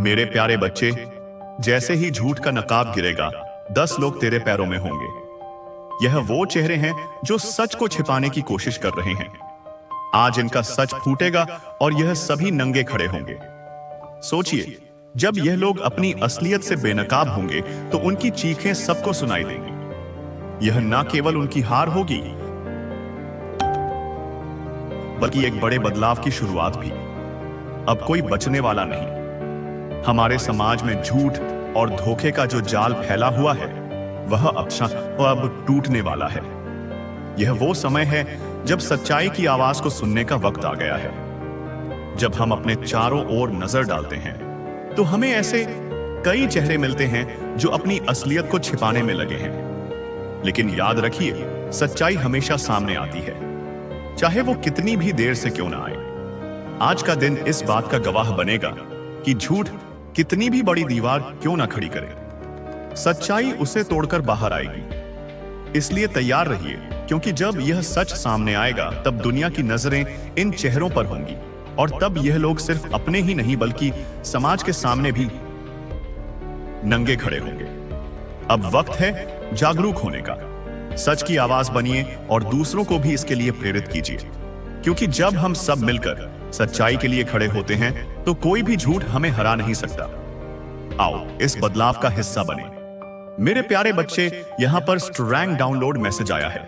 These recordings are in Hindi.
मेरे प्यारे बच्चे, जैसे ही झूठ का नकाब गिरेगा 10 लोग तेरे पैरों में होंगे। यह वो चेहरे हैं जो सच को छिपाने की कोशिश कर रहे हैं। आज इनका सच फूटेगा और यह सभी नंगे खड़े होंगे। सोचिए, जब यह लोग अपनी असलियत से बेनकाब होंगे तो उनकी चीखें सबको सुनाई देंगी। यह न केवल उनकी हार होगी बल्कि एक बड़े बदलाव की शुरुआत भी। अब कोई बचने वाला नहीं। हमारे समाज में झूठ और धोखे का जो जाल फैला हुआ है वह अब टूटने वाला है। यह वो समय है जब सच्चाई की आवाज को सुनने का वक्त आ गया है। जब हम अपने चारों ओर नजर डालते हैं तो हमें ऐसे कई चेहरे मिलते हैं जो अपनी असलियत को छिपाने में लगे हैं। लेकिन याद रखिए, सच्चाई हमेशा सामने आती है, चाहे वो कितनी भी देर से क्यों ना आए। आज का दिन इस बात का गवाह बनेगा कि झूठ कितनी भी बड़ी दीवार क्यों ना खड़ी करे, सच्चाई उसे तोड़कर बाहर आएगी। इसलिए तैयार रहिए, क्योंकि जब यह सच सामने आएगा तब दुनिया की नजरें इन चेहरों पर होंगी और तब यह लोग सिर्फ अपने ही नहीं बल्कि समाज के सामने भी नंगे खड़े होंगे। अब वक्त है जागरूक होने का। सच की आवाज बनिए और दूसरों को भी इसके लिए प्रेरित कीजिए, क्योंकि जब हम सब मिलकर सच्चाई के लिए खड़े होते हैं तो कोई भी झूठ हमें हरा नहीं सकता। आओ इस बदलाव का हिस्सा बने। मेरे प्यारे बच्चे, यहां पर स्ट्रैंग डाउनलोड मैसेज आया है।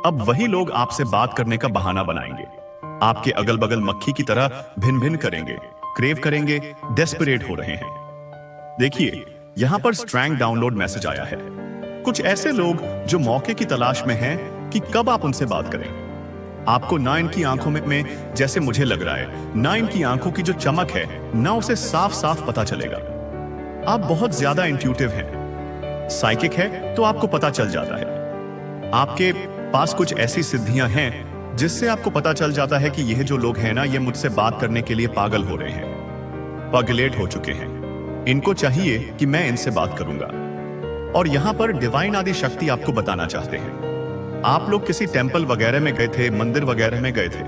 अब वही लोग आपसे बात करने का बहाना बनाएंगे, आपके अगल बगल मक्खी की तरह भिन भिन करेंगे, क्रेव करेंगे, डेस्परेट हो रहे हैं। देखिए, यहां पर स्ट्रैंग डाउनलोड मैसेज आया है। कुछ ऐसे लोग जो मौके की तलाश में हैं कि कब आप उनसे बात करें। आपको ना इनकी आंखों में जैसे मुझे लग रहा है, ना इनकी आंखों की जो चमक है, ना उसे साफ साफ पता चलेगा। आप बहुत ज्यादा इंट्यूटिव हैं, साइकिक है तो आपको पता चल जाता है। आपके पास कुछ ऐसी सिद्धियां हैं जिससे आपको पता चल जाता है कि यह जो लोग हैं ना, ये मुझसे बात करने के लिए पागल हो रहे हैं, पगलेट हो चुके हैं। इनको चाहिए कि मैं इनसे बात करूंगा। और यहां पर डिवाइन आदि शक्ति आपको बताना चाहते हैं। आप लोग किसी टेंपल वगैरह में गए थे, मंदिर वगैरह में गए थे,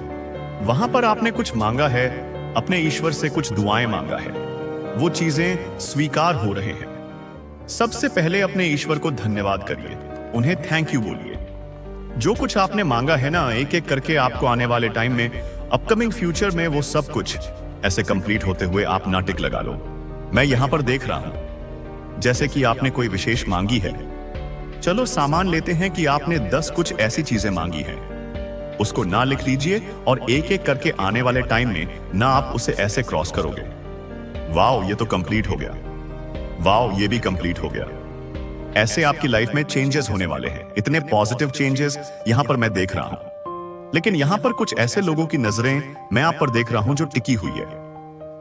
वहां पर आपने कुछ मांगा है, अपने ईश्वर से कुछ दुआएं मांगा है, वो चीजें स्वीकार हो रहे हैं। सबसे पहले अपने ईश्वर को धन्यवाद करिए, उन्हें थैंक यू बोलिए। जो कुछ आपने मांगा है ना, एक एक करके आपको आने वाले टाइम में, अपकमिंग फ्यूचर में वो सब कुछ ऐसे कंप्लीट होते हुए आप ना टिक लगा लो। मैं यहां पर देख रहा हूं जैसे कि आपने कोई विशेष मांगी है। चलो सामान लेते हैं कि आपने 10 कुछ ऐसी चीजें मांगी हैं। उसको ना लिख लीजिए और एक एक करके आने वाले टाइम में ना आप उसे ऐसे क्रॉस करोगे। वाओ, ये तो कंप्लीट हो गया। वाओ, ये भी कंप्लीट हो गया। ऐसे आपकी लाइफ में चेंजेस होने वाले हैं। इतने पॉजिटिव चेंजेस यहां पर मैं देख रहा हूं। लेकिन यहां पर कुछ ऐसे लोगों की नजरें मैं आप पर देख रहा हूं जो टिकी हुई है।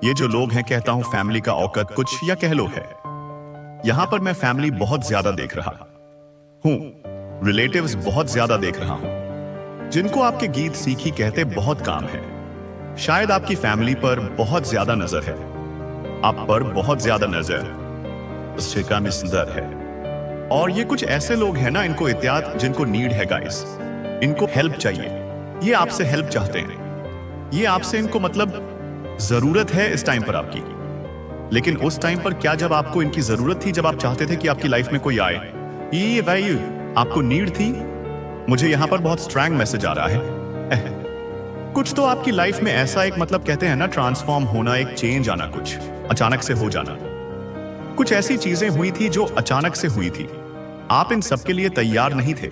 ये जो लोग हैं, कहता हूं फैमिली का औकत कुछ या कह लो है। यहां पर मैं फैमिली बहुत ज्यादा देख रहा हूं, रिलेटिव्स बहुत ज्यादा देख रहा हूं, जिनको आपके गीत सीखी कहते बहुत काम है। शायद आपकी फैमिली पर बहुत ज्यादा नजर है, आप पर बहुत ज्यादा नजर शिका में सुंदर है। और ये कुछ ऐसे लोग हैं ना, इनको इत्याद, जिनको नीड है गाइस, इनको हेल्प चाहिए। ये आपसे हेल्प चाहते हैं, ये आपसे इनको मतलब जरूरत है इस टाइम पर आपकी। लेकिन उस टाइम पर क्या जब आपको इनकी जरूरत थी, जब आप चाहते थे कि आपकी लाइफ में कोई आए, ये भाई आपको नीड थी। मुझे यहां पर बहुत स्ट्रॉन्ग मैसेज आ रहा है। कुछ तो आपकी लाइफ में ऐसा एक मतलब कहते हैं ना, ट्रांसफॉर्म होना, एक चेंज आना, कुछ अचानक से हो जाना। कुछ ऐसी चीजें हुई थी जो अचानक से हुई थी। आप इन सब के लिए तैयार नहीं थे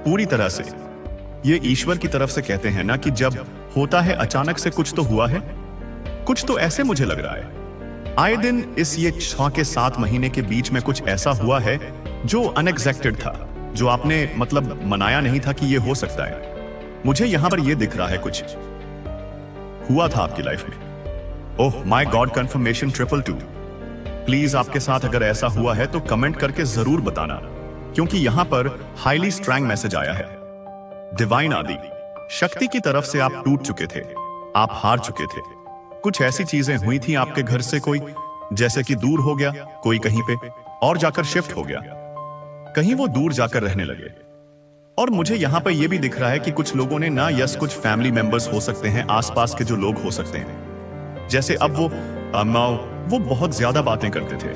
पूरी तरह से। ये ईश्वर की तरफ से कहते हैं ना कि जब होता है अचानक से कुछ तो हुआ है। कुछ तो ऐसे मुझे लग रहा है आए दिन इस ये 6 के 7 महीने के बीच में कुछ ऐसा हुआ है जो अनएक्सपेक्टेड था, जो आपने मतलब मनाया नहीं था कि ये हो सकता है। मुझे यहां पर ये दिख रहा है कुछ हुआ था आपकी लाइफ में। ओह माय गॉड, कंफर्मेशन 222। प्लीज आपके साथ अगर ऐसा हुआ है तो कमेंट करके जरूर बताना, क्योंकि यहां पर हाईली स्ट्रॉन्ग मैसेज आया है। डिवाइन आदि शक्ति की तरफ से आप टूट चुके थे, आप हार चुके थे। कुछ ऐसी चीजें हुई थी आपके घर से, कोई जैसे कि दूर हो गया, कोई कहीं पे और जाकर शिफ्ट हो गया, कहीं वो दूर जाकर रहने लगे। और मुझे यहां पर यह भी दिख रहा है कि कुछ लोगों ने ना, यस कुछ फैमिली मेंबर्स हो सकते हैं, आसपास के जो लोग हो सकते हैं, जैसे अब वो अम्मा वो बहुत ज्यादा बातें करते थे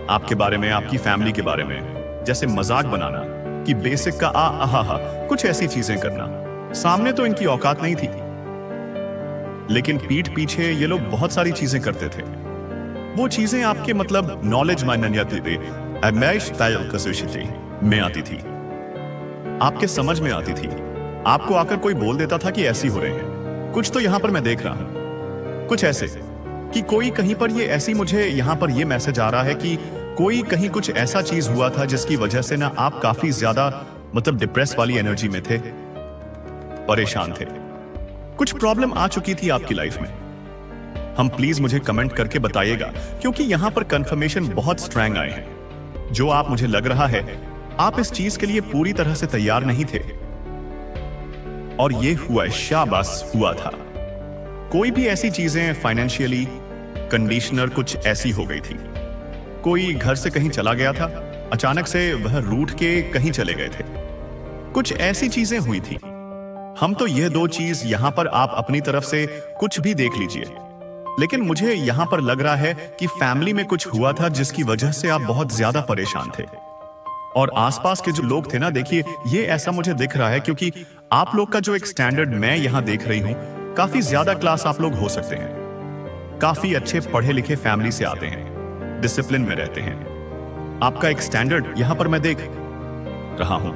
आपके बारे में, आपकी फैमिली के बारे में, जैसे मजाक बनाना कि बेसिक का आहा कुछ ऐसी चीजें करना। सामने तो इनकी औकात नहीं थी, लेकिन पीठ पीछे ये लोग बहुत सारी चीजें करते थे। वो चीजें आपके मतलब नॉलेज में आती थी, आपके समझ में आती थी। आपको आकर कोई बोल देता था कि ऐसी हो रहे हैं कुछ, तो यहां पर मैं देख रहा हूं कुछ ऐसे कि कोई कहीं पर ये ऐसी, मुझे यहां पर ये मैसेज आ रहा है कि कोई कहीं कुछ ऐसा चीज हुआ था जिसकी वजह से ना आप काफी ज्यादा मतलब डिप्रेस वाली एनर्जी में थे, परेशान थे, कुछ प्रॉब्लम आ चुकी थी आपकी लाइफ में। हम प्लीज मुझे कमेंट करके बताइएगा, क्योंकि यहां पर कंफर्मेशन बहुत स्ट्रांग आए हैं। जो आप, मुझे लग रहा है आप इस चीज के लिए पूरी तरह से तैयार नहीं थे, और ये हुआ, शाबाश हुआ था। कोई भी ऐसी चीजें फाइनेंशियली कंडीशनर कुछ ऐसी हो गई थी। कोई घर से कहीं चला गया था, अचानक से वह रूठ के कहीं चले गए थे, कुछ ऐसी चीजें हुई थी। हम तो यह दो चीज यहां पर आप अपनी तरफ से कुछ भी देख लीजिए, लेकिन मुझे यहां पर लग रहा है कि फैमिली में कुछ हुआ था जिसकी वजह से आप बहुत ज्यादा परेशान थे। और आसपास के जो लोग थे ना, देखिए ये ऐसा मुझे दिख रहा है क्योंकि आप लोग का जो एक स्टैंडर्ड मैं यहां देख रही हूं, काफी ज्यादा क्लास आप लोग हो सकते हैं, काफी अच्छे पढ़े लिखे फैमिली से आते हैं, डिसिप्लिन में रहते हैं। आपका एक स्टैंडर्ड यहां पर मैं देख रहा हूं।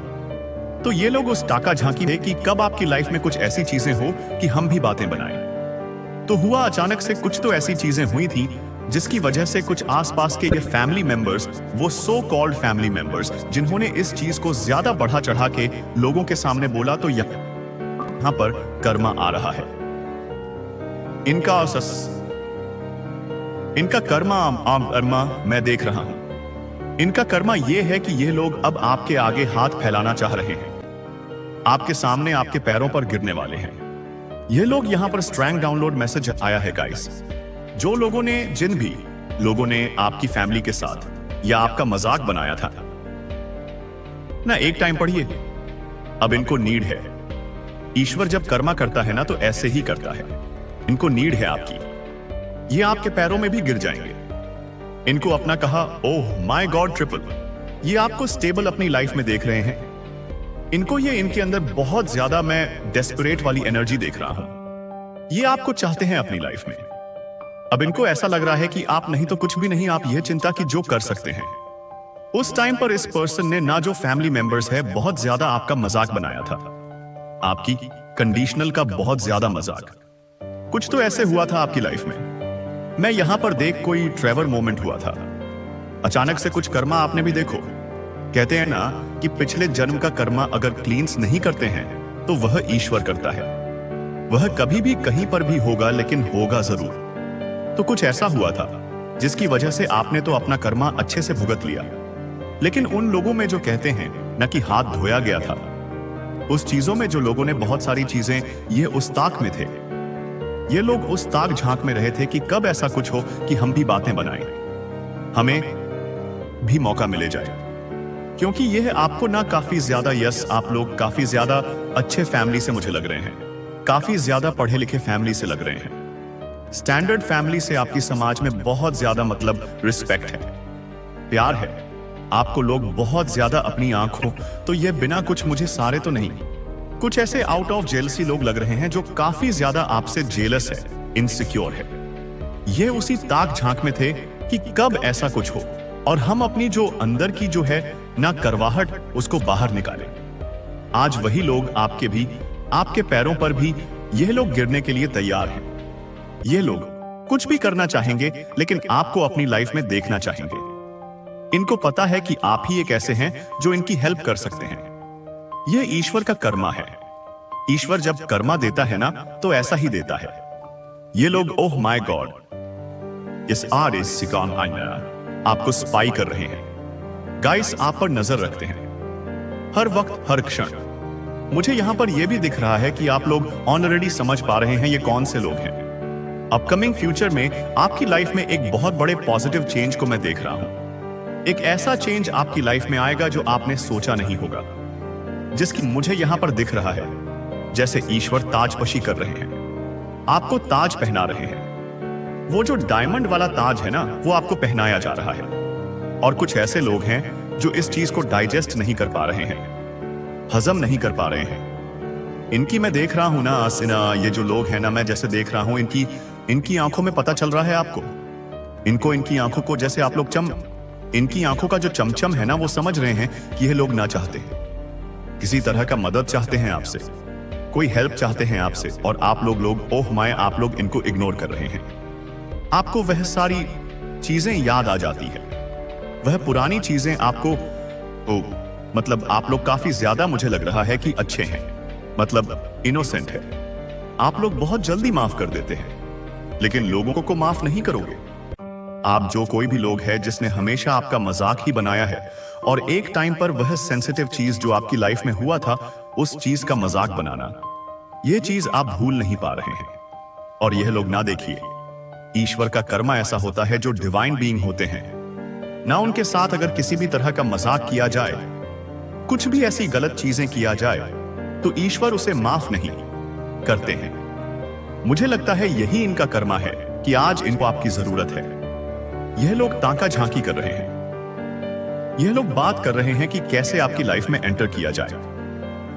तो ये लोग उस टाका झांकी है कि कब आपकी लाइफ में कुछ ऐसी चीजें हो कि हम भी बातें बनाएं। तो हुआ अचानक से कुछ तो ऐसी चीजें हुई थी जिसकी वजह से कुछ आसपास के ये फैमिली मेंबर्स, वो सो कॉल्ड फैमिली मेंबर्स, जिन्होंने इस चीज को ज्यादा बढ़ा चढ़ा के लोगों के सामने बोला, तो यहां पर कर्मा आ रहा है। इनका कर्मा मैं देख रहा हूं। इनका कर्मा यह है कि ये लोग अब आपके आगे हाथ फैलाना चाह रहे हैं, आपके सामने आपके पैरों पर गिरने वाले हैं। ये लोग यहां पर स्ट्रैंग डाउनलोड मैसेज आया है गाइस। जो लोगों ने, जिन भी लोगों ने आपकी फैमिली के साथ या आपका मजाक बनाया था ना, एक टाइम पढ़िए, अब इनको नीड है। ईश्वर जब कर्मा करता है ना तो ऐसे ही करता है। इनको नीड है आपकी, ये आपके पैरों में भी गिर जाएंगे। इनको अपना कहा, ओह माय गॉड ट्रिपल, ये आपको स्टेबल अपनी लाइफ में देख रहे हैं। इनको ये, इनके अंदर बहुत ज्यादा मैं डेस्परेट वाली एनर्जी देख रहा हूं। ये आपको चाहते हैं अपनी लाइफ में। अब इनको ऐसा लग रहा है कि आप नहीं तो कुछ भी नहीं, आप यह चिंता कि जो कर सकते हैं। उस टाइम पर इस पर्सन ने ना, जो फैमिली मेंबर्स है, बहुत ज्यादा आपका मजाक बनाया था, आपकी कंडीशनल का बहुत ज्यादा मजाक। कुछ तो ऐसे हुआ था आपकी लाइफ में। मैं यहां पर देख, कोई ट्रेवर मोमेंट हुआ था, अचानक से कुछ कर्मा आपने भी देखो। कहते हैं ना कि पिछले जन्म का कर्मा अगर क्लींस नहीं करते हैं तो वह ईश्वर करता है। वह कभी भी कहीं पर भी होगा, लेकिन होगा जरूर। तो कुछ ऐसा हुआ था जिसकी वजह से आपने तो अपना कर्मा अच्छे से भुगत लिया, लेकिन उन लोगों में जो कहते हैं ना कि हाथ धोया गया था, उस चीजों में जो लोगों ने बहुत सारी चीजें, ये उस ताक में थे। ये लोग उस ताक झांक में रहे थे कि कब ऐसा कुछ हो कि हम भी बातें बनाएं, हमें भी मौका मिले जाए। क्योंकि यह आपको ना काफी ज्यादा, यस, आप लोग काफी ज्यादा अच्छे फैमिली से मुझे लग रहे हैं, काफी ज्यादा पढ़े लिखे फैमिली से लग रहे हैं, स्टैंडर्ड फैमिली से। आपकी समाज में बहुत ज्यादा मतलब रिस्पेक्ट है, प्यार है। आपको लोग बहुत ज्यादा अपनी आंखों, तो ये बिना कुछ, मुझे सारे तो नहीं, कुछ ऐसे आउट ऑफ जेलसी लोग लग रहे हैं जो काफी ज्यादा आपसे जेलस है, इनसिक्योर है। ये उसी ताक झांक में थे कि कब ऐसा कुछ हो और हम अपनी जो अंदर की जो है ना करवाहट, उसको बाहर निकालें। आज वही लोग आपके भी, आपके पैरों पर भी यह लोग गिरने के लिए तैयार हैं। ये लोग कुछ भी करना चाहेंगे, लेकिन आपको अपनी लाइफ में देखना चाहेंगे। इनको पता है कि आप ही एक ऐसे हैं जो इनकी हेल्प कर सकते हैं। यह ईश्वर का कर्मा है। ईश्वर जब कर्मा देता है ना तो ऐसा ही देता है। ये लोग, ओह माय गॉड, इस आर इस सिकॉन आपको स्पाई कर रहे हैं। गाइस, आप पर नजर रखते हैं हर वक्त, हर क्षण। मुझे यहां पर यह भी दिख रहा है कि आप लोग ऑलरेडी समझ पा रहे हैं ये कौन से लोग हैं। अपकमिंग फ्यूचर में आपकी लाइफ में एक बहुत बड़े पॉजिटिव चेंज को मैं देख रहा हूं। एक ऐसा चेंज आपकी लाइफ में आएगा जो आपने सोचा नहीं होगा, जिसकी मुझे यहां पर दिख रहा है जैसे ईश्वर ताजपशी कर रहे हैं, आपको ताज पहना रहे हैं। वो जो डायमंड वाला ताज है ना, वो आपको पहनाया जा रहा है। और कुछ ऐसे लोग हैं जो इस चीज को डाइजेस्ट नहीं कर पा रहे हैं, हजम नहीं कर पा रहे हैं। इनकी मैं देख रहा हूं ना आसिना, ये जो लोग हैं ना, मैं जैसे देख रहा हूं, इनकी आंखों में पता चल रहा है आपको। इनकी आंखों को जैसे आप लोग इनकी आंखों का जो चमचम है ना, वो समझ रहे हैं कि ये लोग ना चाहते हैं, किसी तरह का मदद चाहते हैं आपसे, कोई हेल्प चाहते हैं आपसे, और आप लोग ओह माय, आप लोग इनको इग्नोर कर रहे हैं। आपको वह सारी चीजें याद आ जाती है, वह पुरानी चीजें आपको, मतलब आप लोग काफी ज्यादा, मुझे लग रहा है कि अच्छे हैं, मतलब इनोसेंट है। आप लोग बहुत जल्दी माफ कर देते हैं, लेकिन लोगों को माफ नहीं करोगे। आप जो कोई भी लोग है जिसने हमेशा आपका मजाक ही बनाया है, और एक टाइम पर वह सेंसिटिव चीज जो आपकी लाइफ में हुआ था, उस चीज का मजाक बनाना, यह चीज आप भूल नहीं पा रहे हैं। और यह लोग ना देखिए, ईश्वर का कर्मा ऐसा होता है, जो डिवाइन बीइंग होते हैं ना, उनके साथ अगर किसी भी तरह का मजाक किया जाए, कुछ भी ऐसी गलत चीजें किया जाए, तो ईश्वर उसे माफ नहीं करते हैं। मुझे लगता है यही इनका कर्मा है कि आज इनको आपकी जरूरत है। यह लोग ताका झांकी कर रहे हैं, यह लोग बात कर रहे हैं कि कैसे आपकी लाइफ में एंटर किया जाए।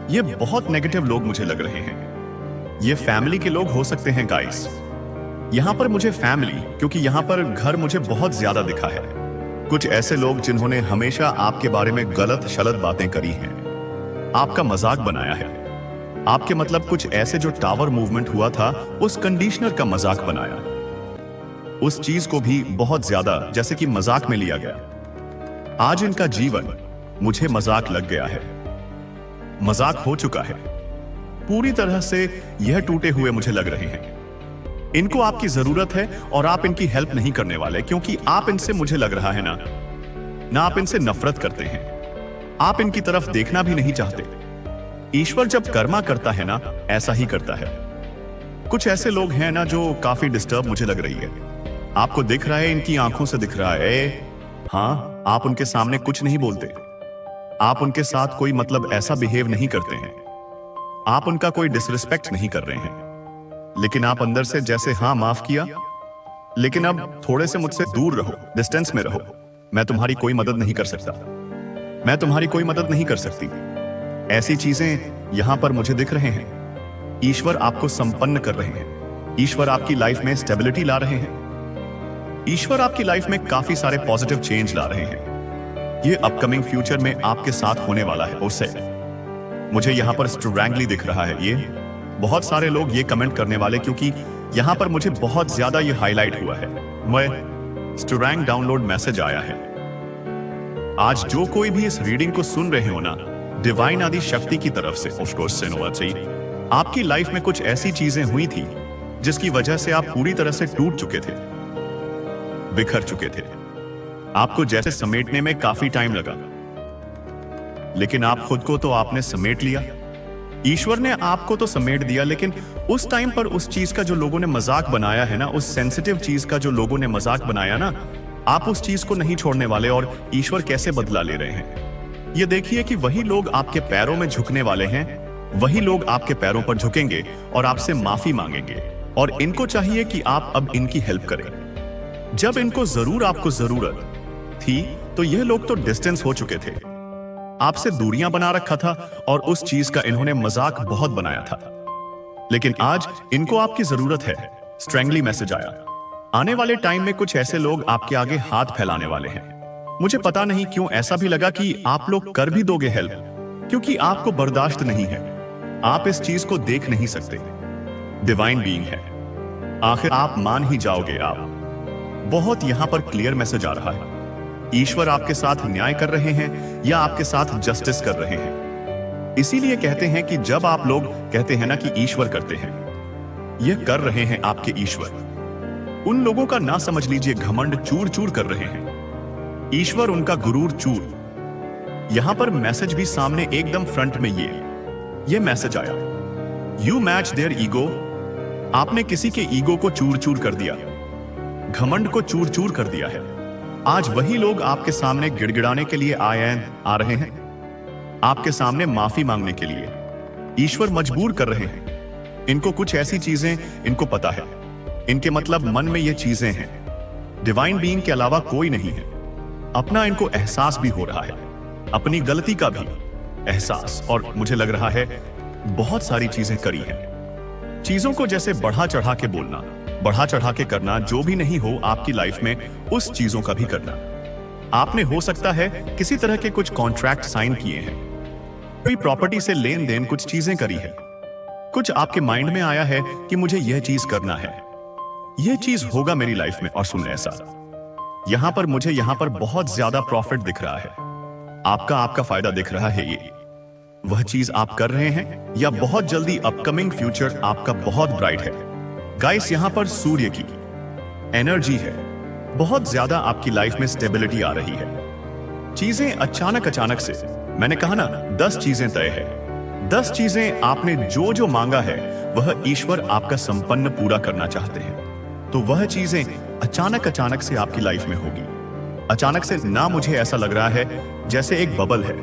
ये बहुत नेगेटिव लोग मुझे लग रहे हैं। ये फैमिली के लोग हो सकते हैं गाइस। यहां पर मुझे फैमिली, क्योंकि यहां पर घर मुझे बहुत ज्यादा दिखा है। कुछ ऐसे लोग जिन्होंने हमेशा आपके बारे में गलत शलत बातें करी हैं, आपका मजाक बनाया है, आपके मतलब कुछ ऐसे जो टावर मूवमेंट हुआ था, उस कंडीशनर का मजाक बनाया, उस चीज को भी बहुत ज्यादा जैसे कि मजाक में लिया गया। आज इनका जीवन मुझे मजाक लग गया है, मजाक हो चुका है पूरी तरह से। यह टूटे हुए मुझे लग रहे हैं। इनको आपकी जरूरत है और आप इनकी हेल्प नहीं करने वाले, क्योंकि आप इनसे, मुझे लग रहा है ना आप इनसे नफरत करते हैं, आप इनकी तरफ देखना भी नहीं चाहते। ईश्वर जब कर्मा करता है ना, ऐसा ही करता है। कुछ ऐसे लोग हैं ना जो काफी डिस्टर्ब मुझे लग रही है। आपको दिख रहा है, इनकी आंखों से दिख रहा है। हाँ, आप उनके सामने कुछ नहीं बोलते, आप उनके साथ कोई मतलब ऐसा बिहेव नहीं करते हैं, आप उनका कोई डिसरिस्पेक्ट नहीं कर रहे हैं, लेकिन आप अंदर से जैसे हाँ माफ किया, लेकिन अब थोड़े से मुझसे दूर रहो, डिस्टेंस में रहो, मैं तुम्हारी कोई मदद नहीं कर सकता, मैं तुम्हारी कोई मदद नहीं कर सकती। ऐसी चीजें यहां पर मुझे दिख रहे हैं। ईश्वर आपको संपन्न कर रहे हैं, ईश्वर आपकी लाइफ में स्टेबिलिटी ला रहे हैं, ईश्वर आपकी लाइफ में काफी सारे पॉजिटिव चेंज ला रहे हैं। ये अपकमिंग फ्यूचर में आपके साथ होने वाला है। उससे मुझे यहां पर स्ट्रैंगली दिख रहा है। ये बहुत सारे लोग ये कमेंट करने वाले, क्योंकि यहां पर मुझे बहुत ज्यादा ये हाईलाइट हुआ है। मैं स्ट्रैंग डाउनलोड मैसेज आया है। आज जो कोई भी इस रीडिंग को सुन रहे हो ना, डिवाइन आदि शक्ति की तरफ से, ऑफ कोर्स से आपकी लाइफ में कुछ ऐसी चीजें हुई थी जिसकी वजह से आप पूरी तरह से टूट चुके थे, बिखर चुके थे। आपको जैसे समेटने में काफी टाइम लगा, लेकिन आप खुद को तो आपने समेट लिया। ईश्वर ने आपको तो समेट दिया, लेकिन उस टाइम पर उस चीज का जो लोगों ने मजाक बनाया है ना, उस सेंसिटिव चीज का जो लोगों ने मजाक बनाया ना, आप उस चीज को नहीं छोड़ने वाले। और ईश्वर कैसे बदला ले रहे हैं, ये देखिए कि वही लोग आपके पैरों में झुकने वाले हैं, वही लोग आपके पैरों पर झुकेंगे और आपसे माफी मांगेंगे। और इनको चाहिए कि आप अब इनकी हेल्प करें। जब इनको आपको जरूरत थी, तो यह लोग तो डिस्टेंस हो चुके थे, आपसे दूरियां बना रखा था, और उस चीज का इन्होंने मजाक बहुत बनाया था। लेकिन आज इनको आपकी जरूरत है। स्ट्रैंगली मैसेज आया। आने वाले टाइम में कुछ ऐसे लोग आपके आगे हाथ फैलाने वाले हैं। मुझे पता नहीं क्यों ऐसा भी लगा कि आप लोग कर भी दोगे हेल्प, क्योंकि आपको बर्दाश्त नहीं है, आप इस चीज को देख नहीं सकते। डिवाइन बीइंग है, आखिर आप मान ही जाओगे। आप बहुत यहां पर क्लियर मैसेज आ रहा है। ईश्वर आपके साथ न्याय कर रहे हैं या आपके साथ जस्टिस कर रहे हैं। इसीलिए कहते हैं कि जब आप लोग कहते हैं ना कि ईश्वर करते हैं, यह कर रहे हैं आपके ईश्वर। उन लोगों का ना समझ लीजिए घमंड चूर चूर कर रहे हैं, ईश्वर उनका गुरूर चूर। यहां पर मैसेज भी सामने एकदम फ्रंट में ये मैसेज आया, यू मैच देयर ईगो। आपने किसी के ईगो को चूर चूर कर दिया, घमंड को चूर चूर कर दिया है। आज वही लोग आपके सामने गिड़गिड़ाने के लिए आ रहे हैं, आपके सामने माफी मांगने के लिए ईश्वर मजबूर कर रहे हैं। इनको कुछ ऐसी चीजें, इनको पता है इनके मतलब मन में ये चीजें हैं, डिवाइन बीइंग के अलावा कोई नहीं है। अपना इनको एहसास भी हो रहा है, अपनी गलती का भी एहसास, और मुझे लग रहा है बहुत सारी चीजें करी हैं। चीजों को जैसे बढ़ा चढ़ा के बोलना, बढ़ा चढ़ा के करना, जो भी नहीं हो आपकी लाइफ में उस चीजों का भी करना। आपने हो सकता है किसी तरह के कुछ कॉन्ट्रैक्ट साइन किए हैं, कोई प्रॉपर्टी से लेन देन, कुछ चीजें करी है, कुछ आपके माइंड में आया है कि मुझे यह चीज करना है, यह चीज होगा मेरी लाइफ में। और सुन, ऐसा यहां पर मुझे यहां पर बहुत ज्यादा प्रॉफिट दिख रहा है, आपका फायदा दिख रहा है। ये वह चीज आप कर रहे हैं या बहुत जल्दी अपकमिंग फ्यूचर आपका बहुत ब्राइट है। गाइस, यहां पर सूर्य की एनर्जी है, बहुत ज्यादा आपकी लाइफ में स्टेबिलिटी आ रही है। चीजें अचानक से, मैंने कहा ना 10 चीजें तय है, 10 चीजें आपने जो मांगा है वह ईश्वर आपका संपन्न पूरा करना चाहते हैं। तो वह चीजें अचानक से आपकी लाइफ में होगी। अचानक से ना, मुझे ऐसा लग रहा है जैसे एक बबल है,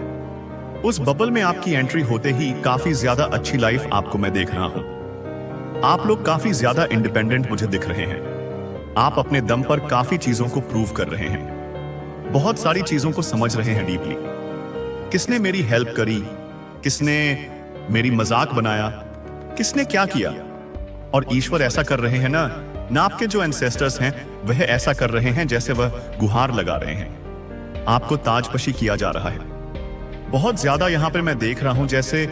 उस बबल में आपकी एंट्री होते ही काफी ज्यादा अच्छी लाइफ आपको मैं देख रहा हूं। आप लोग काफी ज्यादा इंडिपेंडेंट मुझे दिख रहे हैं, आप अपने दम पर काफी चीजों को प्रूव कर रहे हैं, बहुत सारी चीजों को समझ रहे हैं डीपली। किसने मेरी हेल्प करी, किसने मेरी मजाक बनाया, किसने क्या किया, और ईश्वर ऐसा कर रहे हैं ना आपके जो एंसेस्टर्स हैं वह ऐसा कर रहे हैं जैसे वह गुहार लगा रहे हैं, आपको ताजपशी किया जा रहा है। बहुत ज्यादा यहां पर मैं देख रहा हूं जैसे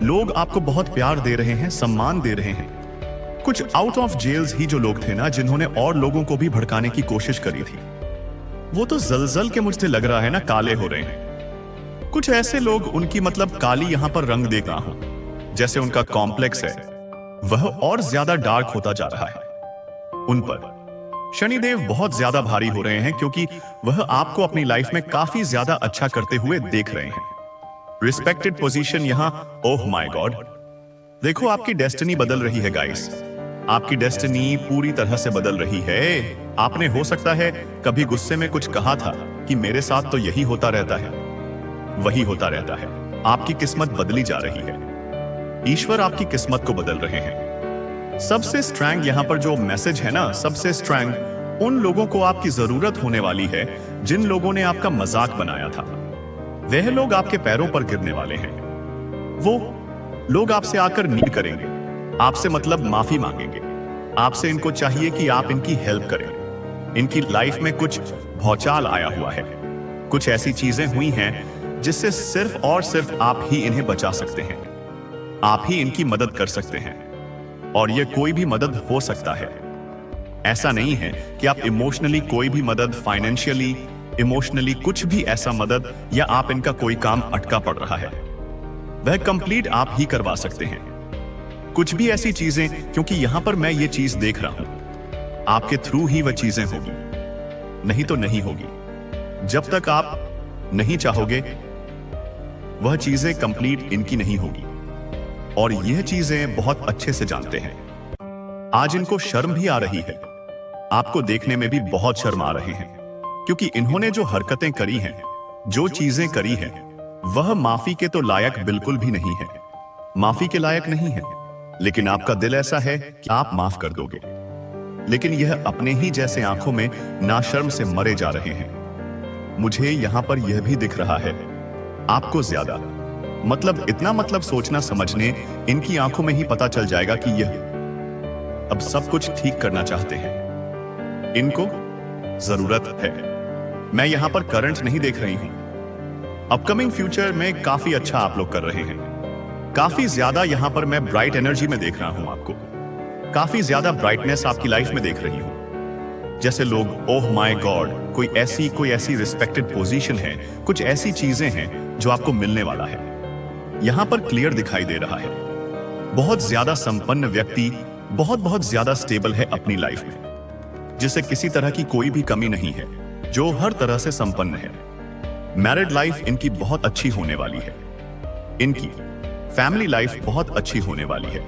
लोग आपको बहुत प्यार दे रहे हैं, सम्मान दे रहे हैं। कुछ आउट ऑफ जेल्स ही जो लोग थे ना, जिन्होंने और लोगों को भी भड़काने की कोशिश करी थी, वो तो जलजल के मुझसे लग रहा है ना काले हो रहे हैं। कुछ ऐसे लोग, उनकी मतलब काली यहां पर रंग देख रहा हूं, जैसे उनका कॉम्प्लेक्स है वह और ज्यादा डार्क होता जा रहा है। उन पर शनिदेव बहुत ज्यादा भारी हो रहे हैं क्योंकि वह आपको अपनी लाइफ में काफी ज्यादा अच्छा करते हुए देख रहे हैं। रिस्पेक्टेड पोजीशन यहां, ओह माय गॉड, देखो आपकी डेस्टिनी बदल रही है गाइस, आपकी डेस्टिनी पूरी तरह से बदल रही है। आपने हो सकता है कभी गुस्से में कुछ कहा था कि मेरे साथ तो यही होता रहता है, वही होता रहता है। आपकी किस्मत बदली जा रही है, ईश्वर आपकी किस्मत को बदल रहे हैं। सबसे स्ट्रॉन्ग यहां पर जो मैसेज है ना, सबसे स्ट्रॉन्ग उन लोगों को आपकी जरूरत होने वाली है जिन लोगों ने आपका मजाक बनाया था। वह लोग आपके पैरों पर गिरने वाले हैं, वो लोग आपसे आकर नीड करेंगे, आपसे मतलब माफी मांगेंगे, आपसे इनको चाहिए कि आप इनकी हेल्प करें। इनकी लाइफ में कुछ भौचाल आया हुआ है, कुछ ऐसी चीजें हुई हैं जिससे सिर्फ और सिर्फ आप ही इन्हें बचा सकते हैं, आप ही इनकी मदद कर सकते हैं। और यह कोई भी मदद हो सकता है, ऐसा नहीं है कि आप इमोशनली कोई भी मदद, फाइनेंशियली, इमोशनली कुछ भी ऐसा मदद, या आप इनका कोई काम अटका पड़ रहा है, वह कंप्लीट आप ही करवा सकते हैं। कुछ भी ऐसी चीजें, क्योंकि यहां पर मैं ये चीज देख रहा हूं, आपके थ्रू ही वह चीजें होगी, नहीं तो नहीं होगी। जब तक आप नहीं चाहोगे वह चीजें कंप्लीट इनकी नहीं होगी, और यह चीजें बहुत अच्छे से जानते हैं। आज इनको शर्म भी आ रही है, आपको देखने में भी बहुत शर्म आ रहे हैं, क्योंकि इन्होंने जो हरकतें करी हैं, जो चीजें करी हैं, वह माफी के तो लायक बिल्कुल भी नहीं है, माफी के लायक नहीं है। लेकिन आपका दिल ऐसा है कि आप माफ कर दोगे, लेकिन यह अपने ही जैसे आंखों में नाशर्म से मरे जा रहे हैं। मुझे यहां पर यह भी दिख रहा है, आपको ज्यादा मतलब इतना मतलब सोचना समझने इनकी आंखों में ही पता चल जाएगा कि यह अब सब कुछ ठीक करना चाहते हैं, इनको जरूरत है। मैं यहां पर करंट नहीं देख रही हूं, अपकमिंग फ्यूचर में काफी अच्छा आप लोग कर रहे हैं, काफी ज्यादा यहां पर मैं ब्राइट एनर्जी में देख रहा हूं, आपको काफी ज्यादा ब्राइटनेस आपकी लाइफ में देख रही हूं। जैसे लोग ओह माय गॉड, कोई ऐसी रिस्पेक्टेड पोजीशन है, कुछ ऐसी चीजें हैं जो आपको मिलने वाला है, यहां पर क्लियर दिखाई दे रहा है। बहुत ज्यादा संपन्न व्यक्ति बहुत ज्यादा स्टेबल है अपनी लाइफ में, जिसे किसी तरह की कोई भी कमी नहीं है, जो हर तरह से संपन्न है। मैरिड लाइफ इनकी बहुत अच्छी होने वाली है, इनकी फैमिली लाइफ बहुत अच्छी होने वाली है,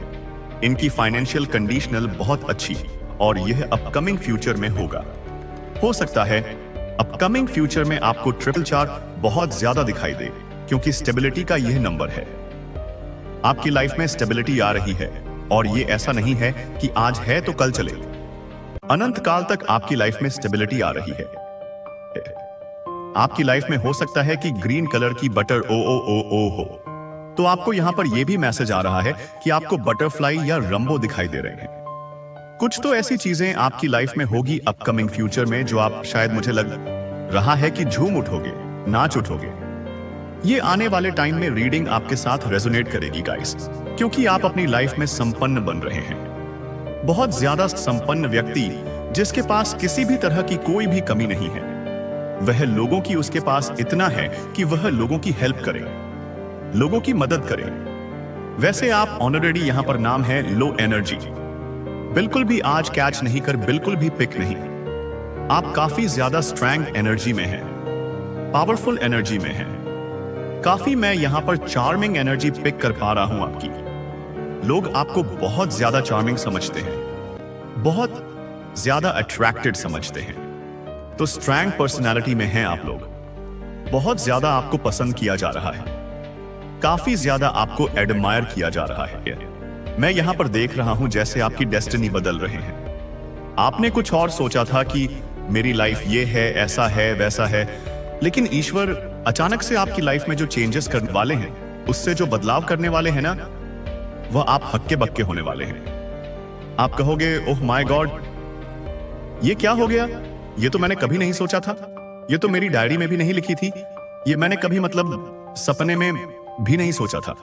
इनकी फाइनेंशियल कंडीशनल बहुत अच्छी, और यह अपकमिंग फ्यूचर में होगा। हो सकता है अपकमिंग फ्यूचर में आपको 444 बहुत ज्यादा दिखाई दे, क्योंकि स्टेबिलिटी का यह नंबर है। आपकी लाइफ में स्टेबिलिटी आ रही है, और यह ऐसा नहीं है कि आज है तो कल चले, अनंत काल तक आपकी लाइफ में स्टेबिलिटी आ रही है। आपकी लाइफ में हो सकता है कि ग्रीन कलर की बटर ओ हो, तो आपको यहां पर यह भी मैसेज आ रहा है कि आपको बटरफ्लाई या रंबो दिखाई दे रहे हैं। कुछ तो ऐसी चीजें आपकी लाइफ में होगी अपकमिंग फ्यूचर में जो आप शायद मुझे लग रहा है कि झूम उठोगे, नाच उठोगे। ये आने वाले टाइम में रीडिंग आपके साथ रेजोनेट करेगी गाइस, क्योंकि आप अपनी लाइफ में संपन्न बन रहे हैं। बहुत ज्यादा संपन्न व्यक्ति जिसके पास किसी भी तरह की कोई भी कमी नहीं है, वह लोगों की उसके पास इतना है कि वह लोगों की हेल्प करे, लोगों की मदद करे। वैसे आप ऑलरेडी यहां पर नाम है लो एनर्जी, बिल्कुल भी आज कैच नहीं कर, बिल्कुल भी पिक नहीं। आप काफी ज्यादा स्ट्रेंथ एनर्जी में हैं, पावरफुल एनर्जी में हैं। काफी मैं यहां पर चार्मिंग एनर्जी पिक कर पा रहा हूं आपकी। लोग आपको बहुत ज्यादा चार्मिंग समझते हैं, बहुत ज्यादा अट्रैक्टेड समझते हैं। तो स्ट्रेंथ पर्सनालिटी में हैं आप लोग। बहुत ज्यादा आपको पसंद किया जा रहा है, काफी ज्यादा आपको एडमायर किया जा रहा है। मैं यहां पर देख रहा हूं जैसे आपकी डेस्टिनी बदल रहे हैं। आपने कुछ और सोचा था कि मेरी लाइफ ये है, ऐसा है, वैसा है, लेकिन ईश्वर अचानक से आपकी लाइफ में जो चेंजेस करने वाले हैं, उससे जो बदलाव करने वाले हैं ना, वह आप हक्के बक्के होने वाले हैं। आप कहोगे ओह माय गॉड, ये क्या हो गया? ये तो मैंने कभी नहीं सोचा था, ये तो मेरी डायरी में भी नहीं लिखी थी, ये मैंने कभी मतलब सपने में भी नहीं सोचा था,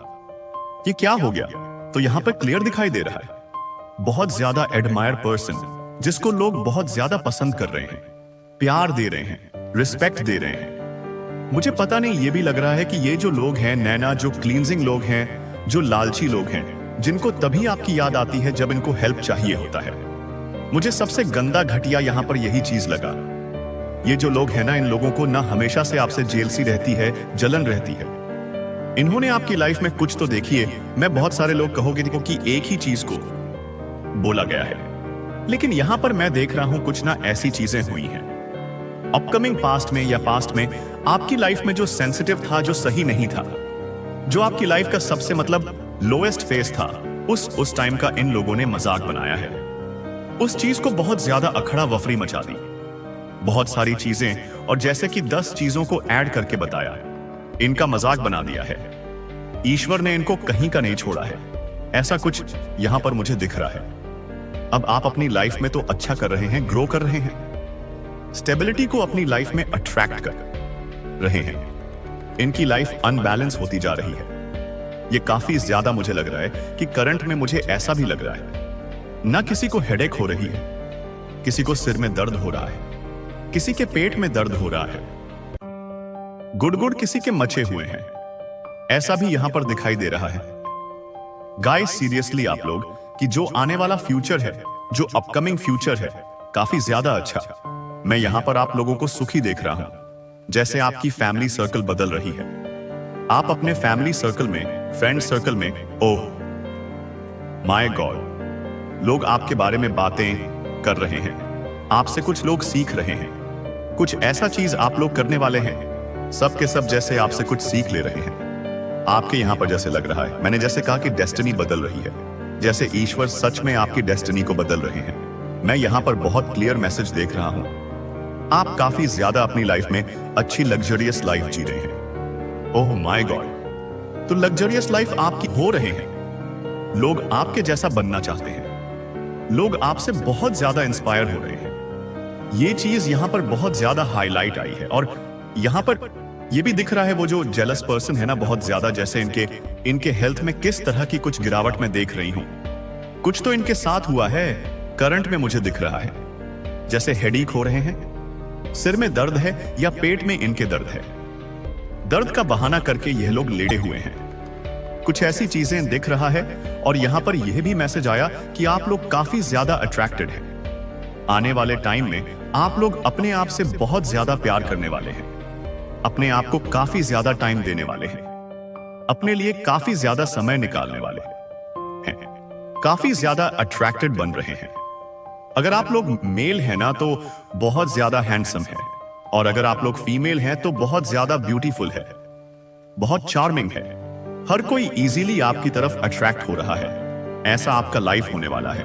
ये क्या हो गया? तो यहां पर क्लियर दिखाई दे रहा है, बहुत ज्यादा एडमायर पर्सन जिसको लोग बहुत ज्यादा पसंद कर रहे हैं, प्यार दे रहे हैं, रिस्पेक्ट दे रहे हैं। मुझे पता नहीं, ये भी लग रहा है कि ये जो लोग हैं नैना, जो क्लींजिंग लोग हैं, जो लालची लोग हैं, जिनको तभी आपकी याद आती है जब इनको हेल्प चाहिए होता है। मुझे सबसे गंदा घटिया यहां पर यही चीज लगा। ये जो लोग हैं ना, इन लोगों को ना हमेशा से आपसे जेलसी रहती है, जलन रहती है। इन्होंने आपकी लाइफ में कुछ तो देखिए, मैं बहुत सारे लोग कहोगे कि एक ही चीज को बोला गया है, लेकिन यहां पर मैं देख रहा हूं कुछ ना ऐसी चीजें हुई हैं अपकमिंग पास्ट में या पास्ट में आपकी लाइफ में जो सेंसिटिव था, जो सही नहीं था, जो आपकी लाइफ का सबसे मतलब लोएस्ट फेज था, उस टाइम का इन लोगों ने मजाक बनाया है। उस चीज को बहुत ज्यादा अखड़ा वफरी मचा दी, बहुत सारी चीजें, और जैसे कि 10 चीजों को ऐड करके बताया, इनका मजाक बना दिया है। ईश्वर ने इनको कहीं का नहीं छोड़ा है, ऐसा कुछ यहां पर मुझे दिख रहा है। अब आप अपनी लाइफ में तो अच्छा कर रहे हैं, ग्रो कर रहे हैं, स्टेबिलिटी को अपनी लाइफ में अट्रैक्ट कर रहे हैं। इनकी लाइफ अनबैलेंस होती जा रही है। यह काफी ज्यादा मुझे लग रहा है कि करंट में मुझे ऐसा भी लग रहा है, ना किसी को हेडेक हो रही है, किसी को सिर में दर्द हो रहा है, किसी के पेट में दर्द हो रहा है, गुड़गुड़ किसी के मचे हुए हैं, ऐसा भी यहां पर दिखाई दे रहा है। गाइस सीरियसली आप लोग कि जो आने वाला फ्यूचर है, जो अपकमिंग फ्यूचर है, काफी ज्यादा अच्छा। मैं यहां पर आप लोगों को सुखी देख रहा हूं, जैसे आपकी फैमिली सर्कल बदल रही है। आप अपने फैमिली सर्कल में, फ्रेंड सर्कल में, ओह माय गॉड, लोग आपके बारे में बातें कर रहे हैं, आपसे कुछ लोग सीख रहे हैं, कुछ ऐसा चीज आप लोग करने वाले हैं, सब के सब जैसे आपसे कुछ सीख ले रहे हैं। आपके यहां पर जैसे लग रहा है, मैंने जैसे कहा कि डेस्टिनी बदल रही है, जैसे ईश्वर सच में आपकी डेस्टिनी को बदल रहे हैं। मैं यहां पर बहुत क्लियर मैसेज देख रहा हूं। आप काफी ज्यादा अपनी लाइफ में अच्छी लग्जरियस लाइफ जी रहे हैं। ओह माय गॉड, तो लग्जरियस लाइफ आपकी हो रहे हैं। लोग आपके जैसा बनना चाहते हैं, लोग आपसे बहुत ज्यादा इंस्पायर हो रहे हैं। ये चीज यहां पर बहुत ज्यादा हाईलाइट आई है, और यहां पर ये भी दिख रहा है वो जो जेलस पर्सन है ना, बहुत ज्यादा, जैसे इनके हेल्थ में किस तरह की कुछ गिरावट मैं देख रही हूं। कुछ तो इनके साथ हुआ है, करंट में मुझे दिख रहा है, जैसे हेडेक हो रहे हैं, सिर में दर्द है या पेट में इनके दर्द है। दर्द का बहाना करके यह लोग लेटे हुए हैं। कुछ ऐसी चीजें दिख रहा है, और यहां पर यह भी मैसेज आया कि आप लोग काफी ज्यादा अट्रैक्टेड हैं। आने वाले टाइम में आप लोग अपने आप से बहुत ज्यादा प्यार करने वाले हैं, अपने आप को काफी ज्यादा टाइम देने वाले हैं, अपने लिए काफी ज्यादा समय निकालने वाले हैं, काफी ज्यादा अट्रैक्टेड बन रहे हैं। अगर आप लोग मेल हैं ना, तो बहुत ज्यादा हैंडसम है, और अगर आप लोग फीमेल हैं तो बहुत ज्यादा ब्यूटीफुल है, बहुत चार्मिंग है। हर कोई इजीली आपकी तरफ अट्रैक्ट हो रहा है, ऐसा आपका लाइफ होने वाला है।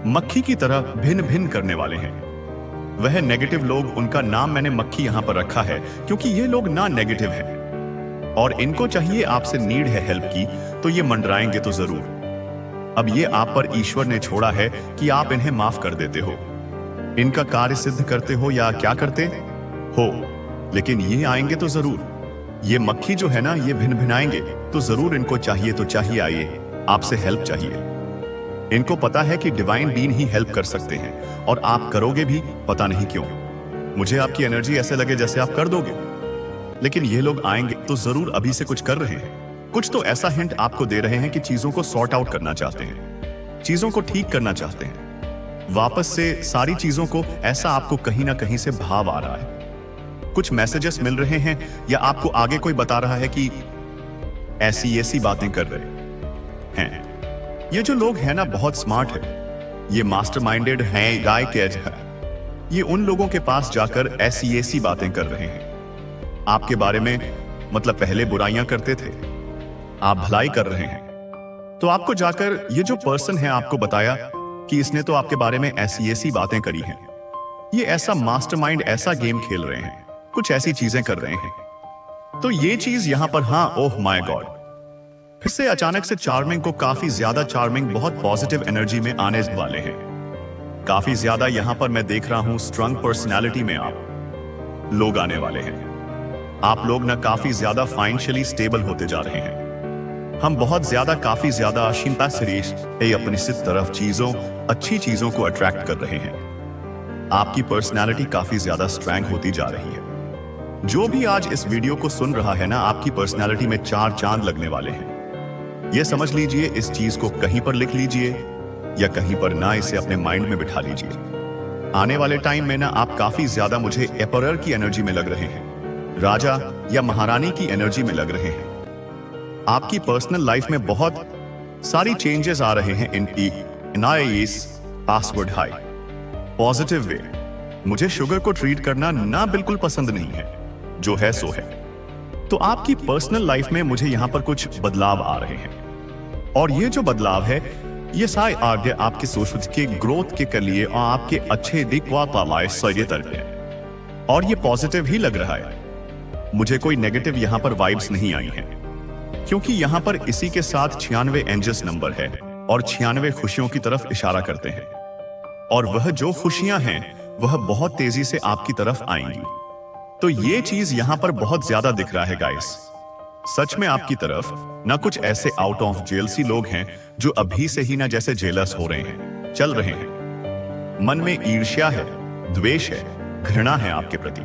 मक्खी की तरह भिन्न भिन्न करने वाले हैं। वह नेगेटिव लोग, उनका नाम मैंने मक्खी यहां पर रखा है क्योंकि ये लोग ना नेगेटिव हैं और इनको चाहिए आपसे नीड है हेल्प की, तो ये मंडराएंगे तो जरूर। अब ये आप पर ईश्वर ने छोड़ा है कि आप इन्हें माफ कर देते हो, इनका कार्य सिद्ध करते हो या क्या करते हो, लेकिन ये आएंगे तो जरूर। ये मक्खी जो है ना, ये भिन्न भिनाएंगे तो जरूर। इनको चाहिए तो चाहिए, आइए आपसे हेल्प चाहिए। इनको पता है कि डिवाइन बीन ही हेल्प कर सकते हैं और आप करोगे भी, पता नहीं क्यों। मुझे आपकी एनर्जी ऐसे लगे जैसे आप कर दोगे, लेकिन ये लोग आएंगे तो जरूर अभी से कुछ कर रहे हैं। कुछ तो ऐसा हिंट आपको दे रहे हैं कि चीजों को सॉर्ट आउट करना चाहते हैं, चीजों को ठीक करना चाहते हैं, वापस से सारी चीजों को। ऐसा आपको कहीं ना कहीं से भाव आ रहा है, कुछ मैसेजेस मिल रहे हैं या आपको आगे कोई बता रहा है कि ऐसी बातें कर रहे हैं। ये जो लोग हैं ना, बहुत स्मार्ट है, ये मास्टरमाइंडेड हैं, गाय कैज है। ये उन लोगों के पास जाकर ऐसी बातें कर रहे हैं आपके बारे में, मतलब पहले बुराइयां करते थे, आप भलाई कर रहे हैं, तो आपको जाकर ये जो पर्सन है आपको बताया कि इसने तो आपके बारे में ऐसी बातें करी हैं। ये ऐसा मास्टरमाइंड, ऐसा गेम खेल रहे हैं, कुछ ऐसी चीजें कर रहे हैं। तो ये चीज यहां पर, हाँ, ओह माय गॉड, फिर से अचानक से चार्मिंग को काफी ज्यादा चार्मिंग, बहुत पॉजिटिव एनर्जी में आने वाले हैं। काफी ज्यादा यहां पर मैं देख रहा हूं स्ट्रॉन्ग पर्सनालिटी में आप लोग आने वाले हैं। आप लोग ना काफी ज्यादा फाइनेंशियली स्टेबल होते जा रहे हैं। हम बहुत ज्यादा, काफी ज्यादा चिंता सुरेश अपनी सिद्ध तरफ चीजों, अच्छी चीजों को अट्रैक्ट कर रहे हैं। आपकी पर्सनालिटी काफी ज्यादा स्ट्रॉन्ग होती जा रही है। जो भी आज इस वीडियो को सुन रहा है ना, आपकी पर्सनालिटी में 4 चांद लगने वाले हैं। ये समझ लीजिए, इस चीज को कहीं पर लिख लीजिए या कहीं पर ना, इसे अपने माइंड में बिठा लीजिए। आने वाले टाइम में ना आप काफी ज्यादा, मुझे एम्परर की एनर्जी में लग रहे हैं, राजा या महारानी की एनर्जी में लग रहे हैं। आपकी पर्सनल लाइफ में बहुत सारी चेंजेस आ रहे हैं in password high positive way. मुझे शुगर को ट्रीट करना ना बिल्कुल पसंद नहीं है, जो है सो है। तो आपकी पर्सनल लाइफ में मुझे यहां पर कुछ बदलाव आ रहे हैं और ये जो बदलाव है, ये सारे आगे आपके सोच के ग्रोथ के लिए और आपके अच्छे दिखवा पाए सजे तरह है और ये पॉजिटिव ही लग रहा है। मुझे कोई नेगेटिव यहां पर वाइब्स नहीं आई हैं, क्योंकि यहां पर इसी के साथ 96 एंजल्स नंबर है और 96 खुशियों की तरफ इशारा करते हैं और वह जो खुशियां हैं वह बहुत तेजी से आपकी तरफ आएंगी। तो ये चीज यहां पर बहुत ज्यादा दिख रहा है गाइस। सच में आपकी तरफ ना कुछ ऐसे आउट ऑफ जेलसी लोग हैं जो अभी से ही ना जैसे जेलस हो रहे हैं, चल रहे हैं। मन में ईर्ष्या है, द्वेष है, घृणा है आपके प्रति,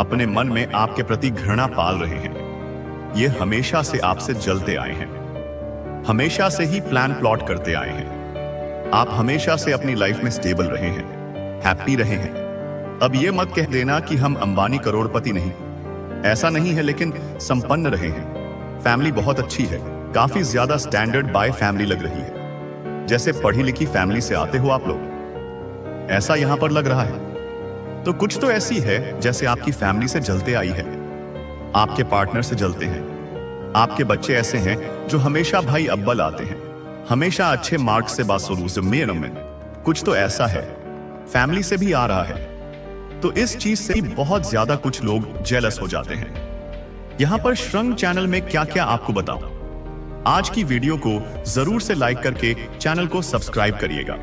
अपने मन में आपके प्रति घृणा पाल रहे हैं। ये हमेशा से आपसे जलते आए हैं, हमेशा से ही प्लान प्लॉट करते आए हैं। आप हमेशा से अपनी लाइफ में स्टेबल रहे हैं, हैप्पी रहे हैं। अब ये मत कह देना कि हम अंबानी करोड़पति नहीं, ऐसा नहीं है, लेकिन संपन्न रहे हैं। फैमिली बहुत अच्छी है, काफी ज्यादा स्टैंडर्ड बाय फैमिली लग रही है, जैसे पढ़ी लिखी फैमिली से आते हो आप लोग, ऐसा यहां पर लग रहा है। तो कुछ तो ऐसी है जैसे आपकी फैमिली से जलते आई है, आपके पार्टनर से जलते हैं। आपके बच्चे ऐसे हैं जो हमेशा भाई अव्वल आते हैं, हमेशा अच्छे मार्क्स से बासुरूज में। कुछ तो ऐसा है, फैमिली से भी आ रहा है। तो इस चीज से बहुत ज्यादा कुछ लोग जेलस हो जाते हैं। यहां पर श्रृंग चैनल में क्या क्या आपको बताऊं, आज की वीडियो को जरूर से लाइक करके चैनल को सब्सक्राइब करिएगा।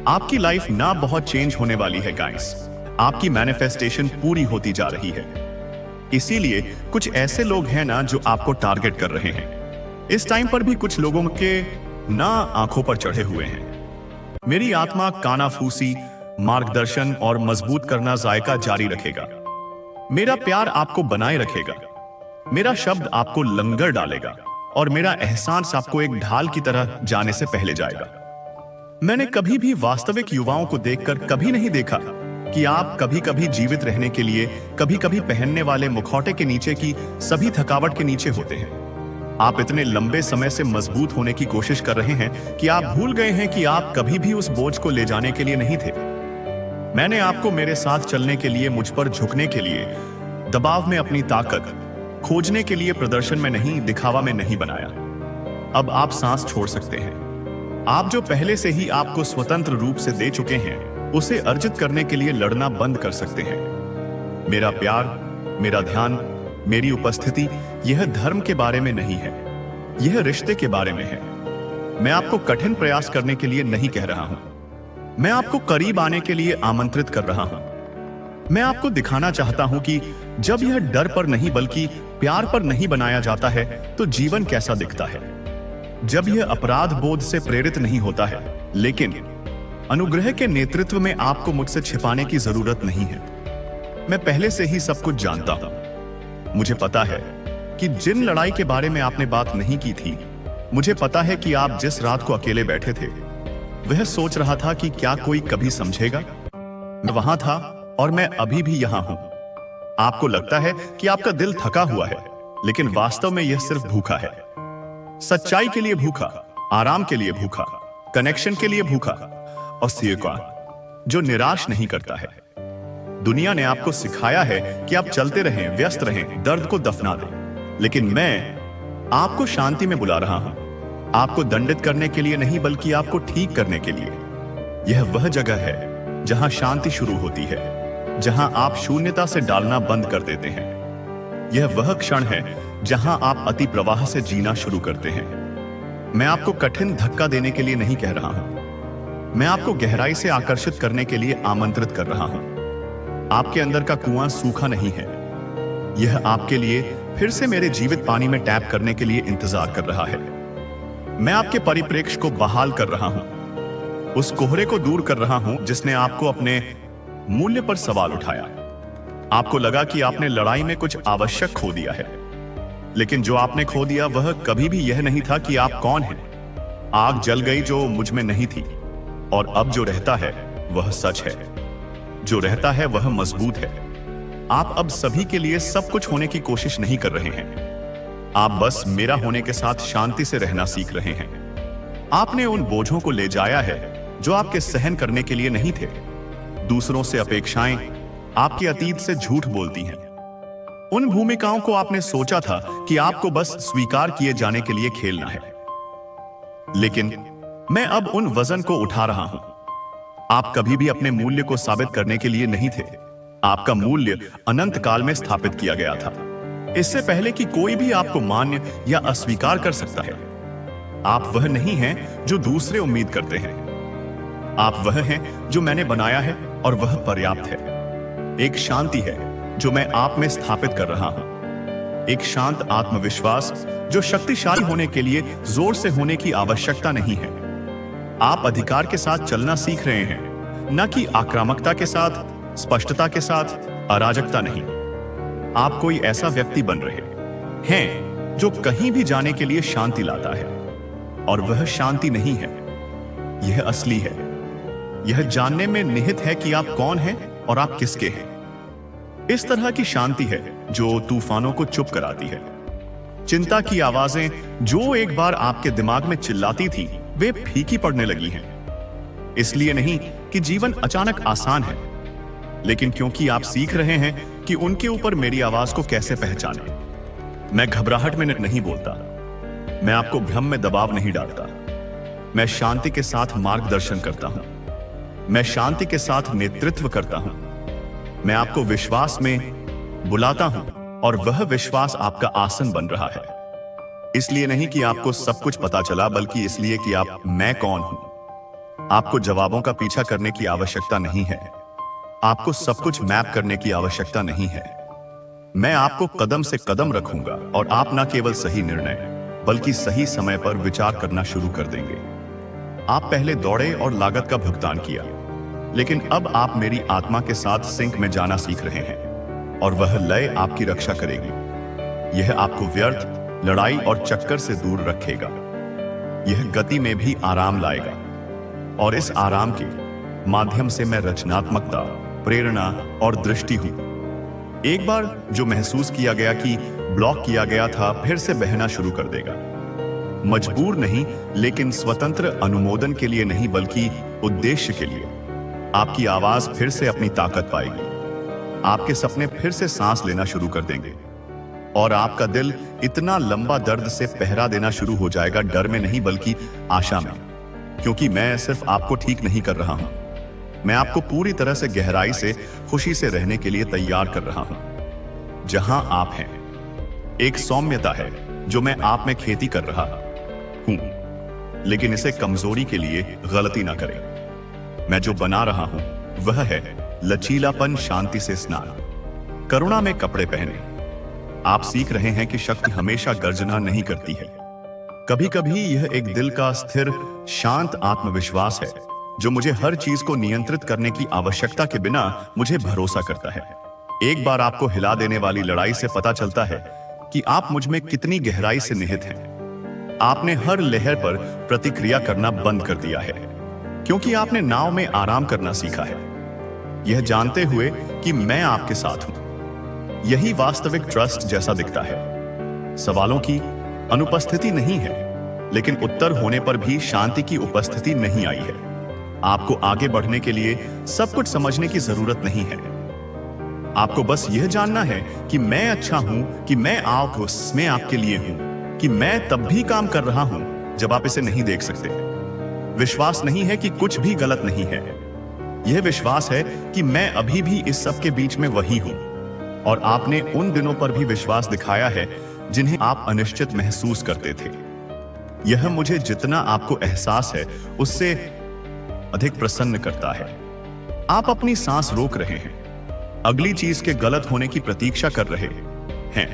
आपकी लाइफ ना बहुत चेंज होने वाली है गाइस, आपकी मैनिफेस्टेशन पूरी होती जा रही है। इसीलिए कुछ ऐसे लोग हैं ना जो आपको टारगेट कर रहे हैं। इस टाइम पर भी कुछ लोगों के ना आंखों पर चढ़े हुए हैं। मेरी आत्मा कानाफूसी, मार्गदर्शन और मजबूत करना जायका जारी रखेगा। मेरा प्यार आपको बनाए रखेगा, मेरा शब्द आपको लंगर डालेगा और मेरा एहसान आपको एक ढाल की तरह जाने से पहले जाएगा। मैंने कभी भी वास्तविक युवाओं को देखकर कभी नहीं देखा कि आप कभी कभी जीवित रहने के लिए कभी कभी पहनने वाले मुखौटे के नीचे की सभी थकावट के नीचे होते हैं। आप इतने लंबे समय से मजबूत होने की कोशिश कर रहे हैं कि आप भूल गए हैं कि आप कभी भी उस बोझ को ले जाने के लिए नहीं थे। मैंने आपको मेरे साथ चलने के लिए, मुझ पर झुकने के लिए, दबाव में अपनी ताकत खोजने के लिए, प्रदर्शन में नहीं, दिखावा में नहीं बनाया। अब आप सांस छोड़ सकते हैं। आप जो पहले से ही आपको स्वतंत्र रूप से दे चुके हैं, उसे अर्जित करने के लिए लड़ना बंद कर सकते हैं। मेरा प्यार, मेरा ध्यान, मेरी उपस्थिति यह धर्म के बारे में नहीं है, यह रिश्ते के बारे में है। मैं आपको कठिन प्रयास करने के लिए नहीं कह रहा हूं, मैं आपको करीब आने के लिए आमंत्रित कर रहा हूं। मैं आपको दिखाना चाहता हूं कि जब यह डर पर नहीं बल्कि प्यार पर नहीं बनाया जाता है तो जीवन कैसा दिखता है। जब यह अपराध बोध से प्रेरित नहीं होता है, लेकिन अनुग्रह के नेतृत्व में आपको मुझसे छिपाने की जरूरत नहीं है। मैं पहले से ही सब कुछ जानता हूं। मुझे पता है कि जिन लड़ाई के बारे में आपने बात नहीं की थी, मुझे पता है कि आप जिस रात को अकेले बैठे थे, वह सोच रहा था कि क्या कोई कभी समझेगा। मैं वहां था और मैं अभी भी यहां हूं। आपको लगता है कि आपका दिल थका हुआ है, लेकिन वास्तव में यह सिर्फ भूखा है। सच्चाई के लिए भूखा, आराम के लिए भूखा, कनेक्शन के लिए भूखा और स्वीकार जो निराश नहीं करता है। दुनिया ने आपको सिखाया है कि आप चलते रहें, व्यस्त रहें, दर्द को दफना दें, लेकिन मैं आपको शांति में बुला रहा हूं। आपको दंडित करने के लिए नहीं, बल्कि आपको ठीक करने के लिए। यह वह जगह है जहां शांति शुरू होती है, जहां आप शून्यता से डालना बंद कर देते हैं। यह वह क्षण है जहां आप अति प्रवाह से जीना शुरू करते हैं। मैं आपको कठिन धक्का देने के लिए नहीं कह रहा हूं, मैं आपको गहराई से आकर्षित करने के लिए आमंत्रित कर रहा हूं। आपके अंदर का कुआं सूखा नहीं है, यह आपके लिए फिर से मेरे जीवित पानी में टैप करने के लिए इंतजार कर रहा है। मैं आपके परिप्रेक्ष्य को बहाल कर रहा हूं, उस कोहरे को दूर कर रहा हूं जिसने आपको अपने मूल्य पर सवाल उठाया। आपको लगा कि आपने लड़ाई में कुछ आवश्यक खो दिया है, लेकिन जो आपने खो दिया वह कभी भी यह नहीं था कि आप कौन हैं। आग जल गई जो मुझ में नहीं थी, और अब जो रहता है वह सच है। जो रहता है वह मजबूत है। आप अब सभी के लिए सब कुछ होने की कोशिश नहीं कर रहे हैं, आप बस मेरा होने के साथ शांति से रहना सीख रहे हैं। आपने उन बोझों को ले जाया है जो आपके सहन करने के लिए नहीं थे। दूसरों से अपेक्षाएं आपके अतीत से झूठ बोलती हैं। उन भूमिकाओं को आपने सोचा था कि आपको बस स्वीकार किए जाने के लिए खेलना है, लेकिन मैं अब उन वजन को उठा रहा हूं। आप कभी भी अपने मूल्य को साबित करने के लिए नहीं थे। आपका मूल्य अनंत काल में स्थापित किया गया था, इससे पहले कि कोई भी आपको मान्य या अस्वीकार कर सकता है। आप वह नहीं हैं जो दूसरे उम्मीद करते हैं, आप वह हैं जो मैंने बनाया है, और वह पर्याप्त है। एक शांति है जो मैं आप में स्थापित कर रहा हूं, एक शांत आत्मविश्वास जो शक्तिशाली होने के लिए जोर से होने की आवश्यकता नहीं है। आप अधिकार के साथ चलना सीख रहे हैं, न कि आक्रामकता के साथ, स्पष्टता के साथ, अराजकता नहीं। आप कोई ऐसा व्यक्ति बन रहे हैं जो कहीं भी जाने के लिए शांति लाता है, और वह शांति नहीं है, यह असली है। यह जानने में निहित है कि आप कौन हैं और आप किसके हैं। इस तरह की शांति है जो तूफानों को चुप कराती है। चिंता की आवाजें जो एक बार आपके दिमाग में चिल्लाती थी, वे फीकी पड़ने लगी हैं। इसलिए नहीं कि जीवन अचानक आसान है, लेकिन क्योंकि आप सीख रहे हैं कि उनके ऊपर मेरी आवाज को कैसे पहचानें। मैं घबराहट में नहीं बोलता, मैं आपको भ्रम में दबाव नहीं डालता। मैं शांति के साथ मार्गदर्शन करता हूं, मैं शांति के साथ नेतृत्व करता हूं। मैं आपको विश्वास में बुलाता हूं, और वह विश्वास आपका आसन बन रहा है। इसलिए नहीं कि आपको सब कुछ पता चला, बल्कि इसलिए कि आप मैं कौन हूं। आपको जवाबों का पीछा करने की आवश्यकता नहीं है, आपको सब कुछ मैप करने की आवश्यकता नहीं है। मैं आपको कदम से कदम रखूंगा, और आप न केवल सही निर्णय बल्कि सही समय पर विचार करना शुरू कर देंगे। आप पहले दौड़े और लागत का भुगतान किया, लेकिन अब आप मेरी आत्मा के साथ सिंक में जाना सीख रहे हैं, और वह लय आपकी रक्षा करेगी। यह आपको व्यर्थ लड़ाई और चक्कर से दूर रखेगा। यह गति में भी आराम लाएगा, और इस आराम के माध्यम से मैं रचनात्मकता, प्रेरणा और दृष्टि हूं। एक बार जो महसूस किया गया कि ब्लॉक किया गया था, फिर से बहना शुरू कर देगा। मजबूर नहीं, लेकिन स्वतंत्र अनुमोदन के लिए नहीं, बल्कि उद्देश्य के लिए। आपकी आवाज फिर से अपनी ताकत पाएगी, आपके सपने फिर से सांस लेना शुरू कर देंगे, और आपका दिल इतना लंबा दर्द से पहरा देना शुरू हो जाएगा, डर में नहीं बल्कि आशा में। क्योंकि मैं सिर्फ आपको ठीक नहीं कर रहा हूं, मैं आपको पूरी तरह से गहराई से खुशी से रहने के लिए तैयार कर रहा हूं जहां आप हैं। एक सौम्यता है जो मैं आप में खेती कर रहा हूं, लेकिन इसे कमजोरी के लिए गलती ना करें। मैं जो बना रहा हूं वह है लचीलापन, शांति से स्नान, करुणा में कपड़े पहने। आप सीख रहे हैं कि शक्ति हमेशा गर्जना नहीं करती है। कभी कभी यह एक दिल का स्थिर, शांत आत्मविश्वास है जो मुझे हर चीज को नियंत्रित करने की आवश्यकता के बिना मुझे भरोसा करता है। एक बार आपको हिला देने वाली लड़ाई से पता चलता है कि आप मुझ में कितनी गहराई से निहित हैं। आपने हर लहर पर प्रतिक्रिया करना बंद कर दिया है क्योंकि आपने नाव में आराम करना सीखा है, यह जानते हुए कि मैं आपके साथ हूं। यही वास्तविक ट्रस्ट जैसा दिखता है। सवालों की अनुपस्थिति नहीं है, लेकिन उत्तर होने पर भी शांति की उपस्थिति नहीं आई है। आपको आगे बढ़ने के लिए सब कुछ समझने की जरूरत नहीं है। आपको बस यह जानना है कि मैं अच्छा हूं, कि मैं उसमें आपके लिए हूं, कि मैं तब भी काम कर रहा हूं जब आप इसे नहीं देख सकते। विश्वास नहीं है कि कुछ भी गलत नहीं है, यह विश्वास है कि मैं अभी भी इस सब के बीच में वही हूं। और आपने उन दिनों पर भी विश्वास दिखाया है जिन्हें आप अनिश्चित महसूस करते थे। यह मुझे जितना आपको एहसास है उससे अधिक प्रसन्न करता है। आप अपनी सांस रोक रहे हैं, अगली चीज के गलत होने की प्रतीक्षा कर रहे हैं।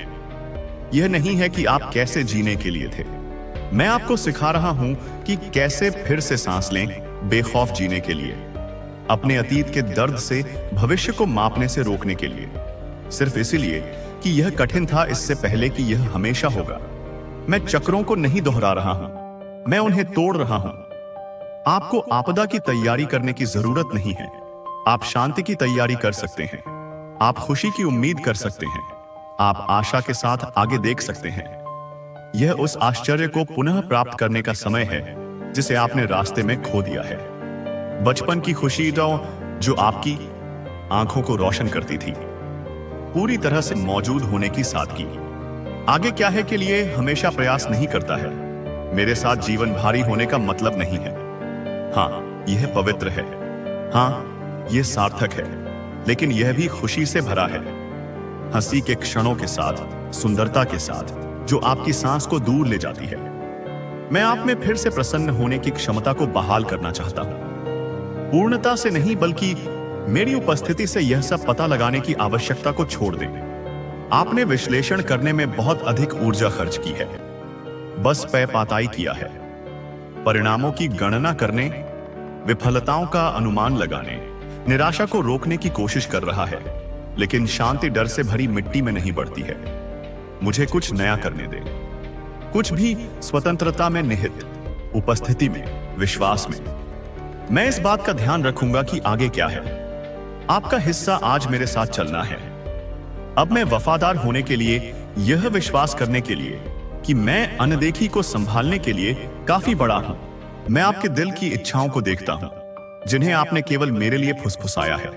यह नहीं है कि आप कैसे जीने के लिए थे। मैं आपको सिखा रहा हूं कि कैसे फिर से सांस लें, बेखौफ जीने के लिए, अपने अतीत के दर्द से भविष्य को मापने से रोकने के लिए, सिर्फ इसीलिए कि यह कठिन था इससे पहले कि यह हमेशा होगा। मैं चक्रों को नहीं दोहरा रहा हूं, मैं उन्हें तोड़ रहा हूं। आपको आपदा की तैयारी करने की जरूरत नहीं है। आप शांति की तैयारी कर सकते हैं, आप खुशी की उम्मीद कर सकते हैं, आप आशा के साथ आगे देख सकते हैं। यह उस आश्चर्य को पुनः प्राप्त करने का समय है जिसे आपने रास्ते में खो दिया है। बचपन की खुशी जो आपकी आंखों को रोशन करती थी, पूरी तरह से मौजूद होने की सादगी। आगे क्या है के लिए हमेशा प्रयास नहीं करता है। मेरे साथ जीवन भारी होने का मतलब नहीं है। हाँ, यह पवित्र है, हाँ यह सार्थक है, लेकिन यह भी खुशी से भरा है। हंसी के क्षणों के साथ, सुंदरता के साथ जो आपकी सांस को दूर ले जाती है। मैं आप में फिर से प्रसन्न होने की क्षमता को बहाल करना चाहता हूं। पूर्णता से नहीं, बल्कि मेरी उपस्थिति से यह सब पता लगाने की आवश्यकता को छोड़ दें। आपने विश्लेषण करने में बहुत अधिक ऊर्जा खर्च की है, बस पैपाताई किया है, परिणामों की गणना करने, विफलताओं का अनुमान लगाने, निराशा को रोकने की कोशिश कर रहा है। लेकिन शांति डर से भरी मिट्टी में नहीं बढ़ती है। मुझे कुछ नया करने दे, कुछ भी स्वतंत्रता में निहित, उपस्थिति में, विश्वास में। मैं इस बात का ध्यान रखूंगा कि आगे क्या है। आपका हिस्सा आज मेरे साथ चलना है। अब मैं वफादार होने के लिए, यह विश्वास करने के लिए कि मैं अनदेखी को संभालने के लिए काफी बड़ा हूं। मैं आपके दिल की इच्छाओं को देखता हूं जिन्हें आपने केवल मेरे लिए फुसफुसाया है।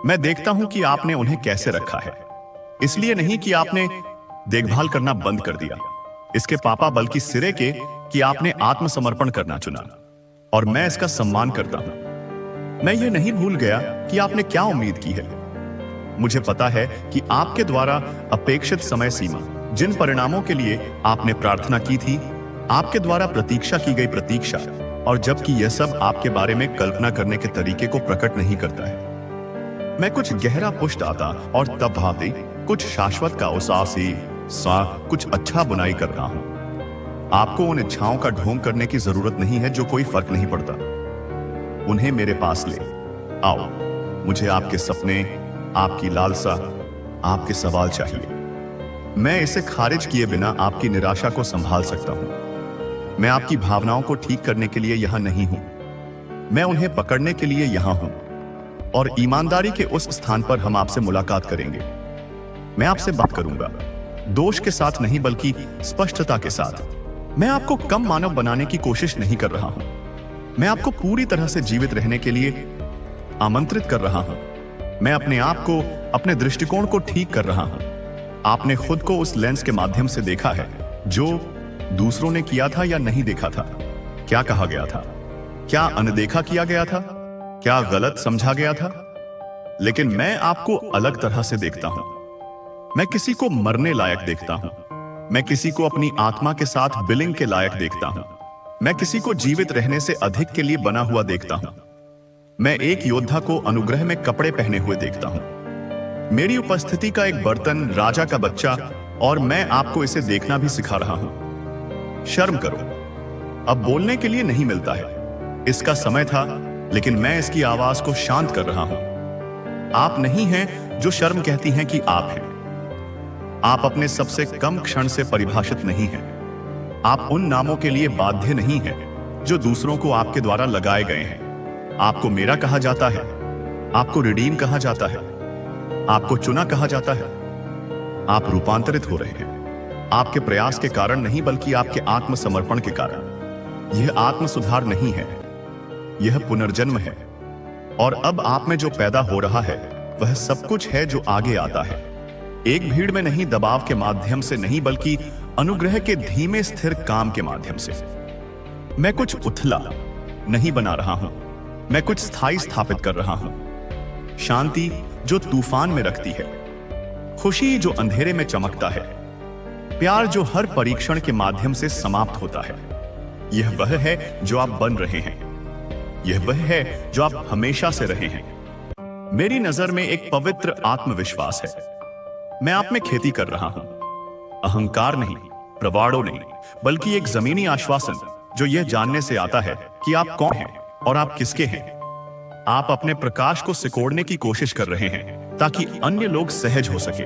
मैं देखता हूं कि आपने उन्हें कैसे रखा है, इसलिए नहीं कि आपने देखभाल करना बंद कर दिया इसके पापा, बल्कि सिरे के कि आपने आत्मसमर्पण करना चुना। और मैं इसका सम्मान करता हूं। मैं ये नहीं भूल गया कि आपने क्या उम्मीद की है। मुझे पता है कि आपके द्वारा अपेक्षित समय सीमा, जिन परिणामों के लिए आपने प्रार्थना की थी, आपके द्वारा प्रतीक्षा की गई प्रतीक्षा, और जबकि यह सब आपके बारे में कल्पना करने के तरीके को प्रकट नहीं करता है। मैं कुछ गहरा पुष्ट आता और तब भावी, कुछ शाश्वत का उसासी सा कुछ अच्छा बुनाई कर रहा हूं। आपको उन इच्छाओं का ढोंग करने की जरूरत नहीं है जो कोई फर्क नहीं पड़ता। उन्हें मेरे पास ले आओ। मुझे आपके सपने, आपकी लालसा, आपके सवाल चाहिए। मैं इसे खारिज किए बिना आपकी निराशा को संभाल सकता हूं। मैं आपकी भावनाओं को ठीक करने के लिए यहां नहीं हूं, मैं उन्हें पकड़ने के लिए यहां हूं। और ईमानदारी के उस स्थान पर हम आपसे मुलाकात करेंगे। मैं आपसे बात करूंगा, दोष के साथ नहीं बल्कि स्पष्टता के साथ। मैं आपको कम मानव बनाने की कोशिश नहीं कर रहा हूं, मैं आपको पूरी तरह से जीवित रहने के लिए आमंत्रित कर रहा हूं। मैं अपने आप को, अपने दृष्टिकोण को ठीक कर रहा हूं। आपने खुद को उस लेंस के माध्यम से देखा है जो दूसरों ने किया था या नहीं देखा था, क्या कहा गया था, क्या अनदेखा किया गया था? क्या गलत समझा गया था? लेकिन मैं आपको अलग तरह से देखता हूं। मैं किसी को मरने लायक देखता हूं। मैं किसी को अपनी आत्मा के साथ बिलिंग के लायक देखता हूं। मैं किसी को जीवित रहने से अधिक के लिए बना हुआ देखता हूं। मैं एक योद्धा को अनुग्रह में कपड़े पहने हुए देखता हूं। मेरी उपस्थिति का एक बर्तन, राजा का बच्चा, और मैं आपको इसे देखना भी सिखा रहा हूं। शर्म करो, अब बोलने के लिए नहीं मिलता है। इसका समय था, लेकिन मैं इसकी आवाज को शांत कर रहा हूं। आप नहीं हैं जो शर्म कहती हैं कि आप हैं। आप अपने सबसे कम क्षण से परिभाषित नहीं हैं। आप उन नामों के लिए बाध्य नहीं हैं जो दूसरों को आपके द्वारा लगाए गए हैं। आपको मेरा कहा जाता है, आपको रिडीम कहा जाता है, आपको चुना कहा जाता है। आप रूपांतरित हो रहे हैं, आपके प्रयास के कारण नहीं, बल्कि आपके आत्मसमर्पण के कारण। यह आत्म सुधार नहीं है, यह पुनर्जन्म है। और अब आप में जो पैदा हो रहा है वह सब कुछ है जो आगे आता है। एक भीड़ में नहीं, दबाव के माध्यम से नहीं, बल्कि अनुग्रह के धीमे स्थिर काम के माध्यम से। मैं कुछ उथला नहीं बना रहा हूं, मैं कुछ स्थायी स्थापित कर रहा हूं। शांति जो तूफान में रखती है, खुशी जो अंधेरे में चमकता है, प्यार जो हर परीक्षण के माध्यम से समाप्त होता है। यह वह है जो आप बन रहे हैं, यह वह है जो आप हमेशा से रहे हैं। मेरी नजर में एक पवित्र आत्मविश्वास है। मैं आप में खेती कर रहा हूं, अहंकार नहीं, प्रवाड़ो नहीं, बल्कि एक जमीनी आश्वासन जो यह जानने से आता है कि आप कौन हैं और आप किसके हैं। आप अपने प्रकाश को सिकोड़ने की कोशिश कर रहे हैं ताकि अन्य लोग सहज हो सके।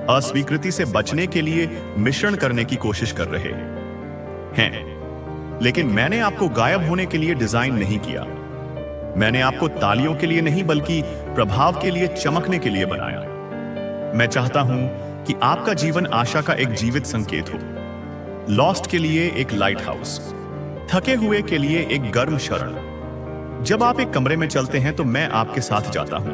अस्वीकृति से बचने के लिए मिश्रण करने की कोशिश कर रहे हैं। लेकिन मैंने आपको गायब होने के लिए डिजाइन नहीं किया। मैंने आपको तालियों के लिए नहीं, बल्कि प्रभाव के लिए, चमकने के लिए बनाया। मैं चाहता हूं कि आपका जीवन आशा का एक जीवित संकेत हो, लॉस्ट के लिए एक लाइट हाउस, थके हुए के लिए एक गर्म शरण। जब आप एक कमरे में चलते हैं तो मैं आपके साथ जाता हूं,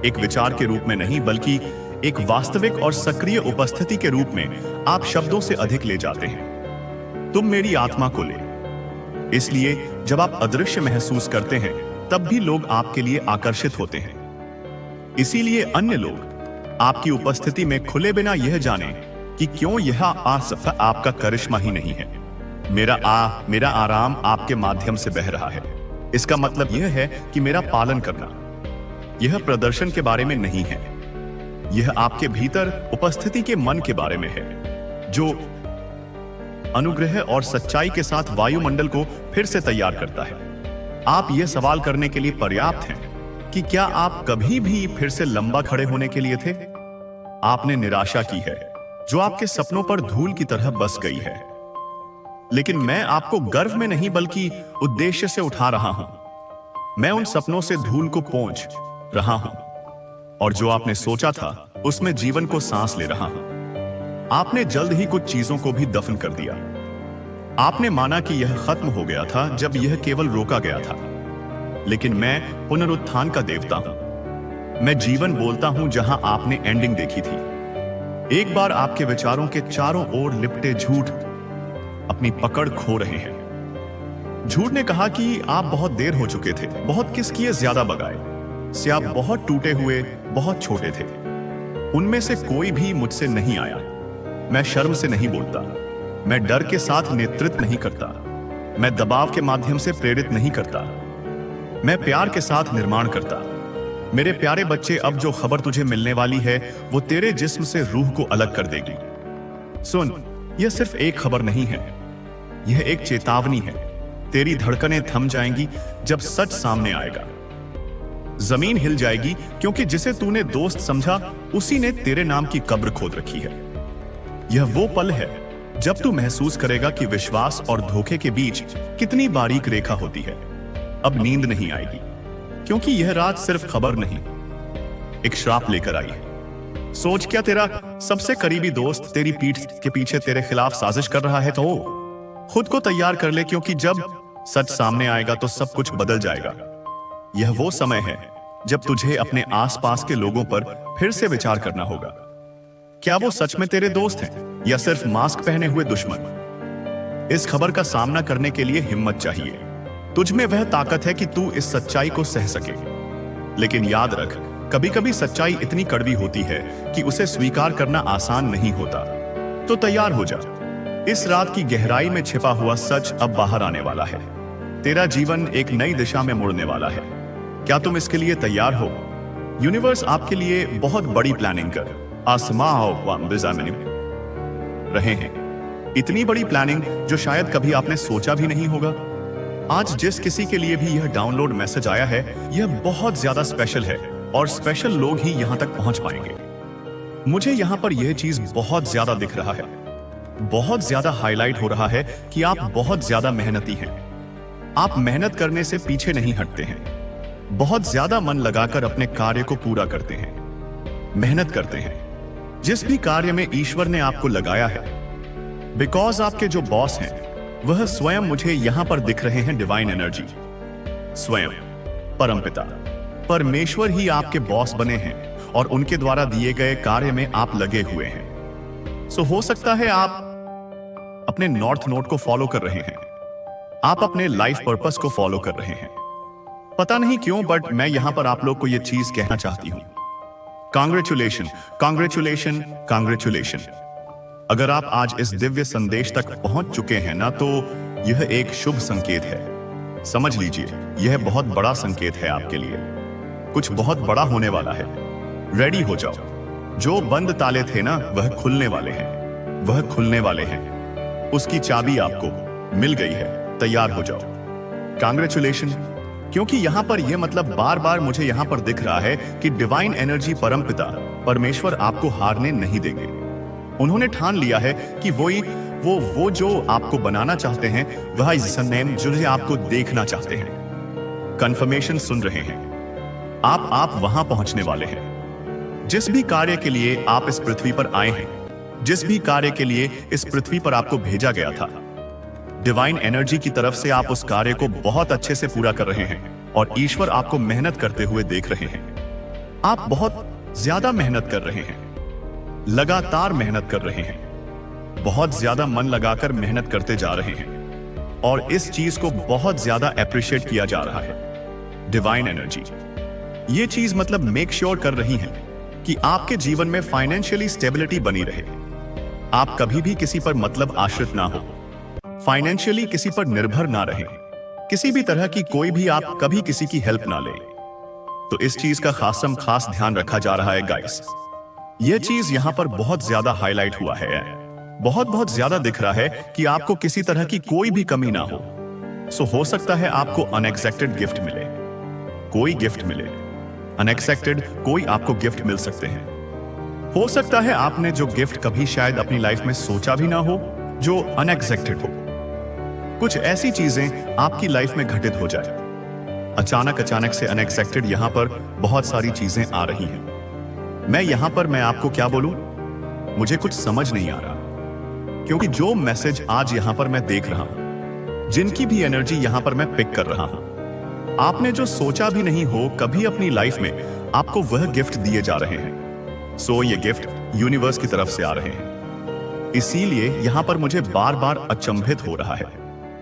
एक विचार के रूप में नहीं, बल्कि एक वास्तविक और सक्रिय उपस्थिति के रूप में आप शब्दों से अधिक ले जाते हैं। तुम मेरी आत्मा को ले। इसलिए जब आप अदृश्य महसूस करते हैं तब भी लोग आपके लिए आकर्षित होते हैं। इसीलिए अन्य लोग आपकी उपस्थिति में खुले बिना यह जाने कि क्यों यह आपका करिश्मा ही नहीं है। मेरा आराम आपके माध्यम से बह रहा है। इसका मतलब यह है कि मेरा पालन करना यह प्रदर्शन के बारे में नहीं है, यह आपके भीतर उपस्थिति के मन के बारे में है, जो अनुग्रह और सच्चाई के साथ वायुमंडल को फिर से तैयार करता है। आप यह सवाल करने के लिए पर्याप्त हैं कि क्या आप कभी भी फिर से लंबा खड़े होने के लिए थे? आपने निराशा की है जो आपके सपनों पर धूल की तरह बस गई है। लेकिन मैं आपको गर्व में नहीं, बल्कि उद्देश्य से उठा रहा हूं। मैं उन सपनों से धूल को पोंछ रहा हूं और जो आपने सोचा था उसमें जीवन को सांस ले रहा हूं। आपने जल्द ही कुछ चीजों को भी दफन कर दिया। आपने माना कि यह खत्म हो गया था जब यह केवल रोका गया था। लेकिन मैं पुनरुत्थान का देवता हूं। मैं जीवन बोलता हूं जहां आपने एंडिंग देखी थी। एक बार आपके विचारों के चारों ओर लिपटे झूठ अपनी पकड़ खो रहे हैं। झूठ ने कहा कि आप बहुत देर हो चुके थे, बहुत किस किए ज्यादा बगाए से आप बहुत टूटे हुए, बहुत छोटे थे। उनमें से कोई भी मुझसे नहीं आया। मैं शर्म से नहीं बोलता, मैं डर के साथ नेतृत्व नहीं करता, मैं दबाव के माध्यम से प्रेरित नहीं करता, मैं प्यार के साथ निर्माण करता। मेरे प्यारे बच्चे, अब जो खबर तुझे मिलने वाली है वो तेरे जिस्म से रूह को अलग कर देगी। सुन, यह सिर्फ एक खबर नहीं है, यह एक चेतावनी है। तेरी धड़कनें थम जाएंगी जब सच सामने आएगा। जमीन हिल जाएगी क्योंकि जिसे तूने दोस्त समझा उसी ने तेरे नाम की कब्र खोद रखी है। यह वो पल है जब तू महसूस करेगा कि विश्वास और धोखे के बीच कितनी बारीक रेखा होती है। अब नींद नहीं आएगी क्योंकि यह रात सिर्फ खबर नहीं, एक श्राप लेकर आई है। सोच, क्या तेरा सबसे करीबी दोस्त तेरी पीठ के पीछे तेरे खिलाफ साजिश कर रहा है तो खुद को तैयार कर ले, क्योंकि जब सच सामने आएगा तो सब कुछ बदल जाएगा। यह वो समय है जब तुझे अपने आसपास के लोगों पर फिर से विचार करना होगा। क्या वो सच में तेरे दोस्त हैं या सिर्फ मास्क पहने हुए दुश्मन? इस खबर का सामना करने के लिए हिम्मत चाहिए। तुझ में वह ताकत है कि तू इस सच्चाई को सह सके। लेकिन याद रख, कभी कभी सच्चाई इतनी कड़वी होती है कि उसे स्वीकार करना आसान नहीं होता। तो तैयार हो जा, इस रात की गहराई में छिपा हुआ सच अब बाहर आने वाला है। तेरा जीवन एक नई दिशा में मुड़ने वाला है। क्या तुम इसके लिए तैयार हो? यूनिवर्स आपके लिए बहुत बड़ी प्लानिंग कर रहे हैं। इतनी बड़ी प्लानिंग जो शायद कभी आपने सोचा भी नहीं होगा। आज जिस किसी के लिए भी यह डाउनलोड मैसेज आया है, यह बहुत ज्यादा स्पेशल है और स्पेशल लोग ही यहां तक पहुंच पाएंगे। मुझे यहां पर यह चीज बहुत ज्यादा दिख रहा है, बहुत ज्यादा हाईलाइट हो रहा है कि आप बहुत ज्यादा मेहनती हैं। आप मेहनत करने से पीछे नहीं हटते हैं, बहुत ज्यादा मन लगाकर अपने कार्य को पूरा करते हैं, मेहनत करते हैं। जिस भी कार्य में ईश्वर ने आपको लगाया है, बिकॉज आपके जो बॉस हैं वह स्वयं मुझे यहां पर दिख रहे हैं। डिवाइन एनर्जी, स्वयं परमपिता परमेश्वर ही आपके बॉस बने हैं और उनके द्वारा दिए गए कार्य में आप लगे हुए हैं। सो हो सकता है आप अपने नॉर्थ नोड को फॉलो कर रहे हैं, आप अपने लाइफ पर्पस को फॉलो कर रहे हैं। पता नहीं क्यों, बट मैं यहां पर आप लोग को यह चीज कहना चाहती हूं। Congratulation, congratulation, congratulation. अगर आप आज इस दिव्य संदेश तक पहुंच चुके हैं ना, तो यह एक शुभ संकेत है। समझ लीजिए, यह बहुत बड़ा संकेत है आपके लिए। कुछ बहुत बड़ा होने वाला है। रेडी हो जाओ। जो बंद ताले थे ना, वह खुलने वाले हैं, वह खुलने वाले हैं। उसकी चाबी आपको मिल गई है। तैयार हो जाओ। कांग्रेचुलेशन, क्योंकि यहां पर यह मतलब बार बार मुझे यहां पर दिख रहा है कि डिवाइन एनर्जी परमपिता परमेश्वर आपको हारने नहीं देंगे। उन्होंने ठान लिया है कि वो जो आपको बनाना चाहते हैं, वह नेम जो आपको देखना चाहते हैं। कंफर्मेशन सुन रहे हैं आप वहां पहुंचने वाले हैं। जिस भी कार्य के लिए आप इस पृथ्वी पर आए हैं, जिस भी कार्य के लिए इस पृथ्वी पर आपको भेजा गया था, डिवाइन एनर्जी की तरफ से आप उस कार्य को बहुत अच्छे से पूरा कर रहे हैं और ईश्वर आपको मेहनत करते हुए देख रहे हैं। आप बहुत ज्यादा मेहनत कर रहे हैं, लगातार मेहनत कर रहे हैं, बहुत ज्यादा मन लगाकर मेहनत करते जा रहे हैं और इस चीज को बहुत ज्यादा एप्रिशिएट किया जा रहा है। डिवाइन एनर्जी ये चीज मतलब मेक श्योर कर रही है कि आपके जीवन में फाइनेंशियली स्टेबिलिटी बनी रहे। आप कभी भी किसी पर मतलब आश्रित ना हो, फाइनेंशियली किसी पर निर्भर ना रहे, किसी भी तरह की कोई भी आप कभी किसी की हेल्प ना ले। तो इस चीज का खास ध्यान रखा जा रहा है गाइस। यह चीज यहां पर बहुत ज्यादा हाईलाइट हुआ है, बहुत ज्यादा दिख रहा है कि आपको किसी तरह की कोई भी कमी ना हो। सो हो सकता है आपको अनएक्सपेक्टेड गिफ्ट मिले, कोई गिफ्ट मिले, अनएक्सपेक्टेड कोई आपको गिफ्ट मिल सकते हैं। हो सकता है आपने जो गिफ्ट कभी शायद अपनी लाइफ में सोचा भी ना हो, जो अनएक्सपेक्टेड हो। कुछ ऐसी चीजें आपकी लाइफ में घटित हो जाए। अचानक से अनएक्सपेक्टेड यहां पर बहुत सारी चीजें आ रही हैं। मैं आपको क्या बोलूं, मुझे कुछ समझ नहीं आ रहा, क्योंकि जो मैसेज आज यहां पर मैं देख रहा हूं, जिनकी भी एनर्जी यहां पर मैं पिक कर रहा हूं, आपने जो सोचा भी नहीं हो कभी अपनी लाइफ में, आपको वह गिफ्ट दिए जा रहे हैं। सो ये गिफ्ट यूनिवर्स की तरफ से आ रहे हैं। इसीलिए यहां पर मुझे बार बार अचंभित हो रहा है,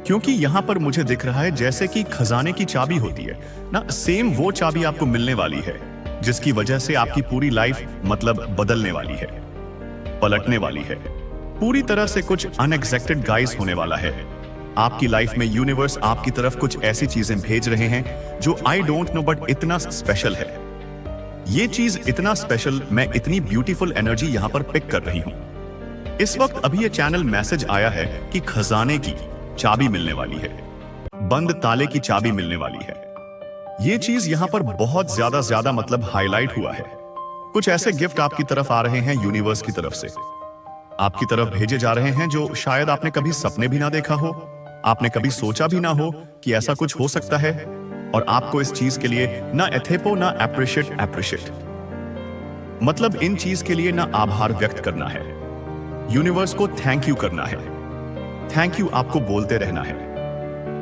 क्योंकि यहां पर मुझे दिख रहा है जैसे कि खजाने की चाबी होती है ना, सेम वो चाबी आपको मिलने वाली है, जिसकी वजह से आपकी पूरी लाइफ मतलब बदलने वाली है, पलटने वाली है। पूरी तरह से कुछ अनएक्सपेक्टेड गाइस होने वाला है। आपकी लाइफ में यूनिवर्स आपकी तरफ कुछ ऐसी चीजें भेज रहे हैं जो आई डोंट नो, बट इतना स्पेशल है। ये चीज इतना स्पेशल, मैं इतनी ब्यूटीफुल एनर्जी यहां पर पिक कर रही हूं। इस वक्त अभी ये चैनल मैसेज आया है कि खजाने की चाबी मिलने वाली है, बंद ताले की चाबी मिलने वाली है। ये चीज यहां पर बहुत ज्यादा मतलब हाईलाइट हुआ है। कुछ ऐसे गिफ्ट आपकी तरफ आ रहे हैं यूनिवर्स की तरफ से, आपकी तरफ भेजे जा रहे हैं जो शायद आपने कभी सपने भी ना देखा हो, आपने कभी सोचा भी ना हो कि ऐसा कुछ हो सकता है। और आपको इस चीज के लिए ना एथेपो ना एप्रिशिएट मतलब इन चीज के लिए ना आभार व्यक्त करना है, यूनिवर्स को थैंक यू करना है। थैंक यू आपको बोलते रहना है,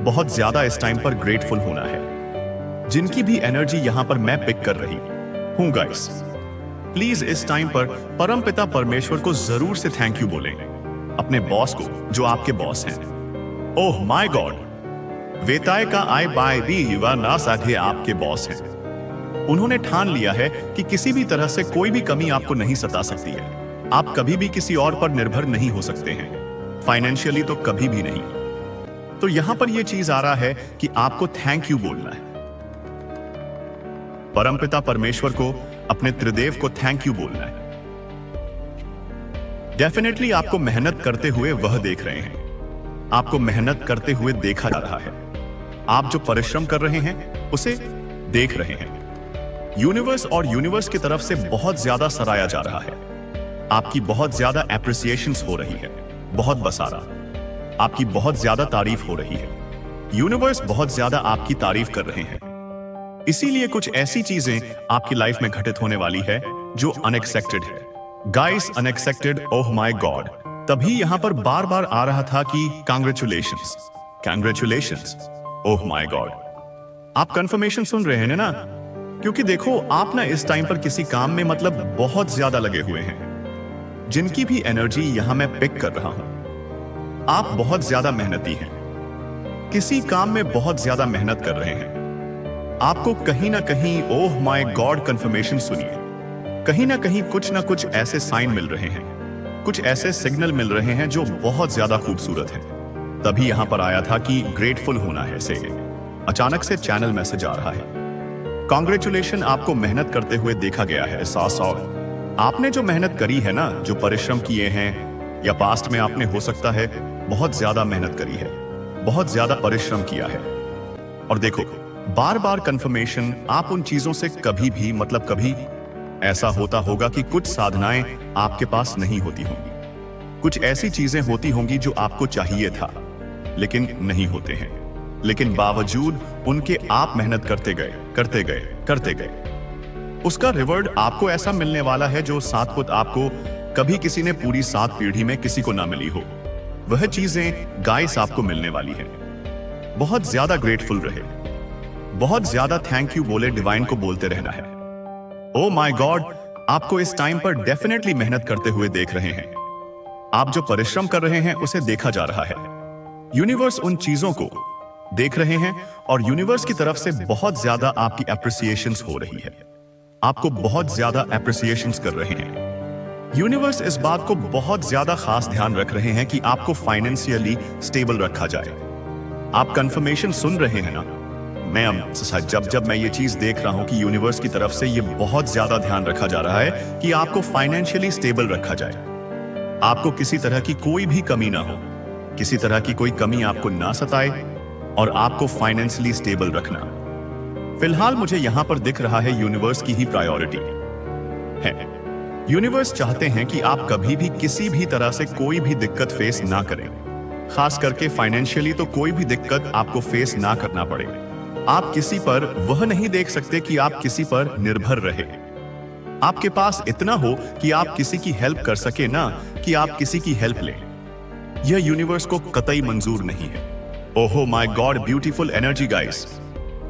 बहुत ज्यादा इस टाइम पर ग्रेटफुल होना है। जिनकी भी एनर्जी यहां पर मैं पिक कर रही हूं गाइस, प्लीज इस टाइम पर परमपिता परमेश्वर को जरूर से थैंक यू बोलें, अपने बॉस को जो आपके बॉस हैं। ओह माय गॉड, वेताय का आय बाय भी व ना साधे आपके बॉस हैं। उन्होंने ठान लिया है कि किसी भी तरह से कोई भी कमी आपको नहीं सता सकती है। आप कभी भी किसी और पर निर्भर नहीं हो सकते हैं, फाइनेंशियली तो कभी भी नहीं। तो यहां पर यह चीज आ रहा है कि आपको थैंक यू बोलना है। परमपिता परमेश्वर को, अपने त्रिदेव को थैंक यू बोलना है। डेफिनेटली आपको मेहनत करते हुए वह देख रहे हैं, आपको मेहनत करते हुए देखा जा रहा है। आप जो परिश्रम कर रहे हैं उसे देख रहे हैं। यूनिवर्स और यूनिवर्स की तरफ से बहुत ज्यादा सराहा जा रहा है। आपकी बहुत ज्यादा एप्रिसिएशंस हो रही है, बहुत बसारा, आपकी बहुत ज्यादा तारीफ हो रही है। यूनिवर्स बहुत ज्यादा आपकी तारीफ कर रहे हैं। इसीलिए कुछ ऐसी चीजें आपकी लाइफ में घटित होने वाली है जो अनएक्सपेक्टेड है। Guys, unexpected, oh my God. तभी यहां पर बार बार आ रहा था कि congratulations, congratulations, oh my God. आप कंफर्मेशन सुन रहे हैं ना? क्योंकि देखो, आप ना इस टाइम पर किसी काम में मतलब बहुत ज्यादा लगे हुए हैं। जिनकी भी एनर्जी यहां मैं पिक कर रहा हूं, आप बहुत ज्यादा मेहनती हैं, किसी काम में बहुत ज्यादा मेहनत कर रहे हैं। आपको कहीं ना कहीं ओह माय गॉड कंफर्मेशन सुनिए, कहीं ना कहीं कुछ ना कुछ ऐसे साइन मिल रहे हैं, कुछ ऐसे सिग्नल मिल रहे हैं जो बहुत ज्यादा खूबसूरत हैं। तभी यहां पर आया था कि ग्रेटफुल होना है से अचानक से चैनल मैसेज आ रहा है। कांग्रेचुलेशन, आपको मेहनत करते हुए देखा गया है। आपने जो मेहनत करी है ना, जो परिश्रम किए हैं, या पास्ट में आपने हो सकता है बहुत ज्यादा मेहनत करी है, बहुत ज्यादा परिश्रम किया है। और देखो, बार बार कंफर्मेशन, आप उन चीजों से कभी भी मतलब कभी ऐसा होता होगा कि कुछ साधनाएं आपके पास नहीं होती होंगी, कुछ ऐसी चीजें होती होंगी जो आपको चाहिए था लेकिन नहीं होते हैं, लेकिन बावजूद उनके आप मेहनत करते गए, करते गए, करते गए। उसका रिवॉर्ड आपको ऐसा मिलने वाला है जो सात पुत आपको कभी किसी ने पूरी 7 पीढ़ी में किसी को ना मिली हो। वह चीजें गाइस आपको मिलने वाली है। बहुत ज्यादा ग्रेटफुल रहे, बहुत ज्यादा थैंक यू बोले, डिवाइन को बोलते रहना है। ओ माय गॉड, आपको इस टाइम पर डेफिनेटली मेहनत करते हुए देख रहे हैं। आप जो परिश्रम कर रहे हैं उसे देखा जा रहा है। यूनिवर्स उन चीजों को देख रहे हैं और यूनिवर्स की तरफ से बहुत ज्यादा आपकी एप्रिसिएशंस हो रही है, आपको बहुत ज्यादा एप्रिसिएशंस कर रहे हैं। यूनिवर्स इस बात को बहुत ज्यादा खास ध्यान रख रहे हैं कि आपको फाइनेंशियली स्टेबल रखा जाए। आप कंफर्मेशन सुन रहे हैं ना? मैं जब मैं ये चीज देख रहा हूं कि यूनिवर्स की तरफ से ये बहुत ज्यादा ध्यान रखा जा रहा है कि आपको फाइनेंशियली स्टेबल रखा जाए, आपको किसी तरह की कोई भी कमी ना हो, किसी तरह की कोई कमी आपको ना सताए और आपको फाइनेंशियली स्टेबल रखना। फिलहाल मुझे यहां पर दिख रहा है यूनिवर्स की ही प्रायोरिटी है। यूनिवर्स चाहते हैं कि आप कभी भी किसी भी तरह से कोई भी दिक्कत फेस ना करें, खास करके फाइनेंशियली तो कोई भी दिक्कत आपको फेस ना करना पड़े। आप किसी पर वह नहीं देख सकते कि आप किसी पर निर्भर रहे। आपके पास इतना हो कि आप किसी की हेल्प कर सके, ना कि आप किसी की हेल्प लें। यह यूनिवर्स को कतई मंजूर नहीं है। ओहो my God, beautiful energy guys,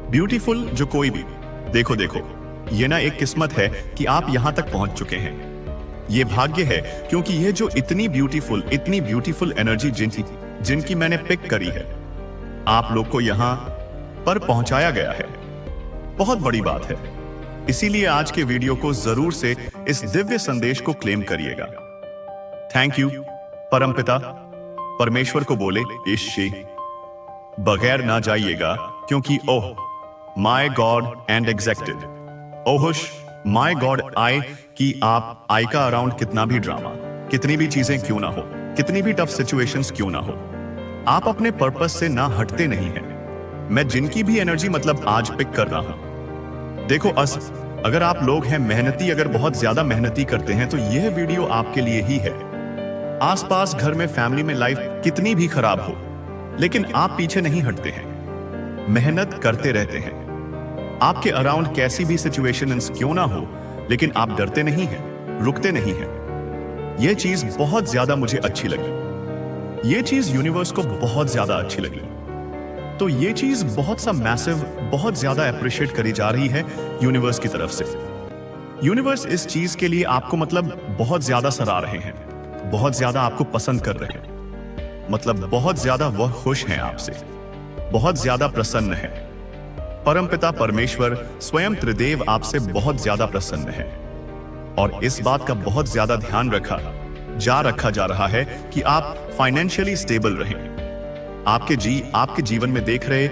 beautiful जो कोई भी देखो, ये ना एक किस्मत है कि आप यहां तक पहुंच चुके हैं। ये भाग्य है क्योंकि ये जो इतनी ब्यूटीफुल एनर्जी जिनकी मैंने पिक करी है, आप लोग को यहां पर पहुंचाया गया है। बहुत बड़ी बात है। इसीलिए आज के वीडियो को जरूर से इस दिव्य संदेश को क्लेम करिएगा। थैंक यू परमपिता परमेश्वर को बोले ईशी बगैर ना जाइएगा, क्योंकि oh my god and excited, ओहुश माय गॉड आई, कि आप आई का अराउंड कितना भी ड्रामा, कितनी भी चीजें क्यों ना हो, कितनी भी टफ सिचुएशंस क्यों ना हो, आप अपने पर्पस से ना हटते नहीं हैं। मैं जिनकी भी एनर्जी मतलब आज पिक कर रहा हूं, देखो अगर आप लोग हैं मेहनती, अगर बहुत ज्यादा मेहनती करते हैं तो यह वीडियो आपके लिए ही है। आसपास घर में, फैमिली में लाइफ कितनी भी खराब हो, लेकिन आप पीछे नहीं हटते हैं, मेहनत करते रहते हैं। आपके अराउंड कैसी भी सिचुएशंस क्यों ना हो, लेकिन आप डरते नहीं हैं, रुकते नहीं हैं। यह चीज बहुत ज्यादा मुझे अच्छी लगी, यह चीज यूनिवर्स को बहुत ज्यादा अच्छी लगी। तो ये चीज बहुत सा मैसिव, बहुत ज्यादा अप्रिशिएट करी जा रही है यूनिवर्स की तरफ से। यूनिवर्स इस चीज के लिए आपको मतलब बहुत ज्यादा सराह रहे हैं, बहुत ज्यादा आपको पसंद कर रहे हैं, मतलब बहुत ज्यादा वह खुश हैं आपसे। बहुत ज्यादा प्रसन्न है। परमपिता परमेश्वर स्वयं त्रिदेव आपसे बहुत ज्यादा प्रसन्न है और इस बात का बहुत ज्यादा ध्यान रखा जा रहा है कि आप फाइनेंशियली स्टेबल रहें। आपके जीवन में देख रहे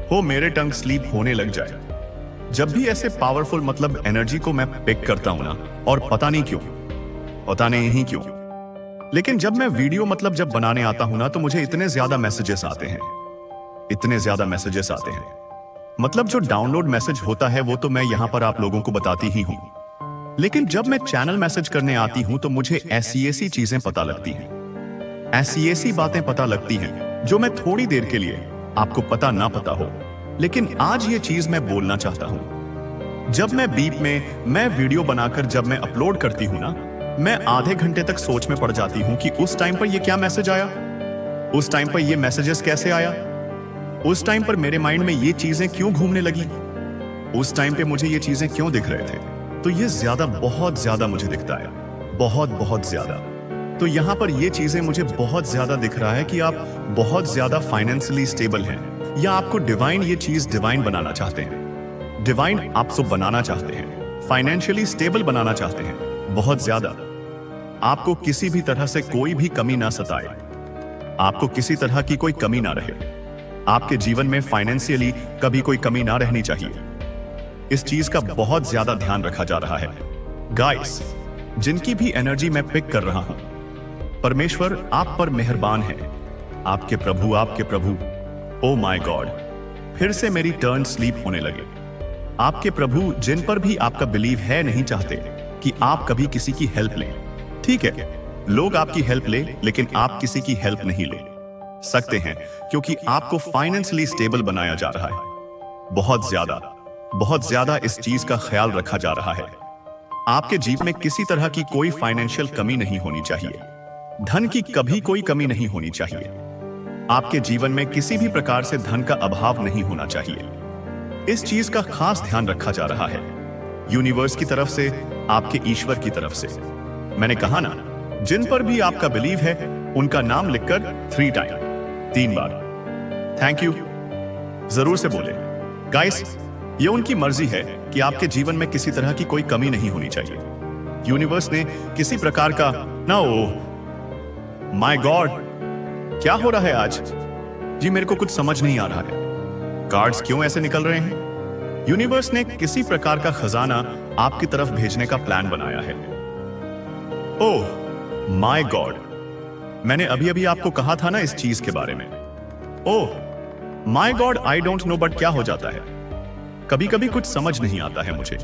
हो मेरे टंग स्लीप होने लग जाए जब भी ऐसे पावरफुल मतलब एनर्जी को मैं पिक करता हूं ना, और पता नहीं क्यों, लेकिन जब मैं वीडियो जब बनाने आता हूं ना, तो मुझे इतने ज्यादा मैसेजेस आते हैं, जो डाउनलोड मैसेज होता है वो तो मैं यहां पर आप लोगों को बताती ही हूं, लेकिन जब मैं चैनल मैसेज करने आती हूं तो मुझे ऐसी चीजें पता लगती हैं, ऐसी बातें पता लगती हैं जो मैं थोड़ी देर के लिए, आपको पता ना पता हो, लेकिन आज ये चीज मैं बोलना चाहता हूं। जब मैं बीच में मैं वीडियो बनाकर जब मैं अपलोड करती हूं ना, मैं आधे घंटे तक सोच में पड़ जाती हूं कि उस टाइम पर ये क्या मैसेज आया, उस टाइम पर ये मैसेजेस कैसे आया, उस टाइम पर मेरे माइंड में ये चीजें क्यों घूमने लगी, उस टाइम पे मुझे ये चीजें क्यों दिख रहे थे। तो ये बहुत ज्यादा मुझे दिखता है, बहुत ज्यादा। तो यहां पर ये चीजें मुझे बहुत ज्यादा दिख रहा है कि आप बहुत ज्यादा फाइनेंशियली स्टेबल हैं, या आपको डिवाइन ये चीज डिवाइन बनाना चाहते हैं, डिवाइन आपको बनाना चाहते हैं, फाइनेंशियली स्टेबल बनाना चाहते हैं बहुत ज्यादा। आपको किसी भी तरह से कोई भी कमी ना सताए, आपको किसी तरह की कोई कमी ना रहे, आपके जीवन में फाइनेंशियली कभी कोई कमी ना रहनी चाहिए। इस चीज का बहुत ज्यादा ध्यान रखा जा रहा है। गाइस, जिनकी भी एनर्जी मैं पिक कर रहा हूं, परमेश्वर आप पर मेहरबान है, आपके प्रभु, ओ माय गॉड, फिर से मेरी टर्न स्लीप होने लगे। आपके प्रभु जिन पर भी आपका बिलीव है नहीं चाहते कि आप कभी किसी की हेल्प लें। ठीक है, लोग आपकी हेल्प ले, लेकिन आप किसी की हेल्प नहीं ले सकते हैं, क्योंकि आपको फाइनेंशियली स्टेबल बनाया जा रहा है। बहुत ज्यादा इस चीज का ख्याल रखा जा रहा है। आपके जीवन में किसी तरह की कोई फाइनेंशियल कमी नहीं होनी चाहिए, धन की कभी कोई कमी नहीं होनी चाहिए। आपके जीवन में किसी भी प्रकार से धन का अभाव नहीं होना चाहिए। इस चीज का खास ध्यान रखा जा रहा है, यूनिवर्स की तरफ से, आपके ईश्वर की तरफ से। मैंने कहा ना, जिन पर भी आपका बिलीव है उनका नाम लिखकर 3 बार थैंक यू जरूर से बोले। गाइस, ये उनकी मर्जी है कि आपके जीवन में किसी तरह की कोई कमी नहीं होनी चाहिए। यूनिवर्स ने किसी प्रकार का ना, ओ माय गॉड, क्या हो रहा है आज जी, मेरे को कुछ समझ नहीं आ रहा है। कार्ड्स क्यों ऐसे निकल रहे हैं? यूनिवर्स ने किसी प्रकार का खजाना आपकी तरफ भेजने का प्लान बनाया है। ओह माय गॉड, मैंने अभी आपको कहा था ना इस चीज के बारे में। ओह my god, I don't know, but क्या हो जाता है, कभी कभी कुछ समझ नहीं आता है मुझे।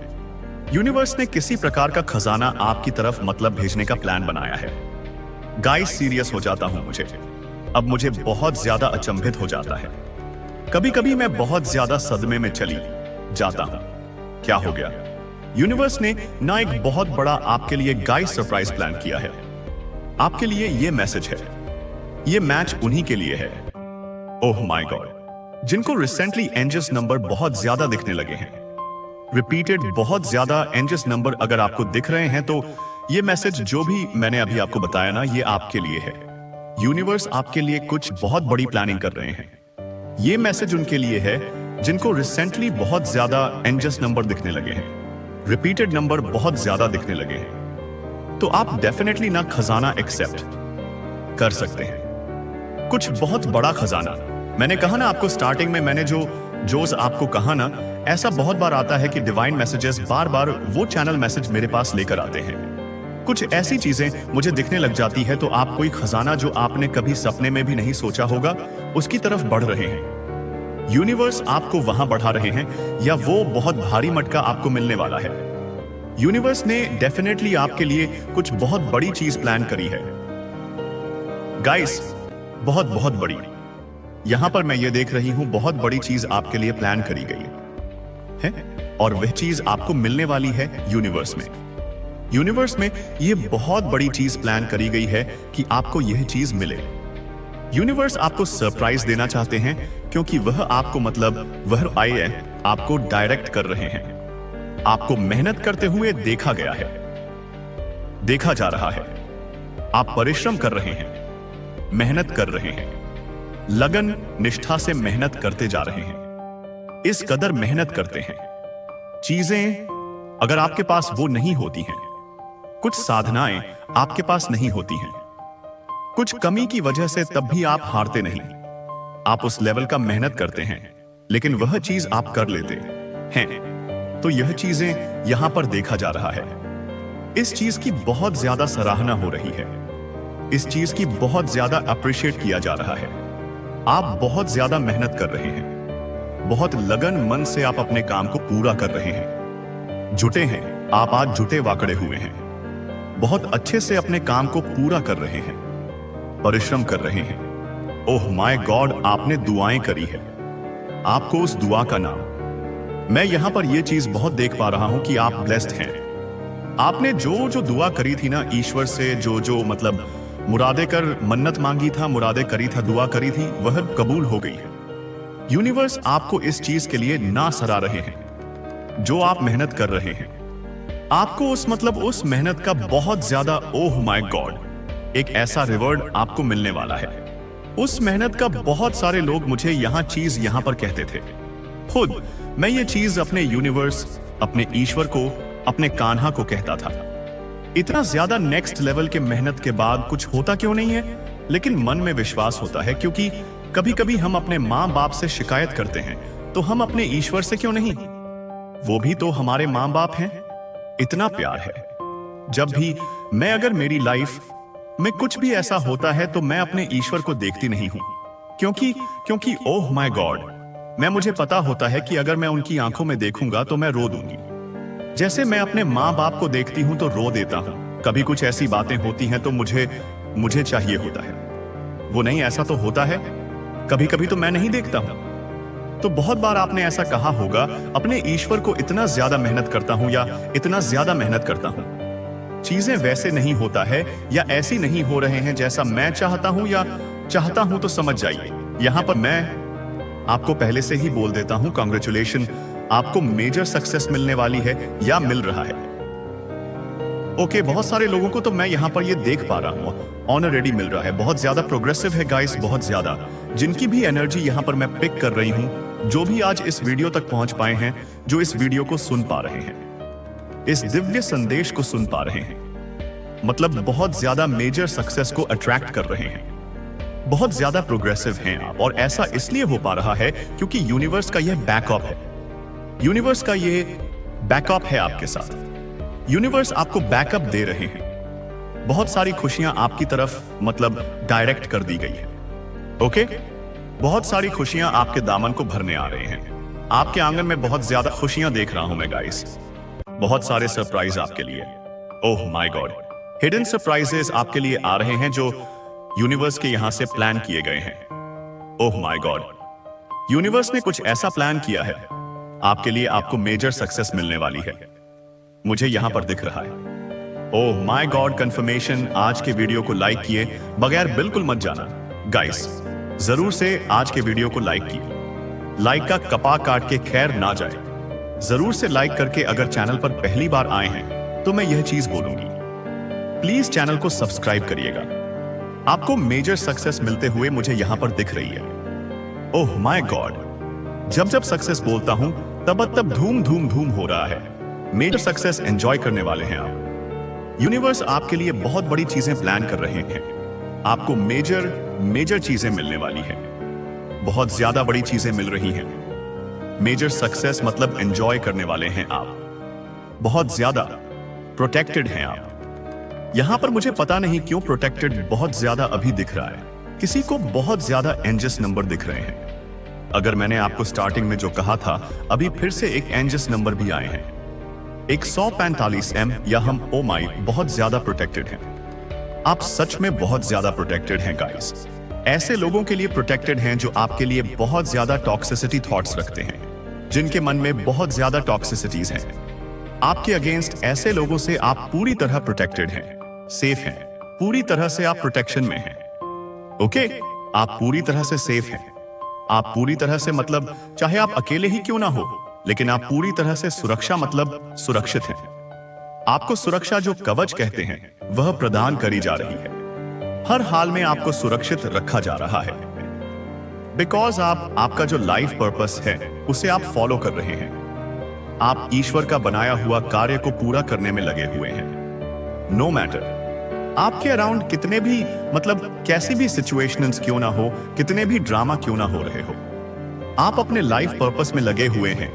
यूनिवर्स ने किसी प्रकार का खजाना आपकी तरफ भेजने का प्लान बनाया है। गाइस, सीरियस हो जाता हूं अब मुझे बहुत ज्यादा अचंभित हो जाता है। कभी कभी मैं बहुत ज्यादा सदमे में चली जाता हूं। क्या हो गया? यूनिवर्स ने ना एक बहुत बड़ा आपके लिए गाइस सरप्राइज प्लान किया है। आपके लिए ये मैसेज है, ये मैच उन्हीं के लिए है। ओह माय गॉड, जिनको रिसेंटली एंजल्स नंबर बहुत ज्यादा दिखने लगे हैं, रिपीटेड बहुत ज्यादा एंजल्स नंबर अगर आपको दिख रहे हैं, तो ये मैसेज जो भी मैंने अभी आपको बताया ना, ये आपके लिए है। यूनिवर्स आपके लिए कुछ बहुत बड़ी प्लानिंग कर रहे हैं। ये मैसेज उनके लिए है जिनको रिसेंटली बहुत ज्यादा एंजल्स नंबर दिखने लगे हैं, रिपीटेड नंबर बहुत ज्यादा दिखने लगे हैं। तो आप डेफिनेटली ना खजाना एक्सेप्ट कर सकते हैं, कुछ बहुत बड़ा खजाना। मैंने कहा ना आपको स्टार्टिंग में, मैंने जो आपको कहा ना, ऐसा बहुत बार आता है कि डिवाइन मैसेजेस बार बार वो चैनल मैसेज मेरे पास लेकर आते हैं। कुछ ऐसी चीजें मुझे दिखने लग जाती है, तो आप कोई खजाना जो आपने कभी सपने में भी नहीं सोचा होगा, उसकी तरफ बढ़ रहे हैं। यूनिवर्स आपको वहां बढ़ा रहे हैं, या वो बहुत भारी मटका आपको मिलने वाला है। यूनिवर्स ने डेफिनेटली आपके लिए कुछ बहुत बड़ी चीज प्लान करी है। गाइस, बहुत बड़ी। यहां पर मैं ये देख रही हूं, बहुत बड़ी चीज आपके लिए प्लान करी गई है, और वह चीज आपको मिलने वाली है यूनिवर्स में। यूनिवर्स में ये बहुत बड़ी चीज प्लान करी गई है कि आपको यह चीज मिले। यूनिवर्स आपको सरप्राइज देना चाहते हैं, क्योंकि वह आपको वह आए आपको डायरेक्ट कर रहे हैं। आपको मेहनत करते हुए देखा गया है, देखा जा रहा है। आप परिश्रम कर रहे हैं, मेहनत कर रहे हैं, लगन निष्ठा से मेहनत करते जा रहे हैं। इस कदर मेहनत करते हैं। चीजें अगर आपके पास वो नहीं होती हैं, कुछ साधनाएं आपके पास नहीं होती हैं, कुछ कमी की वजह से, तब भी आप हारते नहीं। आप उस लेवल का मेहनत करते हैं, लेकिन वह चीज आप कर लेते हैं। तो यह चीजें यहां पर देखा जा रहा है। इस चीज की बहुत ज्यादा सराहना हो रही है। इस चीज की बहुत ज्यादा अप्रिशिएट किया जा रहा है। आप बहुत ज्यादा मेहनत कर रहे हैं। बहुत लगन मन से आप अपने काम को पूरा कर रहे हैं। जुटे हैं, आप आज जुटे वाकड़े हुए हैं। बहुत अच्छे से अपने काम को पूरा कर रहे हैं, परिश्रम कर रहे हैं। ओह माय गॉड, आपने दुआएं करी है। आपको उस दुआ का नाम, मैं यहां पर यह चीज बहुत देख पा रहा हूं कि आप ब्लेस्ड हैं। आपने जो जो दुआ करी थी ना ईश्वर से, जो मतलब मुरादे कर मन्नत मांगी था, मुरादे करी था, दुआ करी थी, वह कबूल हो गई है। यूनिवर्स आपको इस चीज के लिए ना सराह रहे हैं जो आप मेहनत कर रहे हैं। आपको उस मेहनत का बहुत ज्यादा, ओह माय गॉड, एक ऐसा रिवॉर्ड आपको मिलने वाला है। उस मेहनत का बहुत सारे लोग मुझे यहां पर कहते थे। खुद मैं ये चीज अपने यूनिवर्स, अपने ईश्वर को, अपने कान्हा को कहता था। इतना ज्यादा नेक्स्ट लेवल के मेहनत के बाद कुछ होता क्यों नहीं है? लेकिन मन में विश्वास होता है, क्योंकि कभी कभी हम अपने माँ बाप से शिकायत करते हैं, तो हम अपने ईश्वर से क्यों नहीं? वो भी तो हमारे माँ बाप हैं। इतना प्यार है। जब भी मैं, अगर मेरी लाइफ में कुछ भी ऐसा होता है तो मैं अपने ईश्वर को देखती नहीं हूं, क्योंकि ओह माय गॉड, मुझे पता होता है कि अगर मैं उनकी आंखों में देखूंगा तो मैं रो दूंगी। जैसे मैं अपने माँ बाप को देखती हूं तो रो देता हूं। कभी कुछ ऐसी बातें होती हैं तो मुझे चाहिए होता है, वो नहीं, ऐसा तो होता है। कभी कभी तो मैं नहीं देखता हूं। तो बहुत बार आपने ऐसा कहा होगा, अपने ईश्वर को इतना ज्यादा मेहनत करता हूं या इतना ज्यादा मेहनत करता हूं, चीजें वैसे नहीं होता है या ऐसी नहीं हो रहे हैं जैसा मैं चाहता हूं या चाहता हूं। तो समझ जाइए, यहां पर मैं आपको पहले से ही बोल देता हूं, कांग्रेचुलेशन, आपको मेजर सक्सेस मिलने वाली है या मिल रहा है। ओके, बहुत सारे लोगों को तो मैं यहां पर ये देख पा रहा हूं, ऑलरेडी मिल रहा है। बहुत ज्यादा प्रोग्रेसिव है गाइस, बहुत ज्यादा। जिनकी भी एनर्जी यहां पर मैं पिक कर रही हूं, जो भी आज इस वीडियो तक पहुंच पाए हैं, जो इस वीडियो को सुन पा रहे हैं, इस दिव्य संदेश को सुन पा रहे हैं, मतलब बहुत ज्यादा मेजर सक्सेस को अट्रैक्ट कर रहे हैं। बहुत ज्यादा प्रोग्रेसिव हैं आप, और ऐसा इसलिए हो पा रहा है क्योंकि यूनिवर्स का यह बैकअप है। यूनिवर्स का ये बैकअप है आपके साथ। यूनिवर्स आपको बैकअप दे रहे हैं। बहुत सारी खुशियां आपकी तरफ मतलब डायरेक्ट कर दी गई है। ओके, बहुत सारी खुशियां आपके दामन को भरने आ रहे हैं। आपके आंगन में बहुत ज्यादा खुशियां देख रहा हूं मैं गाइस। बहुत सारे सरप्राइज आपके लिए। ओह माय गॉड, हिडन सरप्राइजेस आपके लिए आ रहे हैं जो यूनिवर्स के यहां से प्लान किए गए हैं। ओह माय गॉड, यूनिवर्स ने कुछ ऐसा प्लान किया है आपके लिए, आपको मेजर सक्सेस मिलने वाली है। मुझे यहां पर दिख रहा है। ओह माय गॉड, कंफर्मेशन। आज के वीडियो को लाइक किए बगैर बिल्कुल मत जाना गाइस, जरूर से आज के वीडियो को लाइक किए। लाइक का कपा काट के खैर ना जाए, जरूर से लाइक करके अगर चैनल पर पहली बार आए हैं तो मैं यह चीज बोलूंगी, प्लीज चैनल को सब्सक्राइब करिएगा। आपको मेजर सक्सेस मिलते हुए मुझे यहां पर दिख रही है। ओह माय गॉड, जब सक्सेस बोलता हूं तब धूम धूम धूम हो रहा है। मेजर सक्सेस एंजॉय करने वाले हैं आप। यूनिवर्स आपके लिए बहुत बड़ी चीजें प्लान कर रहे हैं। आपको मेजर चीजें मिलने वाली है। बहुत ज्यादा बड़ी चीजें मिल रही हैं। मेजर सक्सेस मतलब एंजॉय करने वाले हैं आप। बहुत ज्यादा प्रोटेक्टेड हैं आप। यहां पर मुझे पता नहीं क्यों प्रोटेक्टेड बहुत ज्यादा अभी दिख रहा है। किसी को बहुत ज्यादा एंजस नंबर दिख रहे हैं। अगर मैंने आपको स्टार्टिंग में जो कहा था, अभी फिर से एक एंजस नंबर भी आए हैं, 145M, या हम ओ माई बहुत ज्यादा प्रोटेक्टेड हैं। आप सच में बहुत ज्यादा प्रोटेक्टेड हैं गाइस। ऐसे लोगों के लिए प्रोटेक्टेड हैं जो आपके लिए बहुत ज्यादा टॉक्सिसिटी थॉट्स रखते हैं, जिनके मन में बहुत ज्यादा टॉक्सिसिटीज हैं। आपके अगेंस्ट ऐसे लोगों से आप पूरी तरह प्रोटेक्टेड हैं, सेफ हैं, पूरी तरह से आप प्रोटेक्शन में हैं। ओके, आप पूरी तरह से सेफ हैं। आप पूरी तरह से मतलब चाहे आप अकेले ही क्यों ना हो, लेकिन आप पूरी तरह से सुरक्षा मतलब सुरक्षित हैं। आपको सुरक्षा जो कवच कहते हैं वह प्रदान करी जा रही है। हर हाल में आपको सुरक्षित रखा जा रहा है। बिकॉज आप आपका जो लाइफ पर्पस है उसे आप फॉलो कर रहे हैं। आप ईश्वर का बनाया हुआ कार्य को पूरा करने में लगे हुए हैं। नो मैटर आपके अराउंड कितने भी कैसी भी सिचुएशंस क्यों ना हो, कितने भी ड्रामा क्यों ना हो रहे हो, आप अपने लाइफ पर्पस में लगे हुए हैं,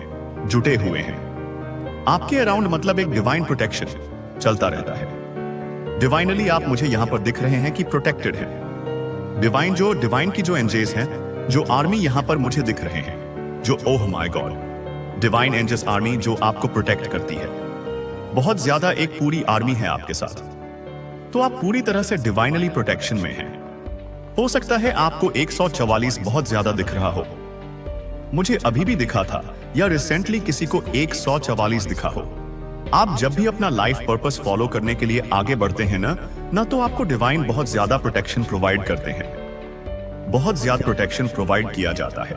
जुटे हुए हैं। आपके अराउंड एक डिवाइन प्रोटेक्शन चलता रहता है। डिवाइनली आप मुझे यहां पर दिख रहे हैं कि प्रोटेक्टेड है। डिवाइन की जो एंजेल्स हैं, जो आर्मी यहां पर मुझे दिख रहे हैं, जो oh my God, divine angels army जो आपको प्रोटेक्ट करती है। बहुत ज्यादा एक पूरी आर्मी है आपके साथ। तो आप पूरी तरह से डिवाइनली प्रोटेक्शन में हैं। हो सकता है आपको 144 बहुत ज्यादा दिख रहा हो, मुझे अभी भी दिखा था, या रिसेंटली किसी को 144 दिखा हो। आप जब भी अपना लाइफ पर्पस फॉलो करने के लिए आगे बढ़ते हैं ना तो आपको डिवाइन बहुत ज्यादा प्रोटेक्शन प्रोवाइड करते हैं, बहुत ज्यादा प्रोटेक्शन प्रोवाइड किया जाता है।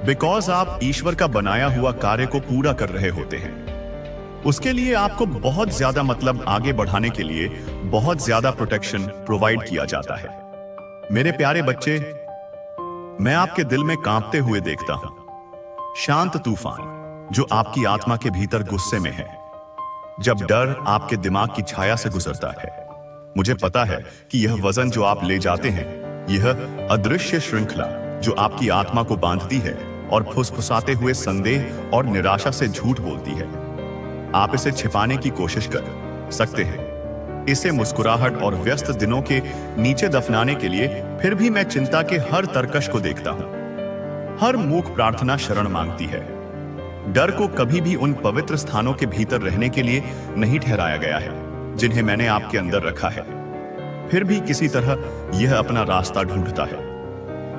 बिकॉज आप ईश्वर का बनाया हुआ कार्य को पूरा कर रहे होते हैं। उसके लिए आपको बहुत ज्यादा आगे बढ़ाने के लिए बहुत ज्यादा प्रोटेक्शन प्रोवाइड किया जाता है। मेरे प्यारे बच्चे, मैं आपके दिल में कांपते हुए देखता हूं शांत तूफान जो आपकी आत्मा के भीतर गुस्से में है। जब डर आपके दिमाग की छाया से गुजरता है, मुझे पता है कि यह वजन जो आप ले जाते हैं, यह अदृश्य श्रृंखला जो आपकी आत्मा को बांधती है और फुसफुसाते हुए संदेह और निराशा से झूठ बोलती है। आप इसे छिपाने की कोशिश कर सकते हैं, इसे मुस्कुराहट और व्यस्त दिनों के नीचे दफनाने के लिए, फिर भी मैं चिंता के हर तरकश को देखता हूं। हर मूक प्रार्थना शरण मांगती है। डर को कभी भी उन पवित्र स्थानों के भीतर रहने के लिए नहीं ठहराया गया है जिन्हें मैंने आपके अंदर रखा है। फिर भी किसी तरह यह अपना रास्ता ढूंढता है।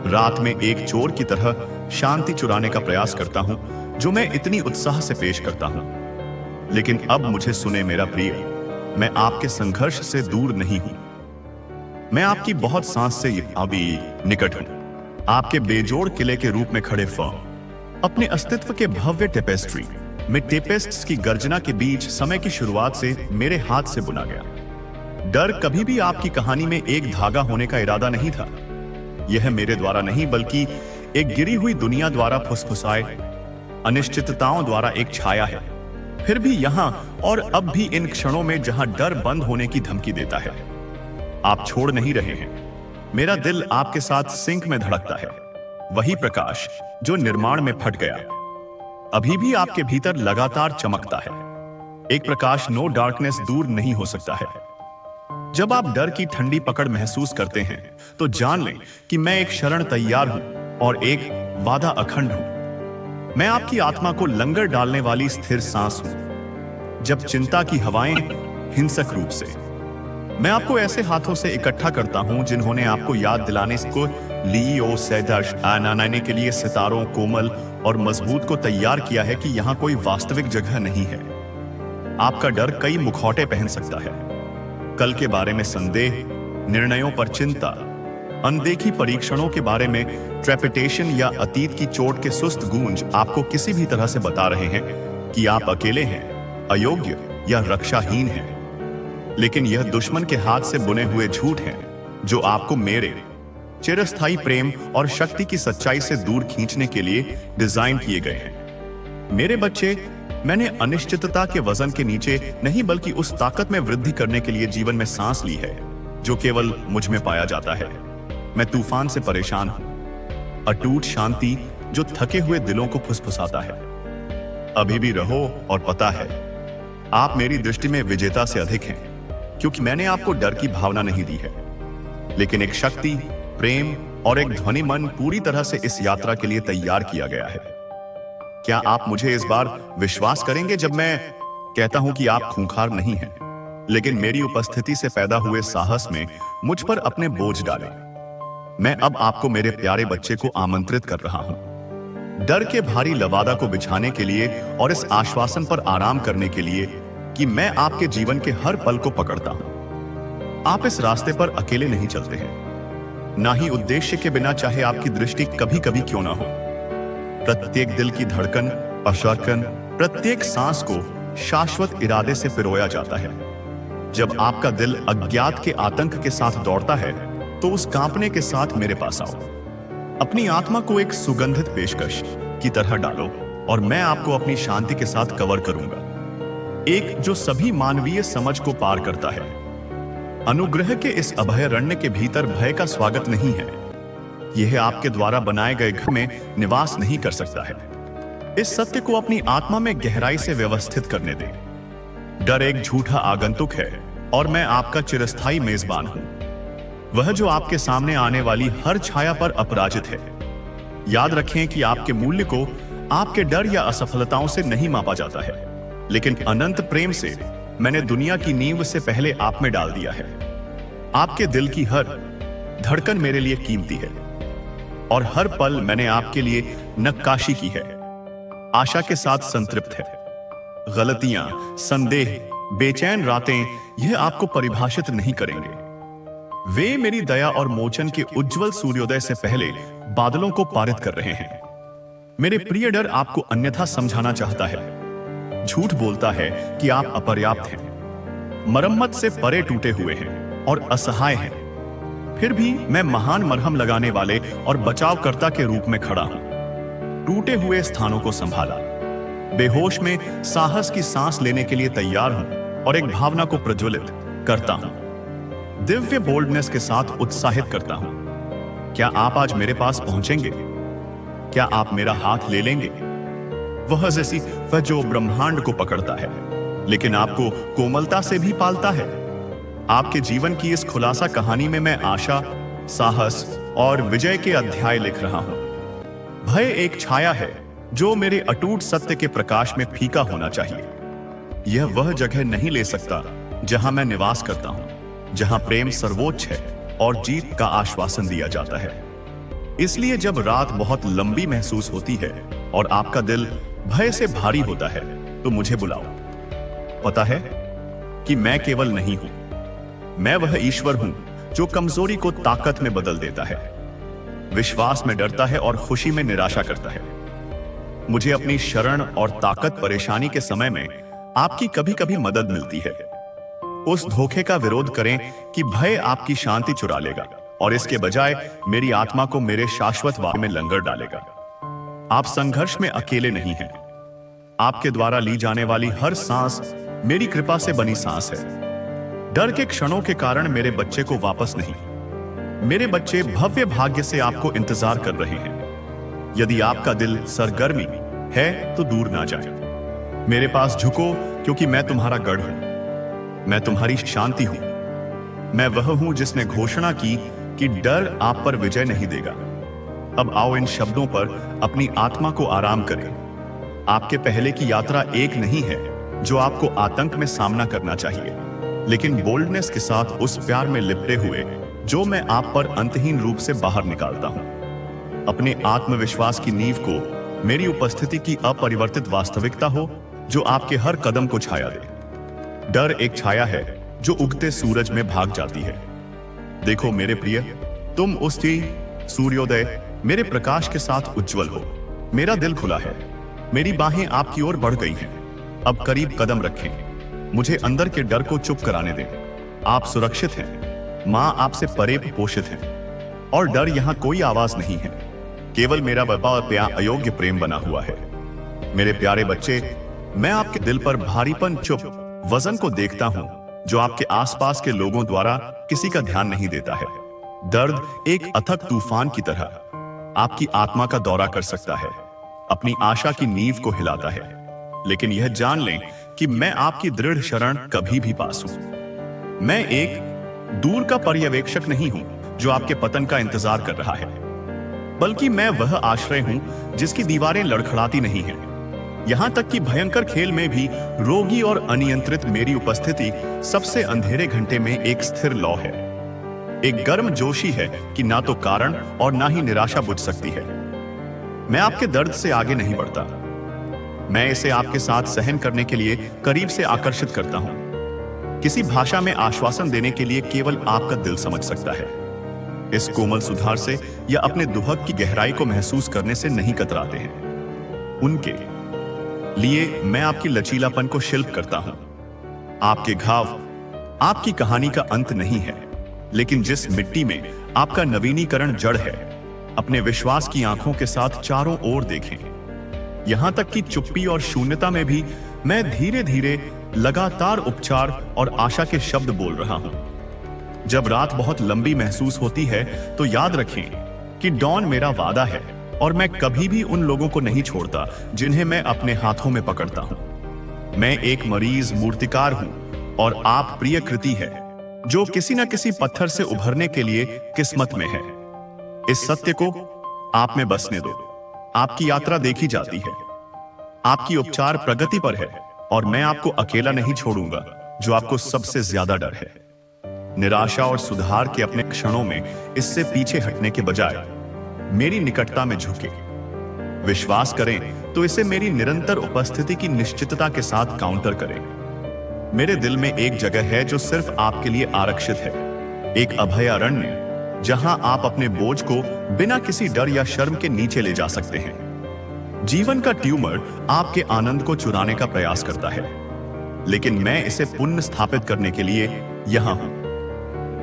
रात में एक चोर की तरह शांति चुराने का प्रयास करता हूं, जो मैं इतनी उत्साह से पेश करता हूं। लेकिन अब मुझे सुने मेरा प्रिय, मैं आपके संघर्ष से दूर नहीं हूं। मैं आपकी बहुत सांस से अभी निकट हूं। आपके बेजोड़ किले के रूप में खड़े फर्म, अपने अस्तित्व के भव्य टेपेस्ट्री में टेपेस्ट्स की गर्जना के बीच समय की शुरुआत से मेरे हाथ से बुना गया। डर कभी भी आपकी कहानी में एक धागा होने का इरादा नहीं था। यह मेरे द्वारा नहीं, बल्कि एक गिरी हुई दुनिया द्वारा फुसफुसाए अनिश्चितताओं द्वारा एक छाया है। फिर भी यहां और अब भी इन क्षणों में जहां डर बंद होने की धमकी देता है, आप छोड़ नहीं रहे हैं। मेरा दिल आपके साथ सिंक में धड़कता है। वही प्रकाश जो निर्माण में फट गया अभी भी आपके भीतर लगातार चमकता है। एक प्रकाश, नो डार्कनेस, दूर नहीं हो सकता है। जब आप डर की ठंडी पकड़ महसूस करते हैं तो जान लें कि मैं एक शरण तैयार हूं और एक वादा अखंड हूं। मैं आपकी आत्मा को लंगर डालने वाली स्थिर सांस हूं। जब चिंता की हवाएं हिंसक रूप से, मैं आपको ऐसे हाथों से इकट्ठा करता हूं जिन्होंने आपको याद दिलाने को लियो सैदर्श आनाने के लिए सितारों, कोमल और मजबूत को तैयार किया है कि यहां कोई वास्तविक जगह नहीं है। आपका डर कई मुखौटे पहन सकता है। कल के बारे में संदेह, निर्णयों पर चिंता, अनदेखी परीक्षणों के बारे में ट्रेपिटेशन या अतीत की चोट के सुस्त गूंज आपको किसी भी तरह से बता रहे हैं कि आप अकेले हैं, अयोग्य या रक्षाहीन हैं। लेकिन यह दुश्मन के हाथ से बुने हुए झूठ हैं जो आपको मेरे चिरस्थायी प्रेम और शक्ति की सच्चाई से दूर खींचने के लिए डिजाइन किए गए हैं। मेरे बच्चे, मैंने अनिश्चितता के वजन के नीचे नहीं, बल्कि उस ताकत में वृद्धि करने के लिए जीवन में सांस ली है जो केवल मुझ में पाया जाता है। मैं तूफान से परेशान हूं, अटूट शांति जो थके हुए दिलों को फुसफुसाता है। अभी भी रहो, और पता है आप मेरी दृष्टि में विजेता से अधिक हैं, क्योंकि मैंने आपको डर की भावना नहीं दी है, लेकिन एक शक्ति, प्रेम और एक ध्वनि मन पूरी तरह से इस यात्रा के लिए तैयार किया गया है। क्या आप मुझे इस बार विश्वास करेंगे जब मैं कहता हूं कि आप खूंखार नहीं हैं, लेकिन मेरी उपस्थिति से पैदा हुए साहस में मुझ पर अपने बोझ डालें। मैं अब आपको, मेरे प्यारे बच्चे, को आमंत्रित कर रहा हूं, डर के भारी लबादा को बिछाने के लिए और इस आश्वासन पर आराम करने के लिए कि मैं आपके जीवन के हर पल को पकड़ता हूं। आप इस रास्ते पर अकेले नहीं चलते हैं, ना ही उद्देश्य के बिना, चाहे आपकी दृष्टि कभी कभी क्यों ना हो। प्रत्येक दिल की धड़कन, अशर्कन, प्रत्येक सांस को शाश्वत इरादे से पिरोया जाता है। जब आपका दिल अज्ञात के आतंक के साथ दौड़ता है तो उस कांपने के साथ मेरे पास आओ। अपनी आत्मा को एक सुगंधित पेशकश की तरह डालो और मैं आपको अपनी शांति के साथ कवर करूंगा, एक जो सभी मानवीय समझ को पार करता है। अनुग्रह के इस अभयारण्य के भीतर भय का स्वागत नहीं है। यह आपके द्वारा बनाए गए घर में निवास नहीं कर सकता है। इस सत्य को अपनी आत्मा में गहराई से व्यवस्थित करने दें। डर एक झूठा आगंतुक है और मैं आपका चिरस्थायी मेजबान हूं, वह जो आपके सामने आने वाली हर छाया पर अपराजित है। याद रखें कि आपके मूल्य को आपके डर या असफलताओं से नहीं मापा जाता है, लेकिन अनंत प्रेम से मैंने दुनिया की नींव से पहले आप में डाल दिया है। आपके दिल की हर धड़कन मेरे लिए कीमती है और हर पल मैंने आपके लिए नक्काशी की है, आशा के साथ संतृप्त है। गलतियां, संदेह, बेचैन रातें यह आपको परिभाषित नहीं करेंगे। वे मेरी दया और मोचन के उज्जवल सूर्योदय से पहले बादलों को पारित कर रहे हैं। मेरे प्रिय डर आपको अन्यथा समझाना चाहता है, झूठ बोलता है कि आप अपर्याप्त हैं, मरम्मत से परे टूटे हुए हैं और असहाय हैं। फिर भी मैं महान मरहम लगाने वाले और बचावकर्ता के रूप में खड़ा हूं। टूटे हुए स्थानों को संभाला, बेहोश में साहस की सांस लेने के लिए तैयार हूं और एक भावना को प्रज्वलित करता हूं, दिव्य बोल्डनेस के साथ उत्साहित करता हूं। क्या आप आज मेरे पास पहुंचेंगे? क्या आप मेरा हाथ ले लेंगे? वह जो ब्रह्मांड को पकड़ता है लेकिन आपको कोमलता से भी पालता है। आपके जीवन की इस खुलासा कहानी में मैं आशा, साहस और विजय के अध्याय लिख रहा हूं। भय एक छाया है जो मेरे अटूट सत्य के प्रकाश में फीका होना चाहिए। यह वह जगह नहीं ले सकता जहां मैं निवास करता हूं, जहां प्रेम सर्वोच्च है और जीत का आश्वासन दिया जाता है। इसलिए जब रात बहुत लंबी महसूस होती है और आपका दिल भय से भारी होता है तो मुझे बुलाओ। पता है कि मैं केवल नहीं हूं, मैं वह ईश्वर हूं जो कमजोरी को ताकत में बदल देता है, विश्वास में डरता है और खुशी में निराशा करता है। मुझे अपनी शरण और ताकत परेशानी के समय में आपकी कभी कभी मदद मिलती है। उस धोखे का विरोध करें कि भय आपकी शांति चुरा लेगा और इसके बजाय मेरी आत्मा को मेरे शाश्वत वाद में लंगर डालेगा। आप संघर्ष में अकेले नहीं हैं। आपके द्वारा ली जाने वाली हर सांस मेरी कृपा से बनी सांस है। डर के क्षणों के कारण मेरे बच्चे को वापस नहीं, मेरे बच्चे भव्य भाग्य से आपको इंतजार कर रहे हैं। यदि आपका दिल सरगर्मी है तो दूर ना जाए। मेरे पास झुको क्योंकि मैं तुम्हारा गढ़ हूं, मैं तुम्हारी शांति हूं। मैं वह हूं जिसने घोषणा की कि डर आप पर विजय नहीं देगा। अब आओ इन शब्दों पर अपनी आत्मा को आराम करें। आपके पहले की यात्रा एक नहीं है जो आपको आतंक में सामना करना चाहिए, लेकिन बोल्डनेस के साथ उस प्यार में लिपटे हुए जो मैं आप पर अंतहीन रूप से बाहर निकालता हूं। अपने आत्मविश्वास की नींव को मेरी उपस्थिति की अपरिवर्तित वास्तविकता हो जो आपके हर कदम को छाया दे। डर एक छाया है जो उगते सूरज में भाग जाती है। देखो मेरे प्रिय, तुम उस सूर्योदय मेरे प्रकाश के साथ उज्जवल हो। मेरा दिल खुला है, मेरी बाहें आपकी ओर बढ़ गई हैं। अब करीब कदम रखें, मुझे अंदर के डर को चुप कराने दें। आप सुरक्षित हैं, मां आपसे परे पोषित हैं और डर यहां कोई आवाज नहीं है, केवल मेरा अयोग्य प्रेम बना हुआ है। मेरे प्यारे बच्चे, मैं आपके दिल पर भारीपन चुप वजन को देखता हूं जो आपके आसपास के लोगों द्वारा किसी का ध्यान नहीं देता है। दर्द एक अथक तूफान की तरह आपकी आत्मा का दौरा कर सकता है, अपनी आशा की नींव को हिलाता है। लेकिन यह जान लें कि मैं आपकी दृढ़ शरण कभी भी पास हूं। मैं एक दूर का पर्यवेक्षक नहीं हूं जो आपके पतन का इंतजार कर रहा है, बल्कि मैं वह आश्रय हूं जिसकी दीवारें लड़खड़ाती नहीं हैं। यहां तक कि भयंकर खेल में भी रोगी और अनियंत्रित मेरी उपस्थिति सबसे अंधेरे घंटे में एक स्थिर लौ है, एक गर्म जोशी है कि ना तो कारण और ना ही निराशा बुझ सकती है। मैं आपके दर्द से आगे नहीं बढ़ता, मैं इसे आपके साथ सहन करने के लिए करीब से आकर्षित करता हूं। किसी भाषा में आश्वासन देने के लिए केवल आपका दिल समझ सकता है। इस कोमल सुधार से या अपने दुहक की गहराई को महसूस करने से नहीं कतराते हैं। उनके लिए मैं आपकी लचीलापन को शिल्प करता हूं। आपके घाव आपकी कहानी का अंत नहीं है, लेकिन जिस मिट्टी में आपका नवीनीकरण जड़ है, अपने विश्वास की आंखों के साथ चारों ओर देखें। यहां तक कि चुप्पी और शून्यता में भी मैं धीरे धीरे लगातार उपचार और आशा के शब्द बोल रहा हूं। जब रात बहुत लंबी महसूस होती है तो याद रखें कि डॉन मेरा वादा है और मैं कभी भी उन लोगों को नहीं छोड़ता जिन्हें मैं अपने हाथों में पकड़ता हूं। मैं एक मरीज मूर्तिकार हूं और आप प्रिय कृति है जो किसी न किसी पत्थर से उभरने के लिए किस्मत में है। इस सत्य को आप में बसने दो। आपकी यात्रा देखी जाती है, आपकी उपचार प्रगति पर है और मैं आपको अकेला नहीं छोड़ूंगा जो आपको सबसे ज्यादा डर है। निराशा और सुधार के अपने क्षणों में इससे पीछे हटने के बजाय मेरी निकटता में झुके। विश्वास करें तो इसे मेरी निरंतर उपस्थिति की निश्चितता के साथ काउंटर करें। मेरे दिल में एक जगह है जो सिर्फ आपके लिए आरक्षित है, एक अभयारण्य जहां आप अपने बोझ को बिना किसी डर या शर्म के नीचे ले जा सकते हैं। जीवन का ट्यूमर आपके आनंद को चुराने का प्रयास करता है, लेकिन मैं इसे पुनः स्थापित करने के लिए यहां हूं,